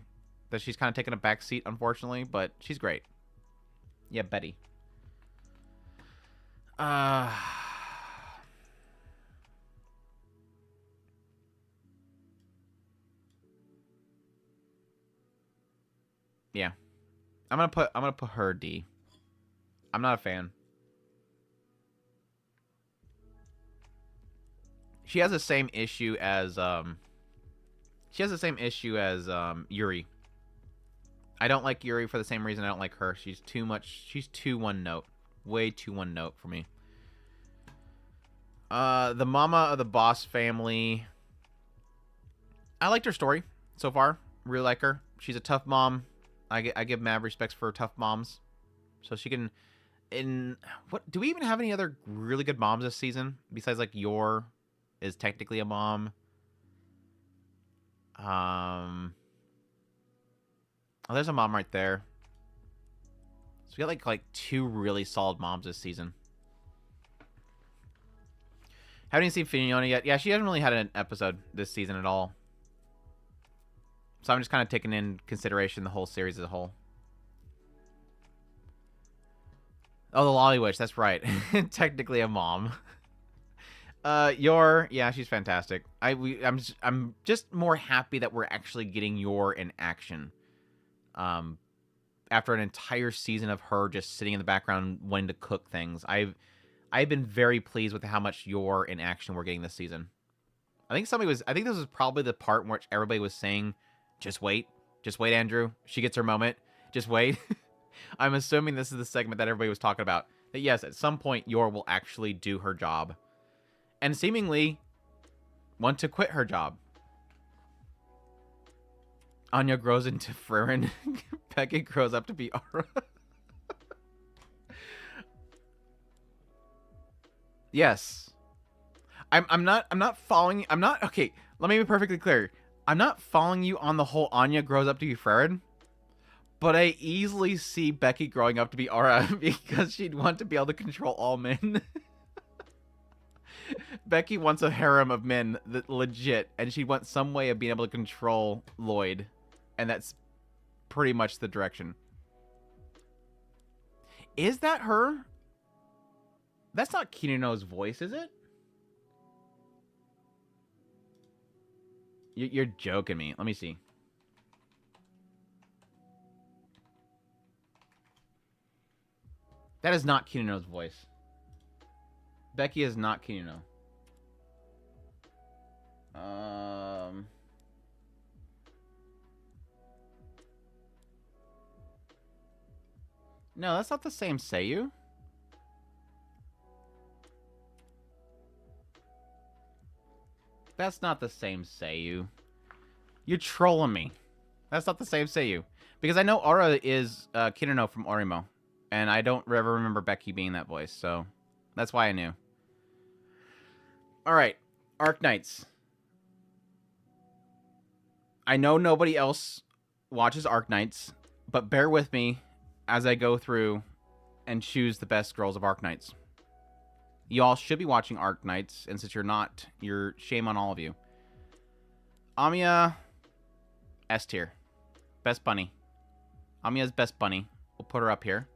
she's kind of taken a back seat, unfortunately. But she's great. Yeah, Betty. Yeah. I'm gonna put her D. I'm not a fan. She has the same issue as Yuri. I don't like Yuri for the same reason I don't like her. She's too much. She's too one note. Way too one note for me. The mama of the boss family. I liked her story so far. Really like her. She's a tough mom. I give mad respects for tough moms. So she can... what do we even have any other really good moms this season? Besides, like, Yor is technically a mom. Oh, there's a mom right there. So we got like two really solid moms this season. Haven't even seen Fiona yet. Yeah, she hasn't really had an episode this season at all. So I'm just kind of taking in consideration the whole series as a whole. Oh, the Lolly Witch. That's right. Technically a mom. Yor, yeah, she's fantastic. I'm just more happy that we're actually getting Yor in action. After an entire season of her just sitting in the background wanting to cook things, I've been very pleased with how much Yor in action we're getting this season. I think this was probably the part in which everybody was saying, just wait, Andrew. She gets her moment. Just wait. I'm assuming this is the segment that everybody was talking about. That yes, at some point Yor will actually do her job. And seemingly want to quit her job. Anya grows into frieren. Becky grows up to be Aura. Yes. I'm not following... Okay, let me be perfectly clear. I'm not following you on the whole Anya grows up to be frieren. But I easily see Becky growing up to be Aura because she'd want to be able to control all men. Becky wants a harem of men, that legit, and she'd want some way of being able to control Lloyd. And that's pretty much the direction. Is that her? That's not Kinino's voice, is it? You're joking me. Let me see. That is not Kinino's voice. Becky is not Kinino. No, that's not the same Seiyu. That's not the same Seiyu. You're trolling me. That's not the same Seiyu. Because I know Aura is Kinino from Orimo. And I don't ever remember Becky being that voice, so that's why I knew. Alright, Arknights. I know nobody else watches Arknights, but bear with me as I go through and choose the best girls of Arknights. Y'all should be watching Arknights, and since you're not, you're shame on all of you. Amiya, S tier. Best bunny. Amiya's best bunny. We'll put her up here.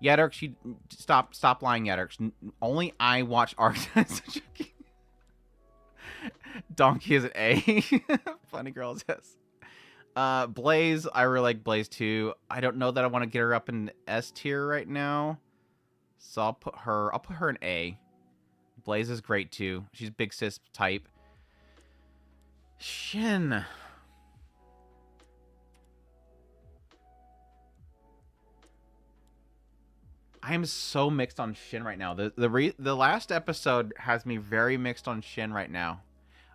Yadurk, stop lying, Yadurk. Only I watch Arknights. Donkey is an A. Funny girls, yes. Blaze, I really like Blaze too. I don't know that I want to get her up in S tier right now. So I'll put her in A. Blaze is great too. She's big sis type. Shin. I am so mixed on Shin right now. The last episode has me very mixed on Shin right now.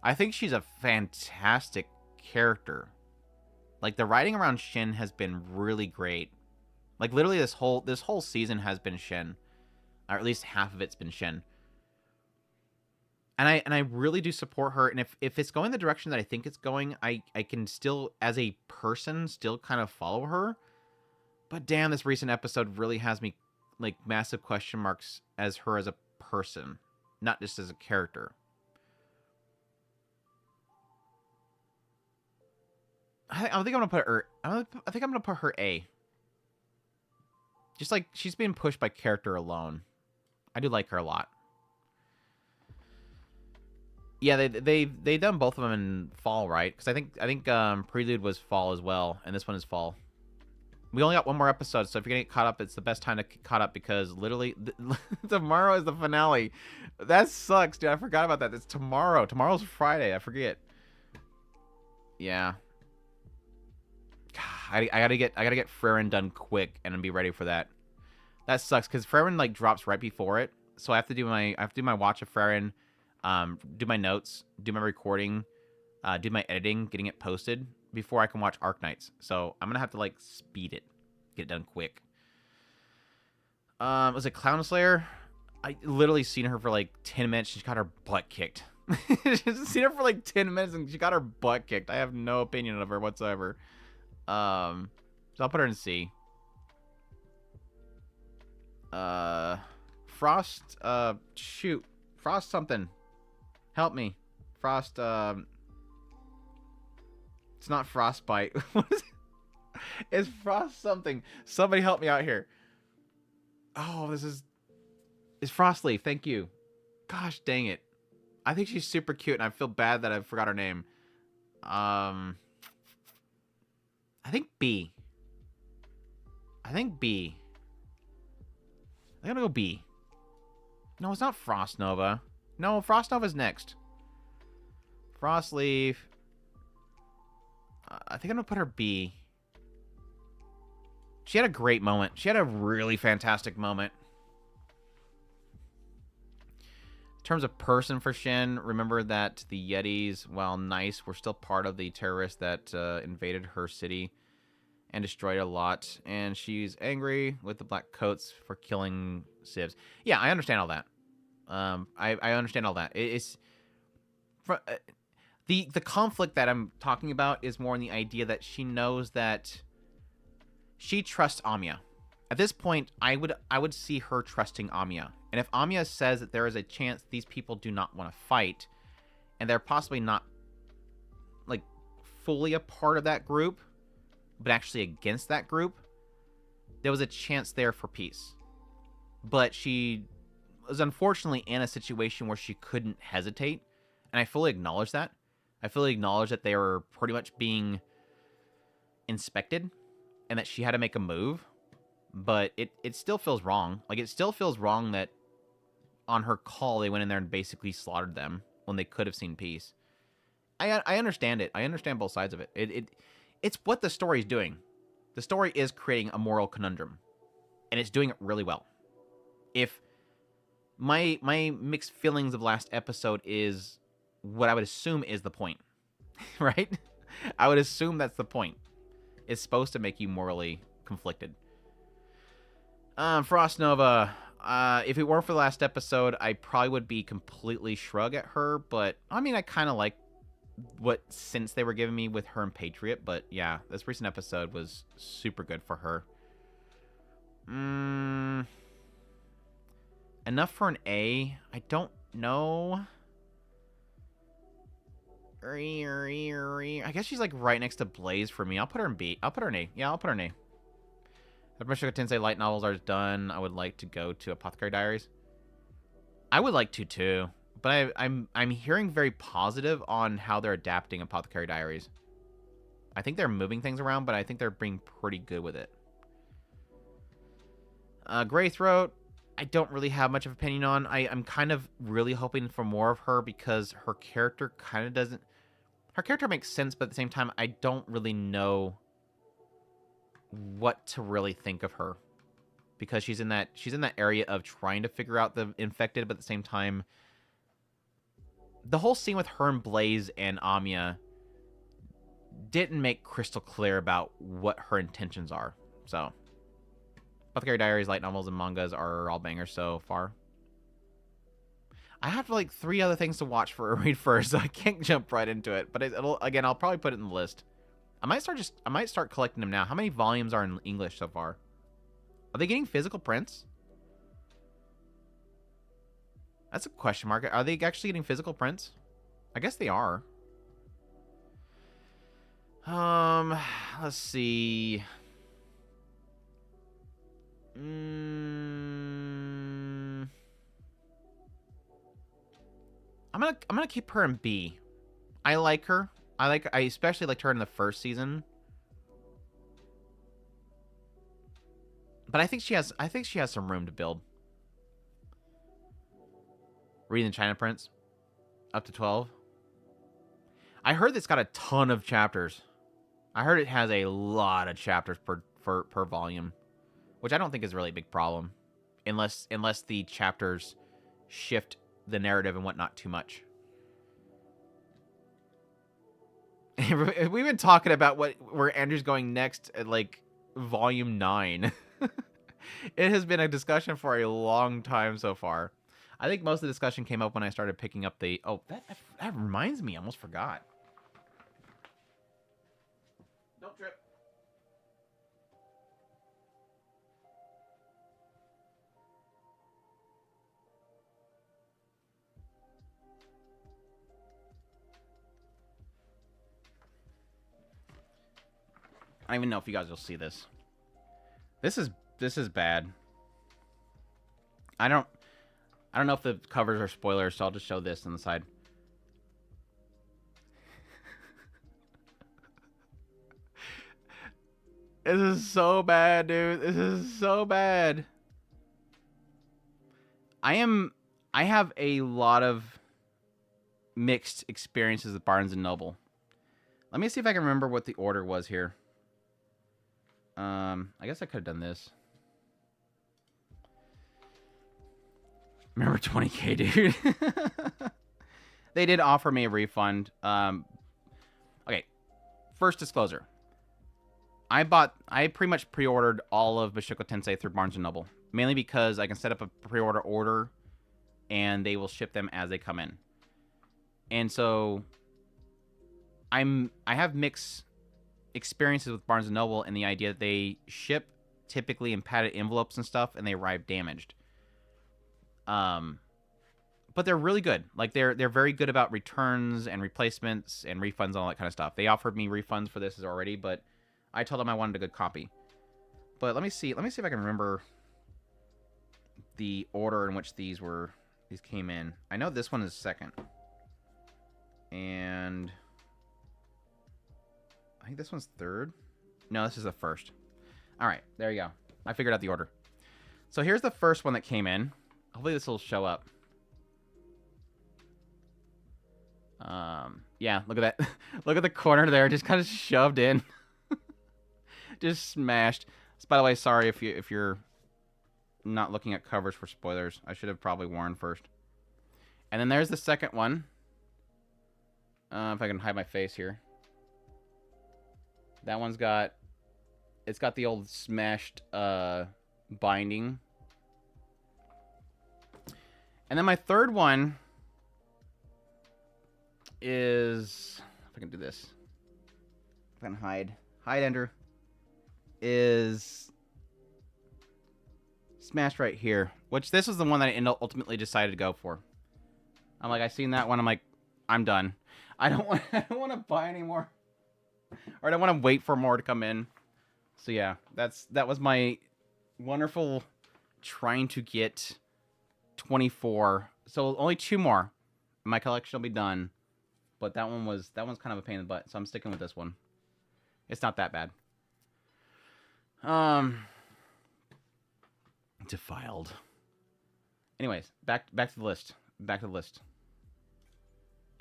I think she's a fantastic character. Like, the writing around Shin has been really great. Like, literally this whole season has been Shin. Or at least half of it's been Shin. And I really do support her. And if it's going the direction that I think it's going, I can still, as a person, still kind of follow her. But damn, this recent episode really has me, like, massive question marks as her as a person. Not just as a character. I think I'm gonna put her. I think I'm gonna put her A. Just like she's being pushed by character alone. I do like her a lot. Yeah, they done both of them in fall, right? Because I think Prelude was fall as well, and this one is fall. We only got one more episode, so if you're gonna get caught up, it's the best time to get caught up because literally tomorrow is the finale. That sucks, dude. I forgot about that. It's tomorrow. Tomorrow's Friday. I forget. Yeah. I gotta get frieren done quick and then be ready for that. That sucks because frieren like drops right before it, so I have to do my watch of frieren, do my notes, do my recording, do my editing, getting it posted before I can watch Arknights. So I'm gonna have to like speed it, get it done quick. Was it Clown Slayer? I literally seen her for like 10 minutes. She got her butt kicked. She's seen her for like 10 minutes and she got her butt kicked. I have no opinion of her whatsoever. So I'll put her in C. Frost, shoot. Frost something. Help me. Frost, it's not Frostbite. What is it? It's Frost something. Somebody help me out here. Oh, it's Frostleaf. Thank you. Gosh dang it. I think she's super cute, and I feel bad that I forgot her name. I think B. I'm gonna go B. No, it's not Frost Nova. No, Frost Nova's next. Frostleaf. I think I'm gonna put her B. She had a great moment. She had a really fantastic moment. In terms of person for Shin, remember that the Yetis, while nice, were still part of the terrorists that invaded her city and destroyed a lot. And she's angry with the Black Coats for killing civs. Yeah, I understand all that. I understand all that. It's the conflict that I'm talking about is more in the idea that she knows that she trusts Amiya. At this point, I would see her trusting Amiya. And if Amiya says that there is a chance these people do not want to fight, and they're possibly not, like, fully a part of that group, but actually against that group, there was a chance there for peace. But she was unfortunately in a situation where she couldn't hesitate, and I fully acknowledge that. I fully acknowledge that they were pretty much being inspected, and that she had to make a move. But it still feels wrong. Like, it still feels wrong that on her call, they went in there and basically slaughtered them when they could have seen peace. I understand it. I understand both sides of it. It's what the story is doing. The story is creating a moral conundrum, and it's doing it really well. If my mixed feelings of last episode is what I would assume is the point, right? I would assume that's the point. It's supposed to make you morally conflicted. Frost Nova. If it weren't for the last episode, I probably would be completely shrug at her. But, I mean, I kind of like what sense they were giving me with her and Patriot. But, yeah, this recent episode was super good for her. Enough for an A. I don't know. I guess she's, like, right next to Blaze for me. I'll put her in B. I'll put her in A. Yeah, I'll put her in A. If Mushoku Tensei light novels are done, I would like to go to Apothecary Diaries. I would like to too, but I'm hearing very positive on how they're adapting Apothecary Diaries. I think they're moving things around, but I think they're being pretty good with it. Greythroat, I don't really have much of an opinion on. I'm kind of really hoping for more of her because her character kind of doesn't... Her character makes sense, but at the same time, I don't really know what to really think of her, because she's in that area of trying to figure out the infected, but at the same time, the whole scene with her and Blaze and Amiya didn't make crystal clear about what her intentions are. So, Apothecary Diaries, light novels, and mangas are all bangers so far. I have like 3 other things to watch for a read first, so I can't jump right into it. But again, I'll probably put it in the list. I might start collecting them now. How many volumes are in English so far? Are they getting physical prints? That's a question mark. Are they actually getting physical prints? I guess they are. Let's see. I'm gonna keep her in B. I like her. I especially liked her in the first season. But I think she has some room to build. Reading the China Prince. Up to 12. I heard it's got a ton of chapters. I heard it has a lot of chapters per volume, which I don't think is really a big problem, unless the chapters shift the narrative and whatnot too much. We've been talking about where Andrew's going next at like volume 9. It has been a discussion for a long time so far. I think most of the discussion came up when I started picking up the... Oh, that reminds me. I almost forgot. Don't trip. I don't even know if you guys will see this. This is bad. I don't know if the covers are spoilers, so I'll just show this on the side. This is so bad, dude. This is so bad. I have a lot of mixed experiences with Barnes & Noble. Let me see if I can remember what the order was here. I guess I could have done this. Remember 20K, dude. They did offer me a refund. Okay. First disclosure. I pretty much pre-ordered all of Mushoku Tensei through Barnes & Noble. Mainly because I can set up a pre-order order and they will ship them as they come in. And so I have mixed experiences with Barnes & Noble and the idea that they ship typically in padded envelopes and stuff and they arrive damaged. But they're really good. Like they're very good about returns and replacements and refunds and all that kind of stuff. They offered me refunds for this already, but I told them I wanted a good copy. But let me see if I can remember the order in which these came in. I know this one is second. And I think this one's third. No, this is the first. All right, there you go. I figured out the order. So here's the first one that came in. Hopefully this will show up. Yeah, look at that. Look at the corner there, just kind of shoved in. Just smashed. So, by the way, sorry if you're not looking at covers for spoilers. I should have probably warned first. And then there's the second one. If I can hide my face here. That one's got... It's got the old smashed binding. And then my third one is... If I can do this. If I can hide. Hide, Andrew. Is... smashed right here. Which this is the one that I ultimately decided to go for. I'm like, I seen that one. I'm like, I'm done. I don't want to buy anymore. Or I don't want to wait for more to come in. So yeah, that was my wonderful trying to get 24. So only 2 more. My collection will be done. But that one's kind of a pain in the butt. So I'm sticking with this one. It's not that bad. Defiled. Anyways, back to the list. Back to the list.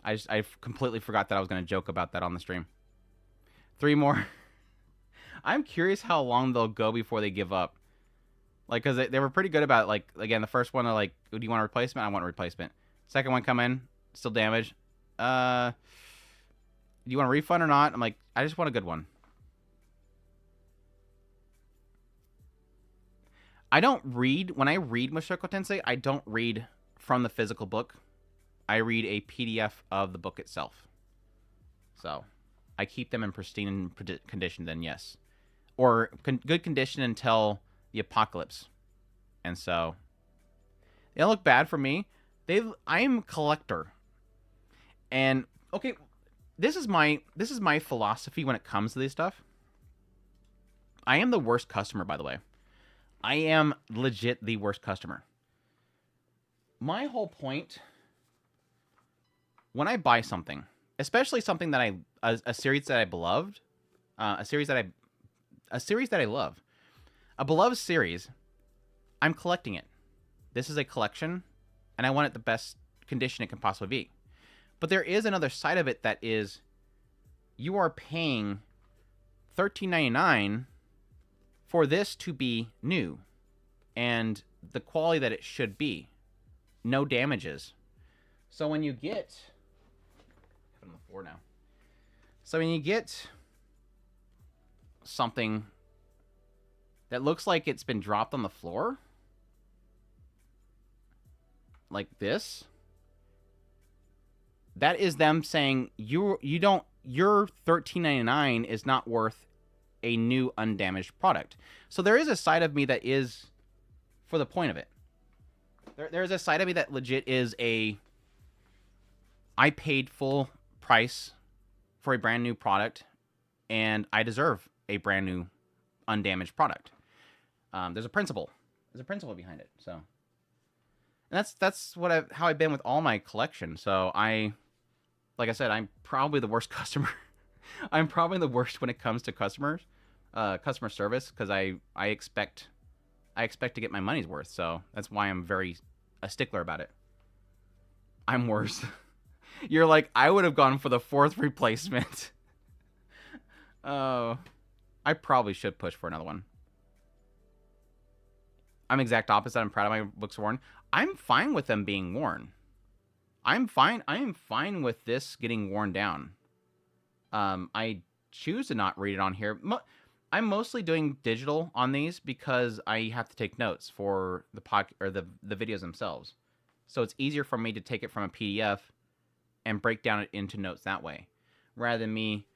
I completely forgot that I was going to joke about that on the stream. 3 more. I'm curious how long they'll go before they give up. Like, because they were pretty good about it. Like, again, the first one, they're like, do you want a replacement? I want a replacement. Second one come in, still damaged. Do you want a refund or not? I'm like, I just want a good one. I don't read, when I read Mushoku Tensei, I don't read from the physical book. I read a PDF of the book itself. So, I keep them in pristine condition then, yes. Or good condition until the apocalypse. And so, they don't look bad for me. I am a collector. And, okay, this is my philosophy when it comes to this stuff. I am the worst customer, by the way. I am legit the worst customer. My whole point, when I buy something, especially something that a series that I beloved, a series that I love, a beloved series, I'm collecting it. This is a collection, and I want it the best condition it can possibly be. But there is another side of it that is, you are paying $13.99 for this to be new and the quality that it should be. No damages. So when you get... I'm on the floor now. So when you get something that looks like it's been dropped on the floor, like this, that is them saying your $13.99 is not worth a new undamaged product. So there is a side of me that is for the point of it. There's a side of me that legit is I paid full price for a brand new product, and I deserve a brand new undamaged product. There's a principle. There's a principle behind it. So, and that's how I've been with all my collection. So like I said, I'm probably the worst customer. I'm probably the worst when it comes to customer service, because I expect to get my money's worth. So that's why I'm very a stickler about it. I'm worse. You're like, I would have gone for the 4th replacement. Oh, I probably should push for another one. I'm exact opposite. I'm proud of my books worn. I'm fine with them being worn. I am fine with this getting worn down. I choose to not read it on here. I'm mostly doing digital on these because I have to take notes for the videos themselves. So it's easier for me to take it from a PDF and break down it into notes that way, rather than me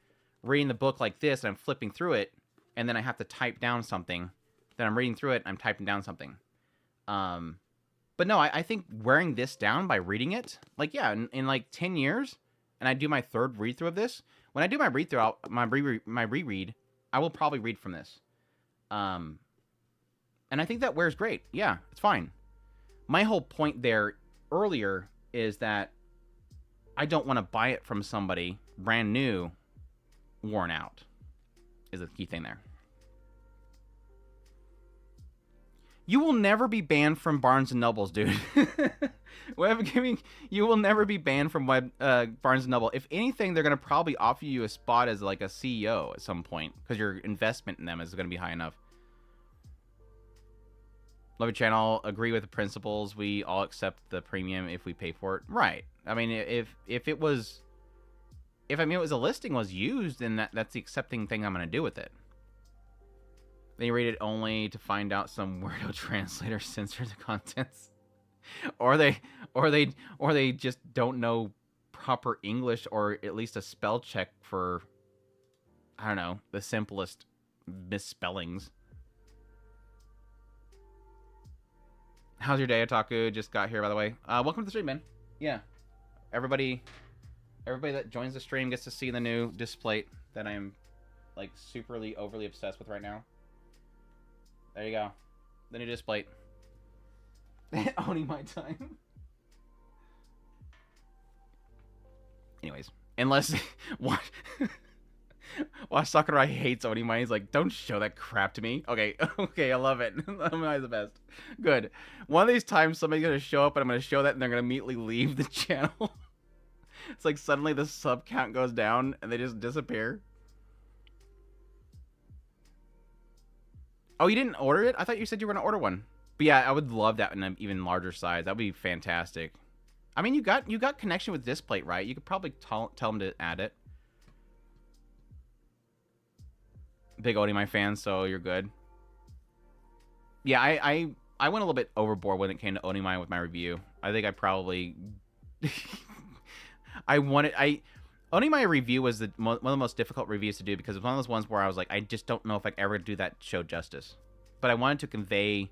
reading the book like this and I'm flipping through it and then I have to type down something. Then I'm reading through it and I'm typing down something. But no, I think wearing this down by reading it, like, yeah, in like 10 years, and I do my 3rd read through of this. When I do my read through, my reread, I will probably read from this. And I think that wears great. Yeah, it's fine. My whole point there earlier is that I don't want to buy it from somebody brand new, worn out, is the key thing there. You will never be banned from Barnes & Nobles, dude. You will never be banned from Barnes & Noble. If anything, they're going to probably offer you a spot as like a CEO at some point, because your investment in them is going to be high enough. Love your channel. Agree with the principles. We all accept the premium if we pay for it. Right. I mean, if it was a listing was used, then that's the accepting thing I'm going to do with it. Then you read it only to find out some weirdo translator censored the contents, or they just don't know proper English, or at least a spell check for, I don't know, the simplest misspellings. How's your day, Otaku? Just got here, by the way. Welcome to the stream, man. Yeah, everybody that joins the stream gets to see the new display that I'm like superly overly obsessed with right now. There you go. The new display. Owning my time. Anyways, unless what Sakurai hates Onimai. He's like, don't show that crap to me. Okay, okay, I love it. Onimai is the best. Good. One of these times somebody's gonna show up and I'm gonna show that and they're gonna immediately leave the channel. It's like suddenly the sub count goes down and they just disappear. Oh, you didn't order it? I thought you said you were gonna order one. But yeah, I would love that in an even larger size. That'd be fantastic. I mean, you got connection with Displate, right? You could probably tell them to add it. Big Onimai fan, so you're good. Yeah, I went a little bit overboard when it came to Onimai with my review. I think I probably Onimai review was one of the most difficult reviews to do, because it's one of those ones where I was like, I just don't know if I could ever do that show justice. But I wanted to convey,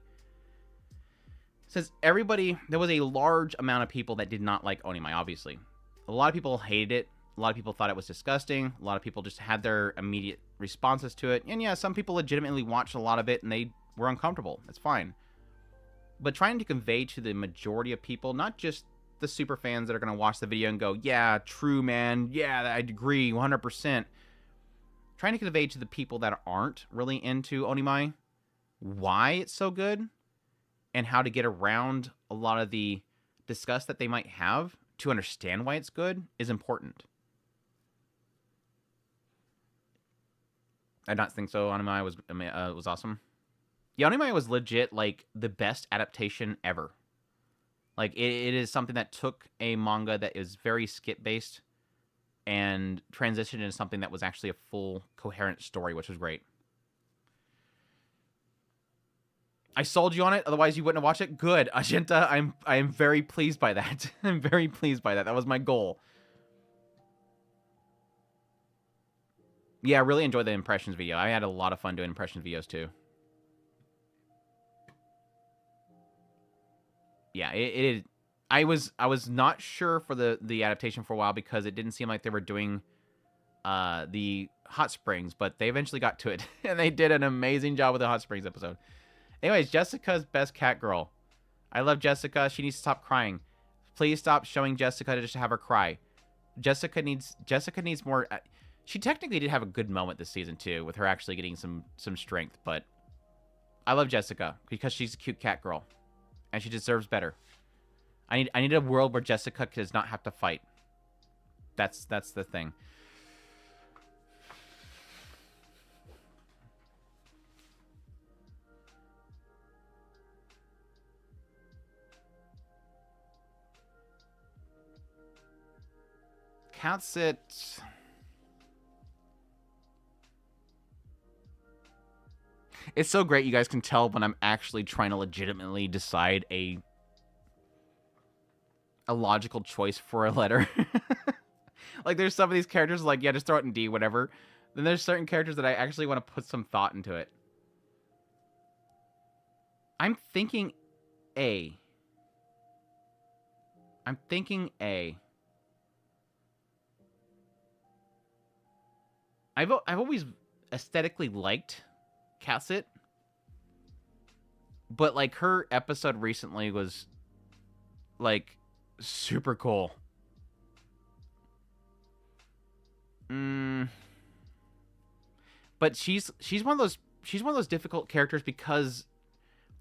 since there was a large amount of people that did not like Onimai, obviously. A lot of people hated it. A lot of people thought it was disgusting. A lot of people just had their immediate responses to it. And yeah, some people legitimately watched a lot of it and they were uncomfortable. That's fine. But trying to convey to the majority of people, not just the super fans that are going to watch the video and go, yeah, true, man. Yeah, I agree 100%. Trying to convey to the people that aren't really into Onimai why it's so good and how to get around a lot of the disgust that they might have to understand why it's good is important. I don't think so. Anime was awesome. Yeah, Anime was legit like the best adaptation ever. Like it is something that took a manga that is very skit based and transitioned into something that was actually a full coherent story, which was great. I sold you on it, otherwise you wouldn't have watched it. Good, Ajinta. I am very pleased by that. I'm very pleased by that. That was my goal. Yeah, I really enjoyed the impressions video. I had a lot of fun doing impression videos too. Yeah, it I was not sure for the adaptation for a while because it didn't seem like they were doing the hot springs, but they eventually got to it and they did an amazing job with the hot springs episode. Anyways, Jessica's best cat girl. I love Jessica. She needs to stop crying. Please stop showing Jessica to just have her cry. Jessica needs more. She technically did have a good moment this season too, with her actually getting some strength. But I love Jessica because she's a cute cat girl, and she deserves better. I need a world where Jessica does not have to fight. That's the thing. Counts it. It's so great you guys can tell when I'm actually trying to legitimately decide a logical choice for a letter. Like there's some of these characters like, yeah, just throw it in D, whatever. Then there's certain characters that I actually want to put some thought into it. I'm thinking A. I'm thinking A. I've always aesthetically liked Cassit, but like her episode recently was like super cool. But she's one of those difficult characters because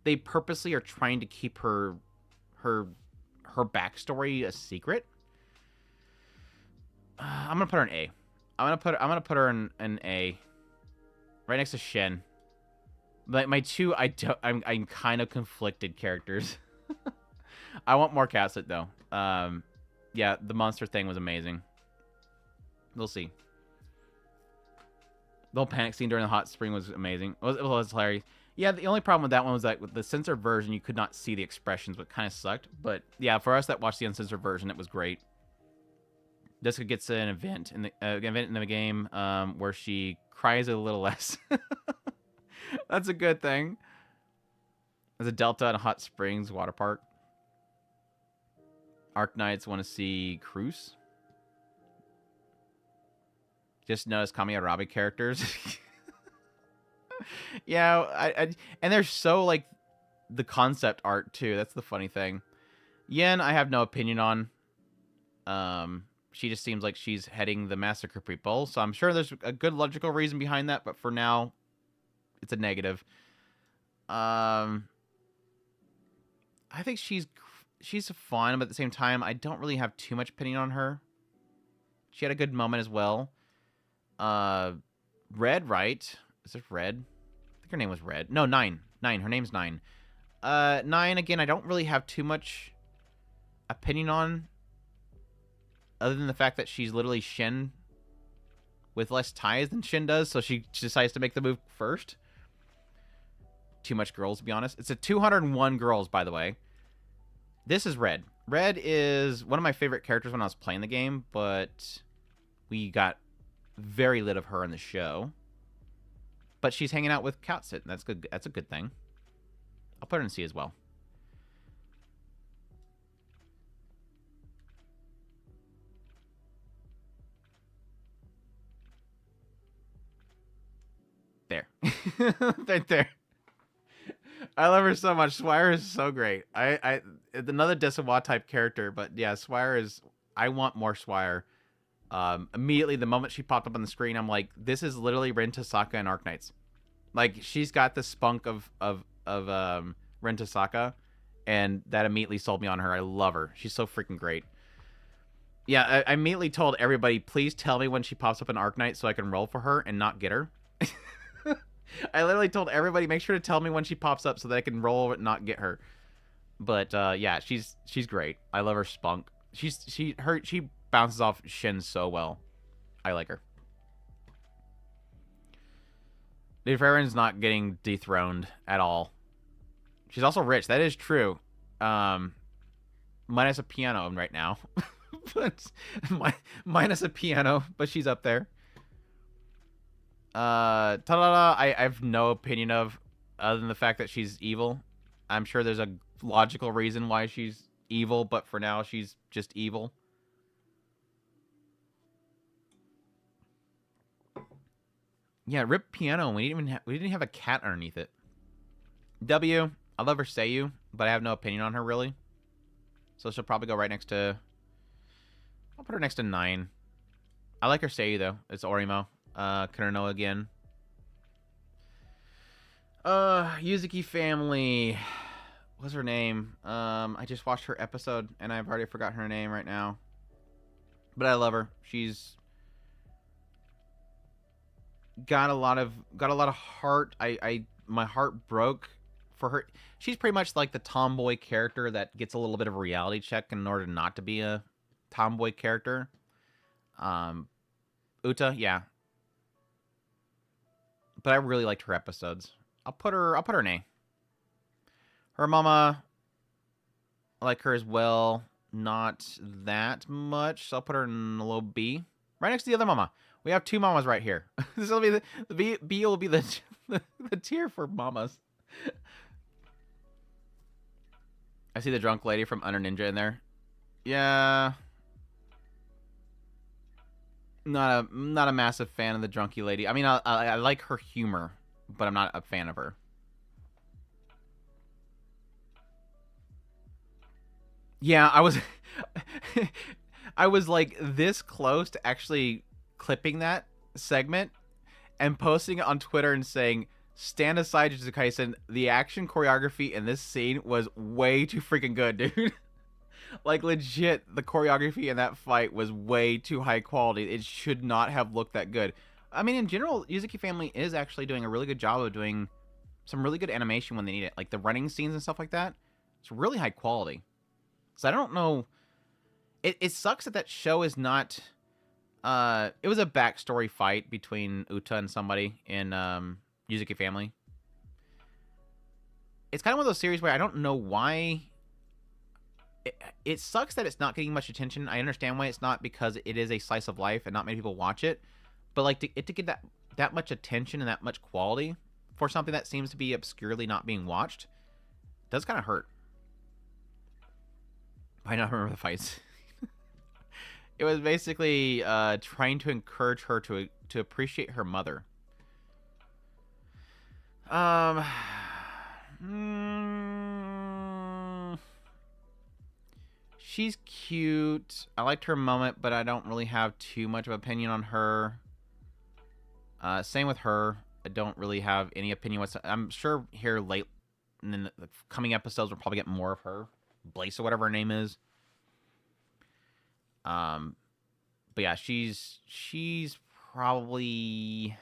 they purposely are trying to keep her backstory a secret. I'm gonna put her in A. I'm gonna put her in A, right next to Shen. Like my two, I'm kind of conflicted characters. I want more Cassit though. Yeah, the monster thing was amazing. We'll see. The whole panic scene during the hot spring was amazing. It was hilarious. Yeah, the only problem with that one was that with the censored version, you could not see the expressions, which kind of sucked. But yeah, for us that watched the uncensored version, it was great. Jessica gets an event in the game where she cries a little less. That's a good thing. There's a Delta and a Hot Springs water park. Arknights want to see Cruz. Just notice Kami-Arabi characters. Yeah, and they're so like the concept art too. That's the funny thing. Yen, I have no opinion on. She just seems like she's heading the massacre people, so I'm sure there's a good logical reason behind that. But for now, it's a negative. I think she's fun, but at the same time, I don't really have too much opinion on her. She had a good moment as well. Red, right? Is it Red? I think her name was Red. No, Nine. Her name's Nine. Nine, again, I don't really have too much opinion on, other than the fact that she's literally Shen with less ties than Shen does, so she decides to make the move first. Too much girls, to be honest. It's a 201 girls, by the way. This is Red. Red is one of my favorite characters when I was playing the game, but we got very lit of her in the show. But she's hanging out with Katsit, and that's good. That's a good thing. I'll put her in C as well. There. Right there. I love her so much. Swire is so great. Another Desawa type character, but yeah, Swire is. I want more Swire. Immediately, the moment she popped up on the screen, I'm like, this is literally Rin Tasaka and Arknights. Like, she's got the spunk of Rin Tasaka, and that immediately sold me on her. I love her. She's so freaking great. Yeah, I immediately told everybody, please tell me when she pops up in Arknight so I can roll for her and not get her. I literally told everybody, make sure to tell me when she pops up so that I can roll and not get her. But yeah, she's great. I love her spunk. She bounces off Shin so well. I like her. Dude, Frieren's not getting dethroned at all. She's also rich. That is true. Minus a piano right now. But minus a piano, but she's up there. Talala, I have no opinion of, other than the fact that she's evil. I'm sure there's a logical reason why she's evil, but for now she's just evil. Yeah, rip piano. We didn't have a cat underneath it. W, I love her Seiyu, but I have no opinion on her really. So she'll probably go right next to. I'll put her next to 9. I like her Seiyu though. It's Orimo. Kurano again. Yuzuki family. What's her name? I just watched her episode and I've already forgot her name right now. But I love her. She's got a lot of heart. My heart broke for her. She's pretty much like the tomboy character that gets a little bit of a reality check in order not to be a tomboy character. Uta, yeah. But I really liked her episodes. I'll put her an A. Her mama, I like her as well. Not that much, so I'll put her in a low B. Right next to the other mama. We have 2 mamas right here. This will be the B will be the tier for mamas. I see the drunk lady from Under Ninja in there. Yeah. Not a massive fan of the drunky lady. I mean, I like her humor, but I'm not a fan of her. Yeah, I was like this close to actually clipping that segment and posting it on Twitter and saying, stand aside, Jujutsu Kaisen, the action choreography in this scene was way too freaking good, dude. Like, legit, the choreography in that fight was way too high quality. It should not have looked that good. I mean, in general, Yuzuki family is actually doing a really good job of doing some really good animation when they need it. Like, the running scenes and stuff like that, it's really high quality. So I don't know. It sucks that show is not... it was a backstory fight between Uta and somebody in Yuzuki family. It's kind of one of those series where I don't know why... It sucks that it's not getting much attention. I understand why it's not, because it is a slice of life and not many people watch it. But like to get that much attention and that much quality for something that seems to be obscurely not being watched does kind of hurt. I don't remember the fights. It was basically trying to encourage her to appreciate her mother. She's cute. I liked her moment, but I don't really have too much of an opinion on her. Same with her. I don't really have any opinion whatsoever. I'm sure here late in the coming episodes we'll probably get more of her. Blaze or whatever her name is. But yeah, she's probably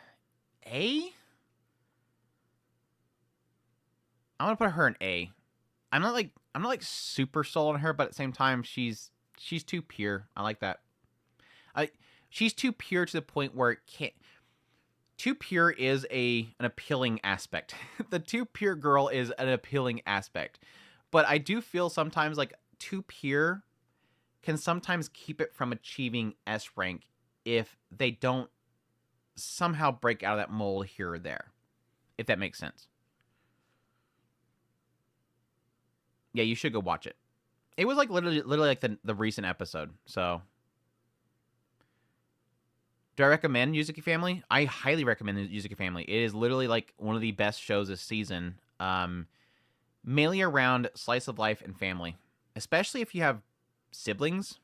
A. I'm gonna put her in A. I'm not like super sold on her, but at the same time, she's too pure. I like that. She's too pure to the point where it can't. Too pure is an appealing aspect. The too pure girl is an appealing aspect, but I do feel sometimes like too pure can sometimes keep it from achieving S rank if they don't somehow break out of that mold here or there, if that makes sense. Yeah, you should go watch it. It was like literally like the recent episode. So, do I recommend Yuzuki Family? I highly recommend Yuzuki Family. It is literally like one of the best shows this season. Mainly around slice of life and family, especially if you have siblings,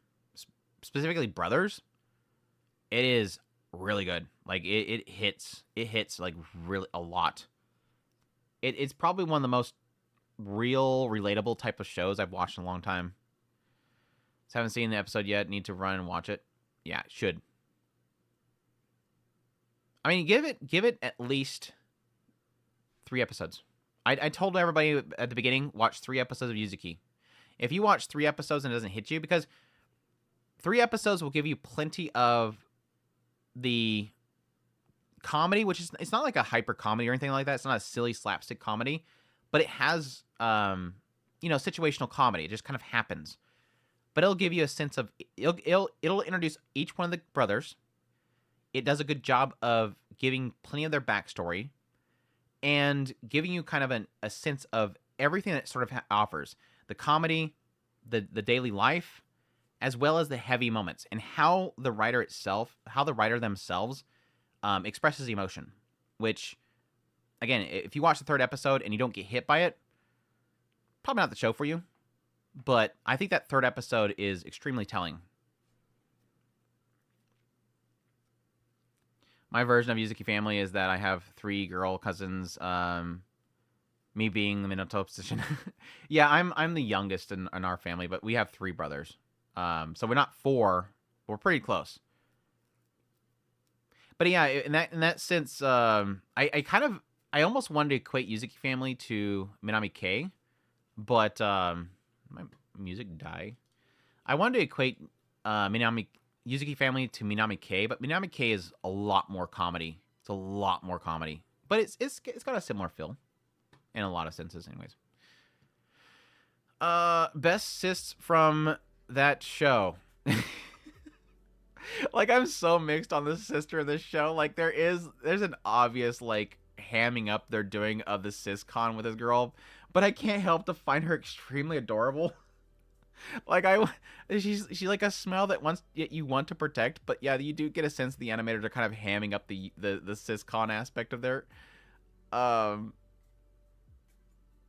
specifically brothers. It is really good. Like it hits like really a lot. It's probably one of the most real, relatable type of shows I've watched in a long time. So haven't seen the episode yet. Need to run and watch it. Yeah, should. I mean, give it at least 3 episodes. I told everybody at the beginning, watch 3 episodes of Yuzuki. If you watch 3 episodes and it doesn't hit you, because 3 episodes will give you plenty of the comedy, which is, it's not like a hyper comedy or anything like that. It's not a silly slapstick comedy, but it has situational comedy. It just kind of happens. But it'll give you a sense of it'll introduce each one of the brothers. It does a good job of giving plenty of their backstory and giving you kind of a sense of everything that sort of offers. The comedy, the daily life, as well as the heavy moments, and how the writer themselves expresses emotion. Which, again, if you watch the 3rd episode and you don't get hit by it, probably not the show for you. But I think that 3rd episode is extremely telling. My version of Yuzuki Family is that I have 3 girl cousins, me being the Minato position. Yeah, I'm the youngest in our family, but we have 3 brothers. So we're not 4. We're pretty close. But yeah, in that sense, I almost wanted to equate Yuzuki Family to Minami K, but my music die. I wanted to equate Yuzuki Family to Minami K, but Minami K is a lot more comedy. It's a lot more comedy, but it's got a similar feel in a lot of senses, anyways. Best sis from that show. Like, I'm so mixed on the sister in this show. Like, there's an obvious, like, hamming up they're doing of the sis-con with this girl, but I can't help to find her extremely adorable. Like, she's like a smile that you want to protect, but yeah, you do get a sense the animators are kind of hamming up the sis-con aspect of their,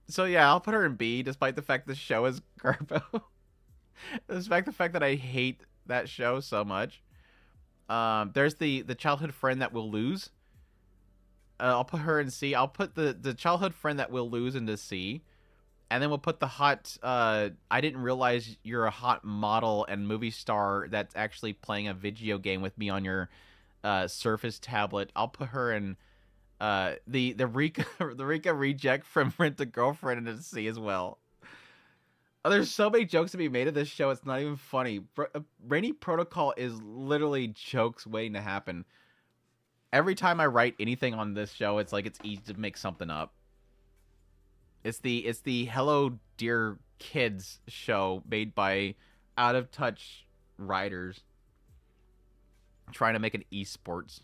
so yeah, I'll put her in B, despite the fact the show is Garbo. Despite the fact that I hate that show so much. There's the childhood friend that we'll lose. I'll put her in C. I'll put the childhood friend that we'll lose into C. And then we'll put the hot, I didn't realize you're a hot model and movie star that's actually playing a video game with me on your Surface tablet. I'll put her in the Rika reject from Rent a Girlfriend into C as well. Oh, there's so many jokes to be made of this show, it's not even funny. Rainy Protocol is literally jokes waiting to happen. Every time I write anything on this show, it's like it's easy to make something up. It's the Hello Dear Kids show made by out of touch writers trying to make an esports.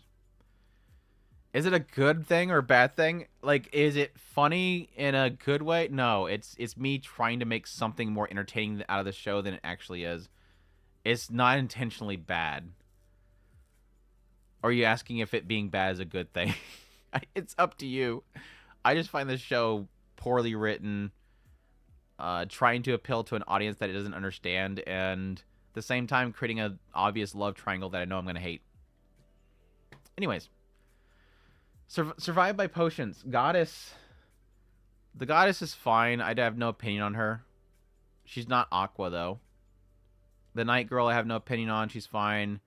Is it a good thing or a bad thing? Like, is it funny in a good way? No, it's me trying to make something more entertaining out of the show than it actually is. It's not intentionally bad. Or are you asking if it being bad is a good thing? It's up to you. I just find this show poorly written, trying to appeal to an audience that it doesn't understand, and at the same time creating an obvious love triangle that I know I'm going to hate. Anyways. Survived by potions. Goddess. The goddess is fine. I have no opinion on her. She's not Aqua, though. The night girl I have no opinion on. She's fine.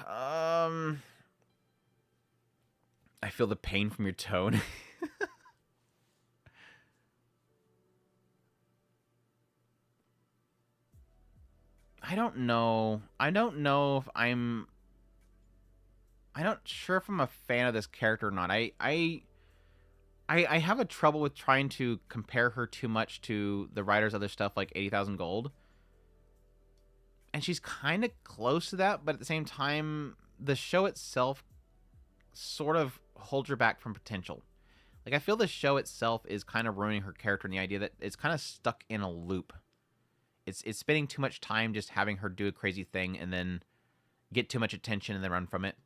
I feel the pain from your tone. I don't know. I don't know if I'm not sure if I'm a fan of this character or not. I have a trouble with trying to compare her too much to the writer's other stuff like 80,000 Gold. And she's kind of close to that, but at the same time, the show itself sort of holds her back from potential. Like, I feel the show itself is kind of ruining her character in the idea that it's kind of stuck in a loop. It's spending too much time just having her do a crazy thing and then get too much attention and then run from it.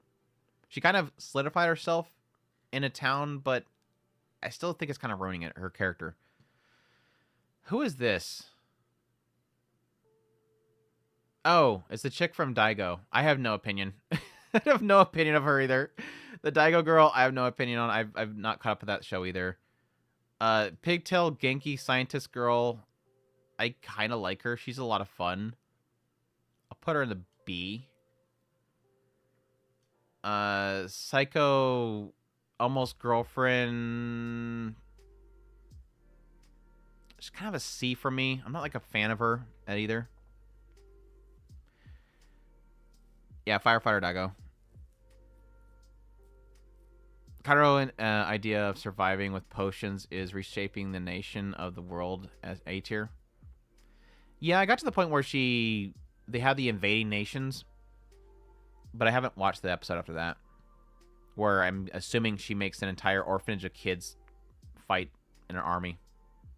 She kind of solidified herself in a town, but I still think it's kind of ruining her character. Who is this? Oh, it's the chick from Daigo. I have no opinion. I have no opinion of her either. The Daigo girl, I have no opinion on. I've not caught up with that show either. Pigtail Genki scientist girl. I kind of like her. She's a lot of fun. I'll put her in the B. Psycho almost girlfriend. It's kind of a C for me. I'm not like a fan of her either. Yeah, firefighter Dago. Cairo idea of surviving with potions is reshaping the nation of the world as A tier. Yeah, I got to the point where they have the invading nations, but I haven't watched the episode after that, where I'm assuming she makes an entire orphanage of kids fight in an army,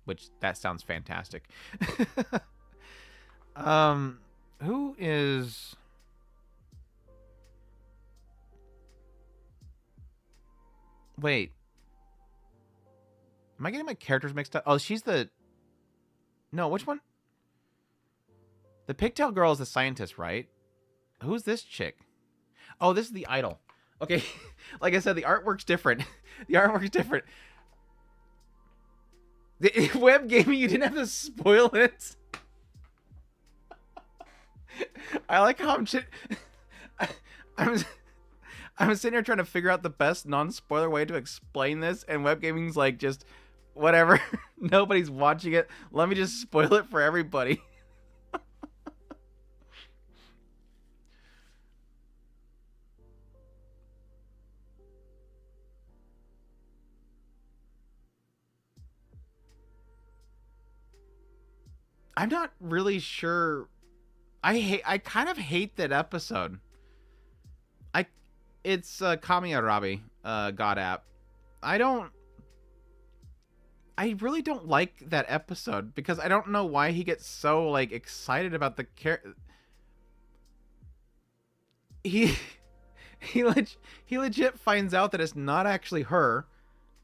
which that sounds fantastic. Who is... Wait. Am I getting my characters mixed up? Oh, she's the... No, which one? The pigtail girl is the scientist, right? Who's this chick? Oh, this is the idol. Okay, like I said, the artwork's different. The artwork's different. The web gaming, you didn't have to spoil it. I like how I'm sitting here trying to figure out the best non-spoiler way to explain this, and web gaming's like, just whatever. Nobody's watching it. Let me just spoil it for everybody. I'm not really sure. I kind of hate that episode. It's Kami Arabi, God app. I really don't like that episode because I don't know why he gets so like excited about the he legit finds out that it's not actually her,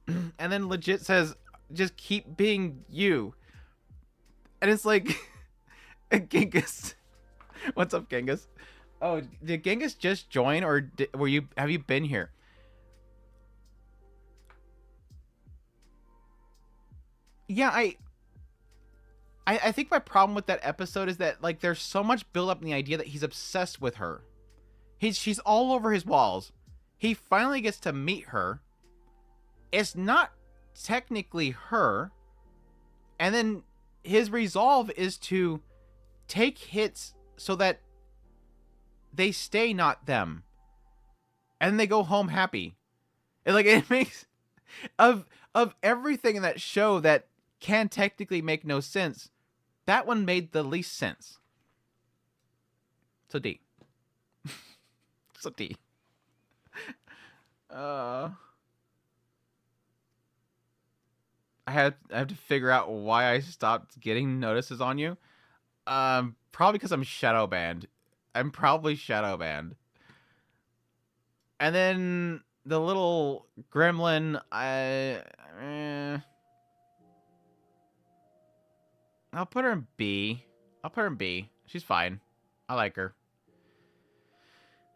and then legit says, "Just keep being you." And it's like, Genghis. What's up, Genghis? Oh, did Genghis just join, or have you been here? Yeah, I think my problem with that episode is that like there's so much build up in the idea that he's obsessed with her. She's all over his walls. He finally gets to meet her. It's not technically her. And then his resolve is to take hits so that they stay not them. And they go home happy. And like it makes of everything in that show that can technically make no sense, that one made the least sense. So D. So D. I have to figure out why I stopped getting notices on you. Probably because I'm shadow banned. I'm probably shadow banned. And then the little gremlin, I'll put her in B. I'll put her in B. She's fine. I like her.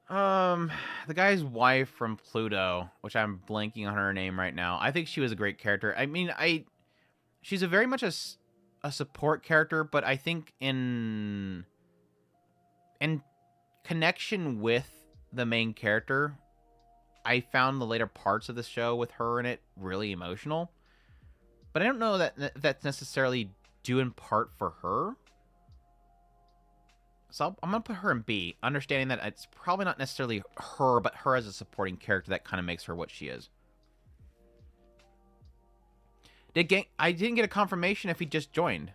The guy's wife from Pluto, which I'm blanking on her name right now. I think she was a great character. I mean, she's a very much a support character, but I think in connection with the main character, I found the later parts of the show with her in it really emotional. But I don't know that that's necessarily due in part for her. So I'm going to put her in B, understanding that it's probably not necessarily her, but her as a supporting character that kind of makes her what she is. I didn't get a confirmation if he just joined.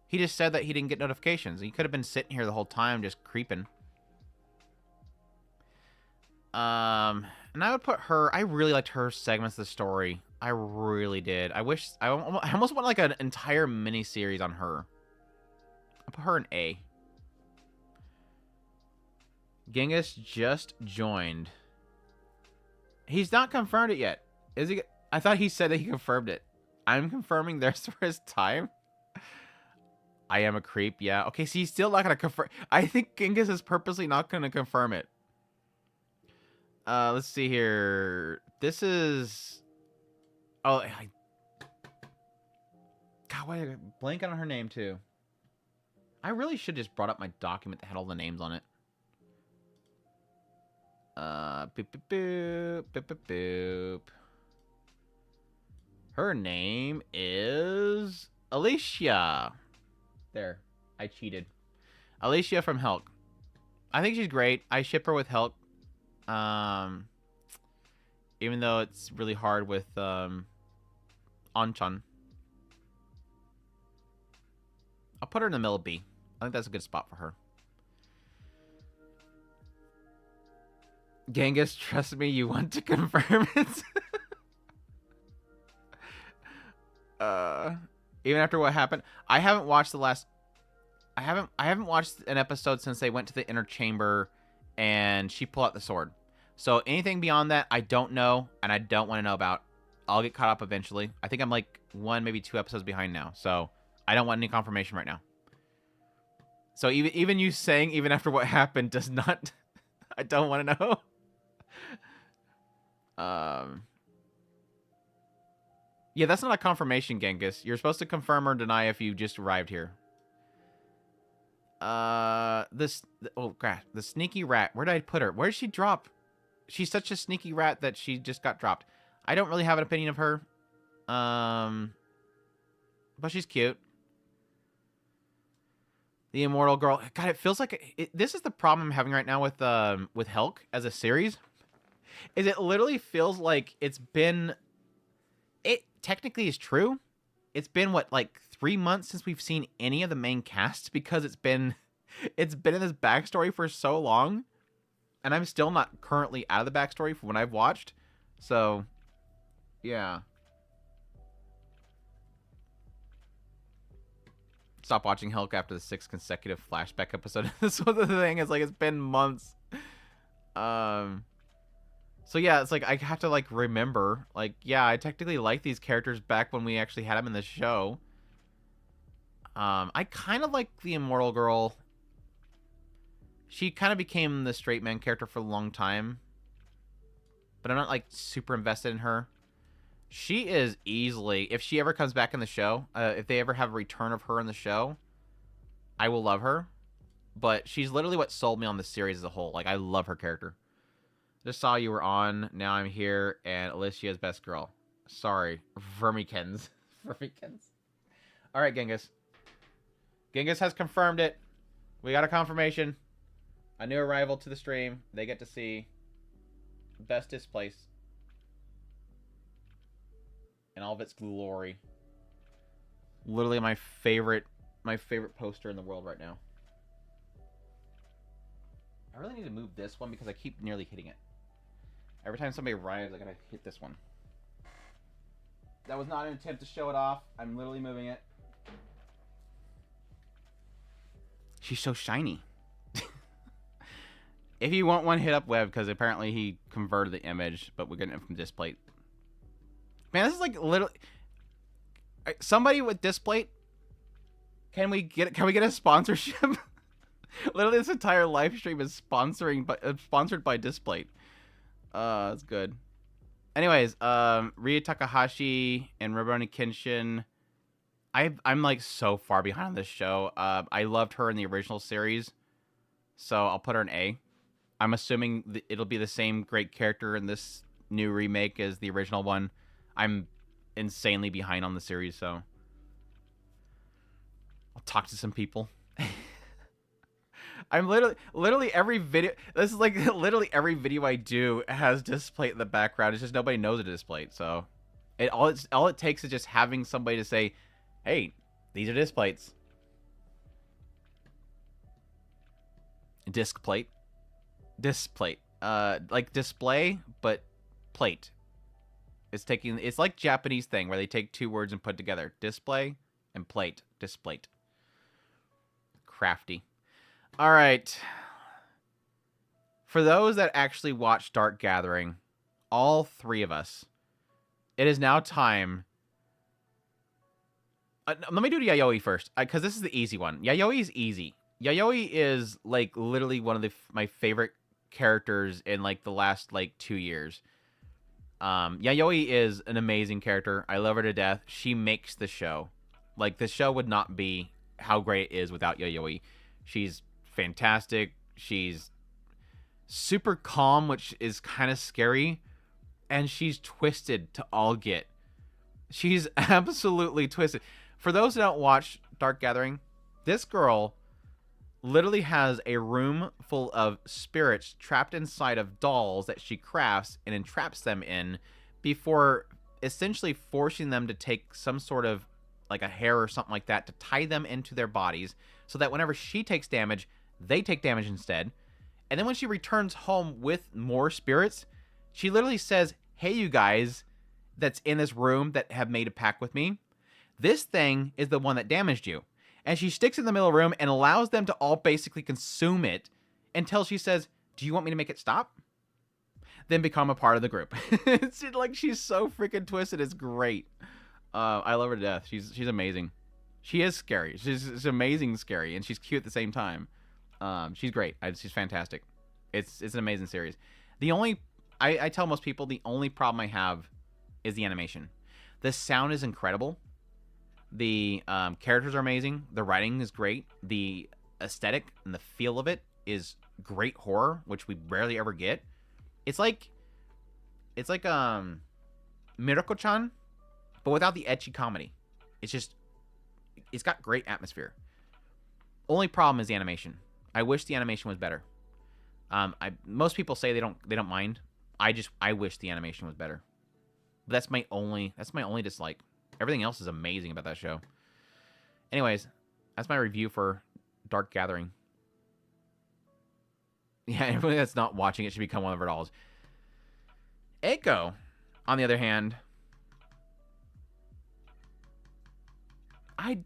He just said that he didn't get notifications. He could have been sitting here the whole time just creeping. And I would put her... I really liked her segments of the story. I really did. I almost want like an entire mini-series on her. I'll put her in A. Genghis just joined. He's not confirmed it yet. Is he? I thought he said that he confirmed it. I'm confirming there's for his time. I am a creep, yeah. Okay, so he's still not going to confirm. I think Genghis is purposely not going to confirm it. Let's see here. This is... Oh, God, why did I blank on her name, too? I really should just brought up my document that had all the names on it. Boop, boop, boop, boop, boop, boop. Her name is Alicia. There, I cheated. Alicia from Hulk. I think she's great. I ship her with Hulk. Even though it's really hard with Anchan. I'll put her in the middle B. I think that's a good spot for her. Genghis, trust me, you want to confirm it. Even after what happened, I haven't watched the last. I haven't watched an episode since they went to the inner chamber, and she pulled out the sword. So anything beyond that, I don't know, and I don't want to know about. I'll get caught up eventually. I think I'm like 1, maybe 2 episodes behind now, so I don't want any confirmation right now. So even you saying even after what happened does not. I don't want to know. Yeah, that's not a confirmation, Genghis. You're supposed to confirm or deny if you just arrived here. Oh crap, the sneaky rat. Where did I put her? Where did she drop? She's such a sneaky rat that she just got dropped. I don't really have an opinion of her. But she's cute. The Immortal Girl. God, it feels like this is the problem I'm having right now with Hulk as a series. Is it literally feels like it's been. It technically is true. It's been what, like 3 months since we've seen any of the main casts, because it's been in this backstory for so long, and I'm still not currently out of the backstory from when I've watched. So, yeah. Stop watching Hulk after the 6th consecutive flashback episode. This was the thing. It's like it's been months. So yeah, it's like I have to like remember, like, yeah, I technically like these characters back when we actually had them in the show. I kind of like the Immortal Girl. She kind of became the straight man character for a long time, but I'm not like super invested in her. She is easily, if she ever comes back in the show, if they ever have a return of her in the show, I will love her. But she's literally what sold me on the series as a whole. Like, I love her character. Just saw you were on. Now I'm here, and Alicia's best girl. Sorry, Vermikins. Vermikins. All right, Genghis. Genghis has confirmed it. We got a confirmation. A new arrival to the stream. They get to see bestest place in all of its glory. Literally my favorite poster in the world right now. I really need to move this one because I keep nearly hitting it. Every time somebody arrives, I gotta hit this one. That was not an attempt to show it off. I'm literally moving it. She's so shiny. If you want one, hit up Web, because apparently he converted the image, but we're getting it from Displate. Man, this is like literally somebody with Displate. Can we get a sponsorship? Literally, this entire live stream is sponsored by Displate. That's good. Anyways, Ria Takahashi and Rurouni Kenshin. I'm like so far behind on this show. I loved her in the original series, so I'll put her in A. I'm assuming it'll be the same great character in this new remake as the original one. I'm insanely behind on the series, so I'll talk to some people. I'm literally every video. This is like literally every video I do has Displate in the background. It's just nobody knows it is Displate. So all it takes is just having somebody to say, "Hey, these are Displates." Displate. Like display, but plate. It's like Japanese thing where they take 2 words and put together. Display and plate. Displate. Crafty. All right. For those that actually watch Dark Gathering, all 3 of us, it is now time. Let me do Yayoi first, because this is the easy one. Yayoi is easy. Yayoi is like literally one of my favorite characters in like the last like 2 years. Yayoi is an amazing character. I love her to death. She makes the show. Like, the show would not be how great it is without Yayoi. She's fantastic. She's super calm, which is kind of scary, and she's twisted to all get. She's absolutely twisted. For those who don't watch Dark Gathering, this girl literally has a room full of spirits trapped inside of dolls that she crafts and entraps them in before essentially forcing them to take some sort of like a hair or something like that to tie them into their bodies so that whenever she takes damage, they take damage instead. And then when she returns home with more spirits, she literally says, hey, you guys that's in this room that have made a pact with me, this thing is the one that damaged you. And she sticks in the middle of the room and allows them to all basically consume it until she says, do you want me to make it stop? Then become a part of the group. It's like she's so freaking twisted. It's great. I love her to death. She's amazing. She is scary. She's amazing scary, and she's cute at the same time. She's great. She's fantastic. It's an amazing series. The only I tell most people the only problem I have is the animation. The sound is incredible. The characters are amazing. The writing is great. The aesthetic and the feel of it is great horror, which we rarely ever get. It's like Miracle-chan, but without the ecchi comedy. It's got great atmosphere. Only problem is the animation. I wish the animation was better. Most people say they don't mind. I wish the animation was better. But that's my only dislike. Everything else is amazing about that show. Anyways, that's my review for Dark Gathering. Yeah, anybody that's not watching it should become one of our dolls. Echo, on the other hand, I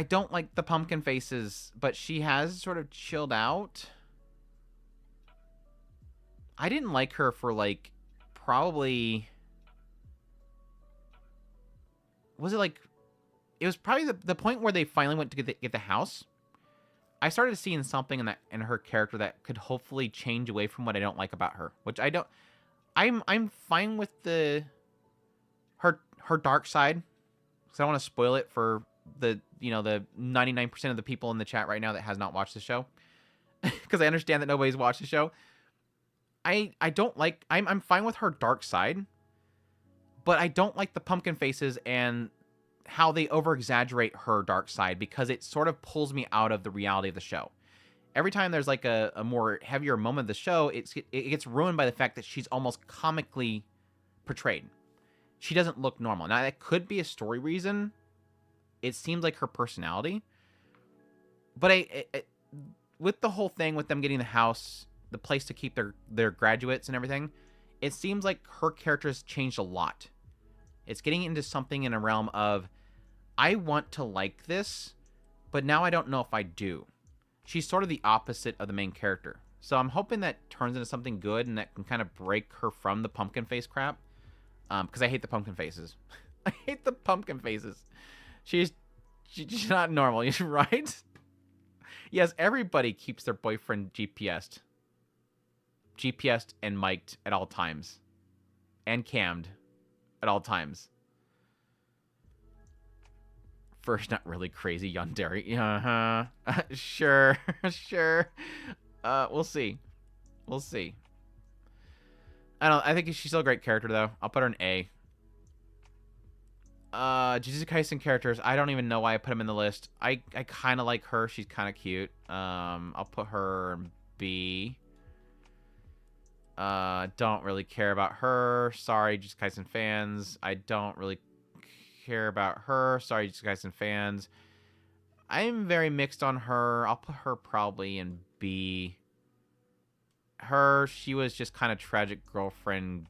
don't like the pumpkin faces, but she has sort of chilled out. I didn't like her for like probably... Was it like... It was probably the point where they finally went to get the house. I started seeing something in her character that could hopefully change away from what I don't like about her, which I don't. I'm fine with her dark side, because I don't want to spoil it for the 99% of the people in the chat right now that has not watched the show, because I understand that nobody's watched the show. I don't like. I'm fine with her dark side, but I don't like the pumpkin faces and how they over-exaggerate her dark side, because it sort of pulls me out of the reality of the show. Every time there's like a more heavier moment of the show, it gets ruined by the fact that she's almost comically portrayed. She doesn't look normal. Now, that could be a story reason. It seems like her personality. But with the whole thing with them getting the house, the place to keep their graduates and everything, it seems like her character has changed a lot. It's getting into something in a realm of, I want to like this, but now I don't know if I do. She's sort of the opposite of the main character. So I'm hoping that turns into something good and that can kind of break her from the pumpkin face crap. Because I hate the pumpkin faces. I hate the pumpkin faces. She's not normal, right? Yes, everybody keeps their boyfriend GPS'd and mic'd at all times. And cammed at all times. First, not really crazy, Yandere. Uh-huh. Sure. We'll see. I think she's still a great character, though. I'll put her an A. Jujutsu Kaisen characters, I don't even know why I put them in the list. I kind of like her. She's kind of cute. I'll put her in B. Don't really care about her. Sorry, Jujutsu Kaisen fans. I don't really care about her. Sorry, Jujutsu Kaisen fans. I'm very mixed on her. I'll put her probably in B. She was just kind of tragic girlfriend,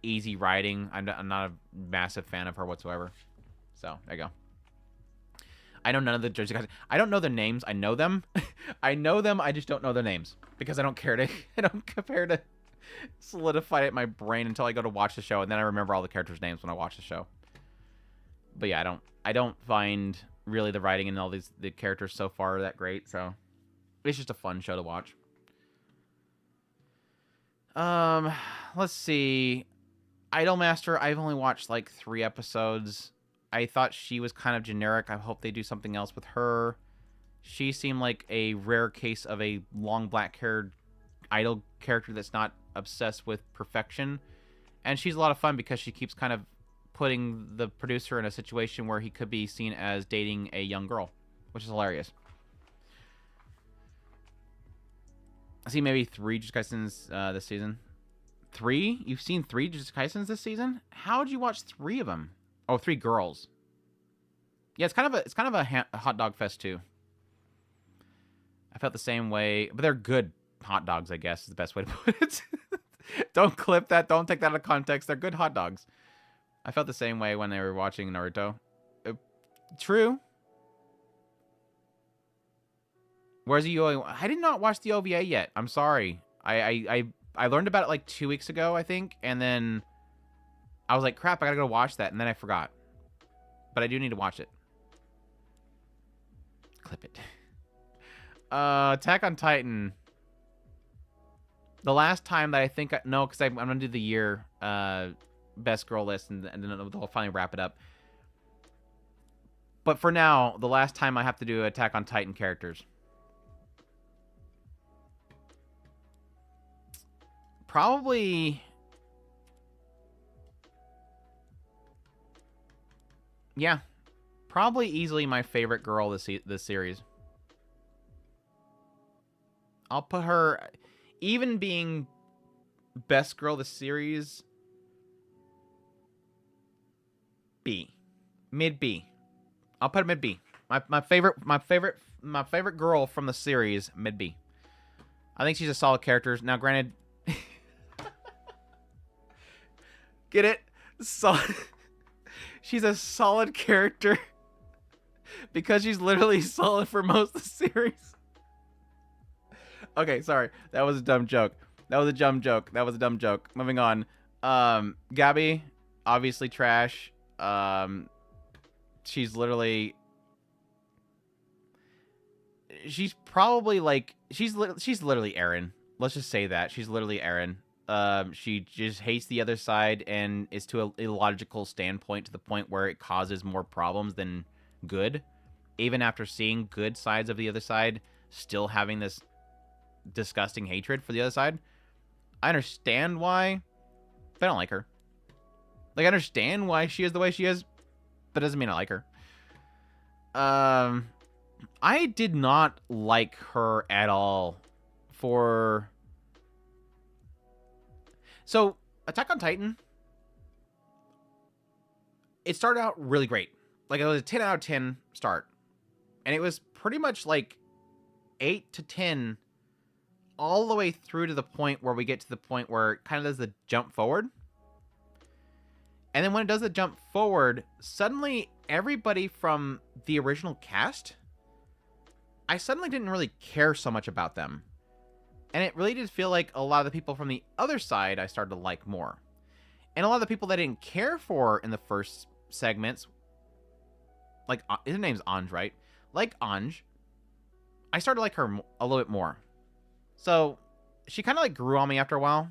easy writing. I'm not a massive fan of her whatsoever. So, there you go. I know none of the Jujutsu Kaisen. I don't know their names. I know them. I know them. I just don't know their names because I don't care to solidify it in my brain until I go to watch the show, and then I remember all the characters' names when I watch the show. But yeah, I don't find really the writing and all the characters so far that great. So it's just a fun show to watch. Let's see. Idolmaster, I've only watched like 3 episodes. I thought she was kind of generic. I hope they do something else with her. She seemed like a rare case of a long black-haired idol character that's not obsessed with perfection. And she's a lot of fun because she keeps kind of putting the producer in a situation where he could be seen as dating a young girl, which is hilarious. I see maybe 3 Jujutsu Kaisens this season. 3? You've seen 3 Jujutsu Kaisens this season? How'd you watch 3 of them? Oh, 3 girls. Yeah, it's kind of a hot dog fest too. I felt the same way, but they're good hot dogs, I guess is the best way to put it. Don't clip that. Don't take that out of context. They're good hot dogs. I felt the same way when they were watching Naruto. True. Where's the OVA? I did not watch the OVA yet. I'm sorry. I learned about it like 2 weeks ago, I think, and then I was like, crap, I gotta go watch that, and then I forgot. But I do need to watch it. Clip it. Attack on Titan. The last time that I think... No, because I'm going to do the year best girl list, and then we'll finally wrap it up. But for now, the last time I have to do Attack on Titan characters. Probably... Yeah. Probably easily my favorite girl this series. I'll put her... Even being best girl this series... B. Mid B. I'll put it mid B. My favorite girl from the series, mid B. I think she's a solid character. Now, granted... Get it? Solid... She's a solid character. Because she's literally solid for most of the series. Okay, sorry. That was a dumb joke. That was a dumb joke. Moving on. Gabby, obviously trash. She's literally... She's probably like... She's literally Eren. Let's just say that. She's literally Eren. She just hates the other side and is to an illogical standpoint to the point where it causes more problems than good. Even after seeing good sides of the other side, still having this disgusting hatred for the other side. I understand why, but I don't like her. Like, I understand why she is the way she is, but it doesn't mean I like her. I did not like her at all for... So, Attack on Titan, it started out really great. Like, it was a 10 out of 10 start. And it was pretty much like 8 to 10 all the way through to the point where we get to the point where it kind of does the jump forward. And then when it does the jump forward, suddenly everybody from the original cast, I suddenly didn't really care so much about them. And it really did feel like a lot of the people from the other side I started to like more. And a lot of the people that I didn't care for in the first segments, like, his name's Anj, right? Like Anj, I started to like her a little bit more. So, she kind of like grew on me after a while.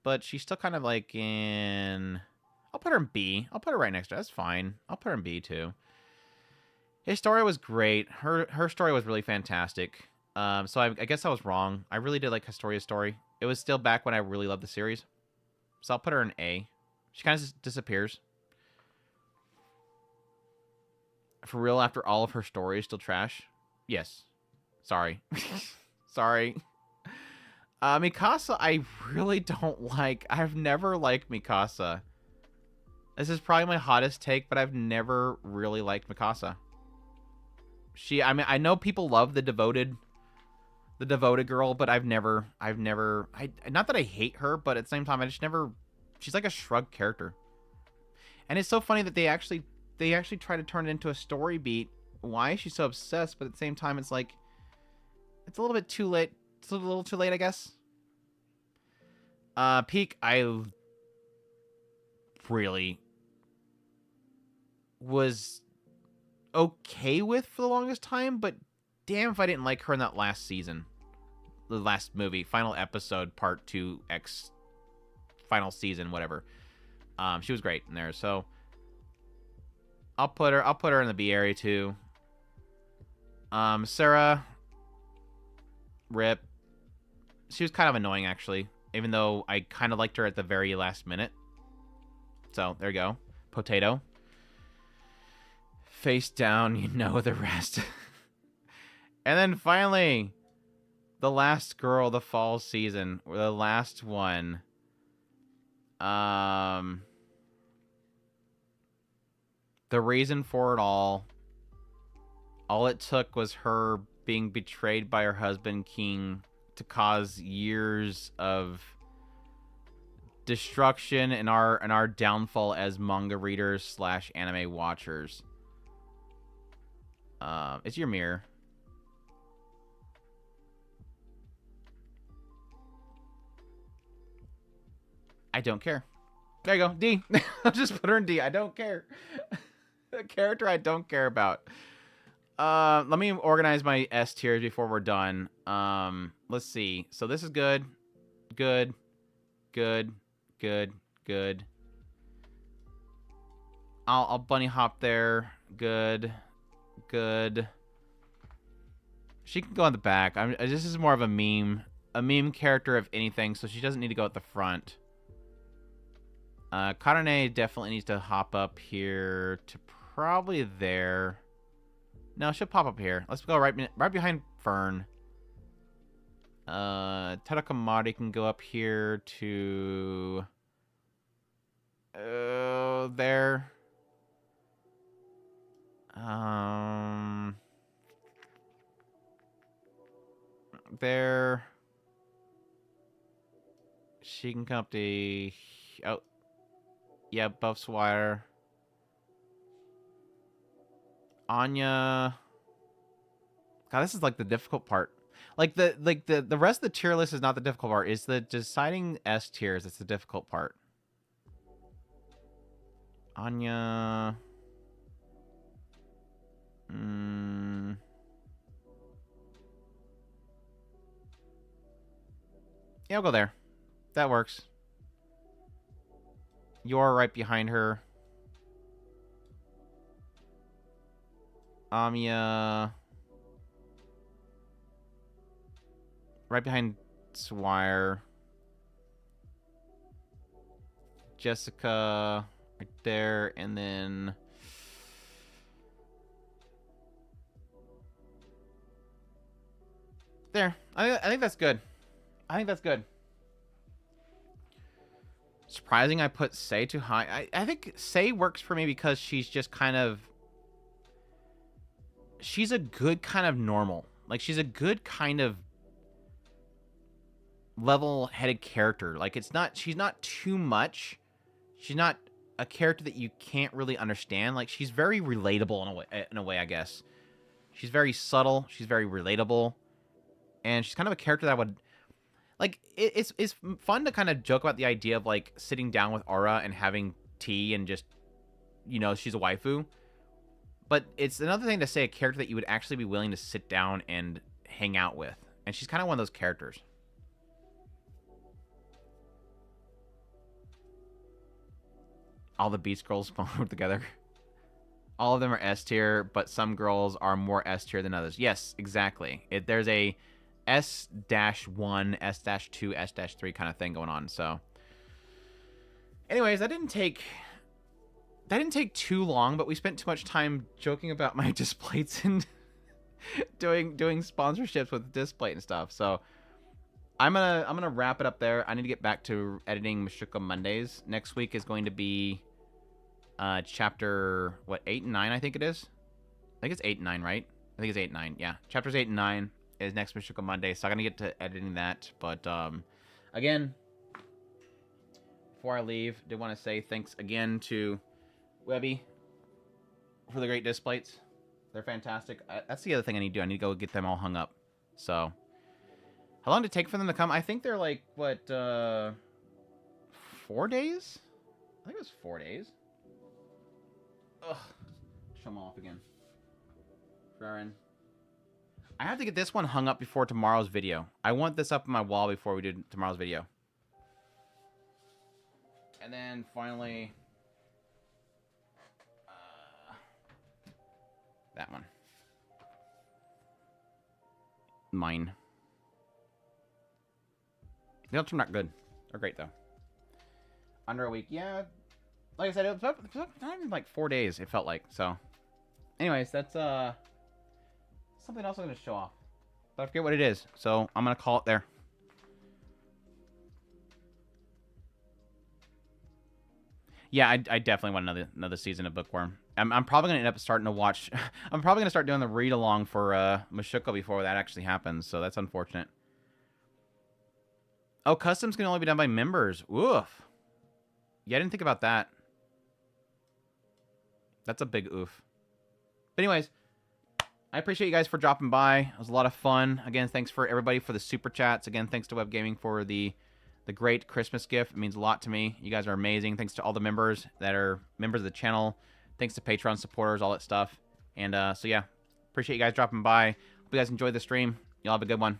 But she's still kind of like in... I'll put her in B. I'll put her right next to her. That's fine. I'll put her in B too. His story was great. Her story was really fantastic. So I guess I was wrong. I really did like Historia's story. It was still back when I really loved the series. So I'll put her in A. She kind of just disappears. For real, after all of her stories, still trash? Yes. Sorry. Sorry. Mikasa, I really don't like. I've never liked Mikasa. This is probably my hottest take, but I've never really liked Mikasa. I mean, I know people love the devoted girl, but I've never, not that I hate her, but at the same time, I just never, she's like a shrug character. And it's so funny that they actually try to turn it into a story beat. Why is she so obsessed? But at the same time, it's like, it's a little bit too late. It's a little too late, I guess. Peak, I really was okay with for the longest time, but damn if I didn't like her in that last season. The last movie, final episode, part 2X, final season, whatever. She was great in there, so I'll put her in the B area too. Sarah, rip. She was kind of annoying, actually, even though I kind of liked her at the very last minute. So, there you go. Potato. Face down, you know the rest. And then finally, the last girl of the fall season. The last one. The reason for it all it took was her being betrayed by her husband, King, to cause years of destruction and our downfall as manga readers / anime watchers. It's your mirror. I don't care. There you go. D. I'll just put her in D. I don't care. A character I don't care about. Let me organize my S tiers before we're done. Let's see. So this is good. Good. Good. Good. Good. I'll bunny hop there. Good. Good. She can go in the back. This is more of a meme character, if anything, so she doesn't need to go at the front. Karane definitely needs to hop up here to probably there. No, she'll pop up here. Let's go right behind Fern. Tadakamari can go up here to... there. There. She can come up to... Oh. Yeah, buffs wire. Anya. God, this is like the difficult part. Like the rest of the tier list is not the difficult part. It's the deciding S tiers that's the difficult part. Anya. Yeah, I'll go there. That works. You're right behind her. Amiya. Right behind Swire. Jessica. Right there. And then... there. I think that's good. I think that's good. Surprising I put Sei too high. I think Sei works for me because she's just kind of... she's a good kind of normal. Like, she's a good kind of level-headed character. Like, it's not... she's not too much. She's not a character that you can't really understand. Like, she's very relatable in a way, I guess. She's very subtle. She's very relatable. And she's kind of a character that would... like, it's fun to kind of joke about the idea of, like, sitting down with Aura and having tea and just, you know, she's a waifu. But it's another thing to say a character that you would actually be willing to sit down and hang out with. And she's kind of one of those characters. All the Beast girls spawn together. All of them are S tier, but some girls are more S tier than others. Yes, exactly. There's a S-1, S-2, S-3 kind of thing going on. So, anyways, that didn't take too long, but we spent too much time joking about my displays and doing sponsorships with display and stuff. So, I'm gonna wrap it up there. I need to get back to editing Mashiko Mondays. Next week is going to be chapter 8 and 9, I think it is. I think it's 8 and 9, right? I think it's 8 and 9. Yeah, chapters 8 and 9. Is next Mashiko Monday, so I'm gonna get to editing that. But again, before I leave, did want to say thanks again to Webby for the great displays. They're fantastic. That's the other thing I need to do. I need to go get them all hung up. So, how long did it take for them to come? I think they're like what 4 days? I think it was 4 days. Ugh, show them off again. Frieren. I have to get this one hung up before tomorrow's video. I want this up on my wall before we do tomorrow's video. And then finally, that one. mine. The other two are not good. They're great, though. Under a week. Yeah. Like I said, it was not even like 4 days, it felt like. So, anyways, that's something else I'm going to show off. But I forget what it is. So, I'm going to call it there. Yeah, I definitely want another season of Bookworm. I'm probably going to end up starting to watch... I'm probably going to start doing the read-along for Mashuko before that actually happens. So, that's unfortunate. Oh, customs can only be done by members. Oof. Yeah, I didn't think about that. That's a big oof. But anyways, I appreciate you guys for dropping by. It was a lot of fun. Again, thanks for everybody for the super chats. Again, thanks to Web Gaming for the great Christmas gift. It means a lot to me. You guys are amazing. Thanks to all the members that are members of the channel. Thanks to Patreon supporters, all that stuff. And so yeah, appreciate you guys dropping by. Hope you guys enjoyed the stream. Y'all have a good one.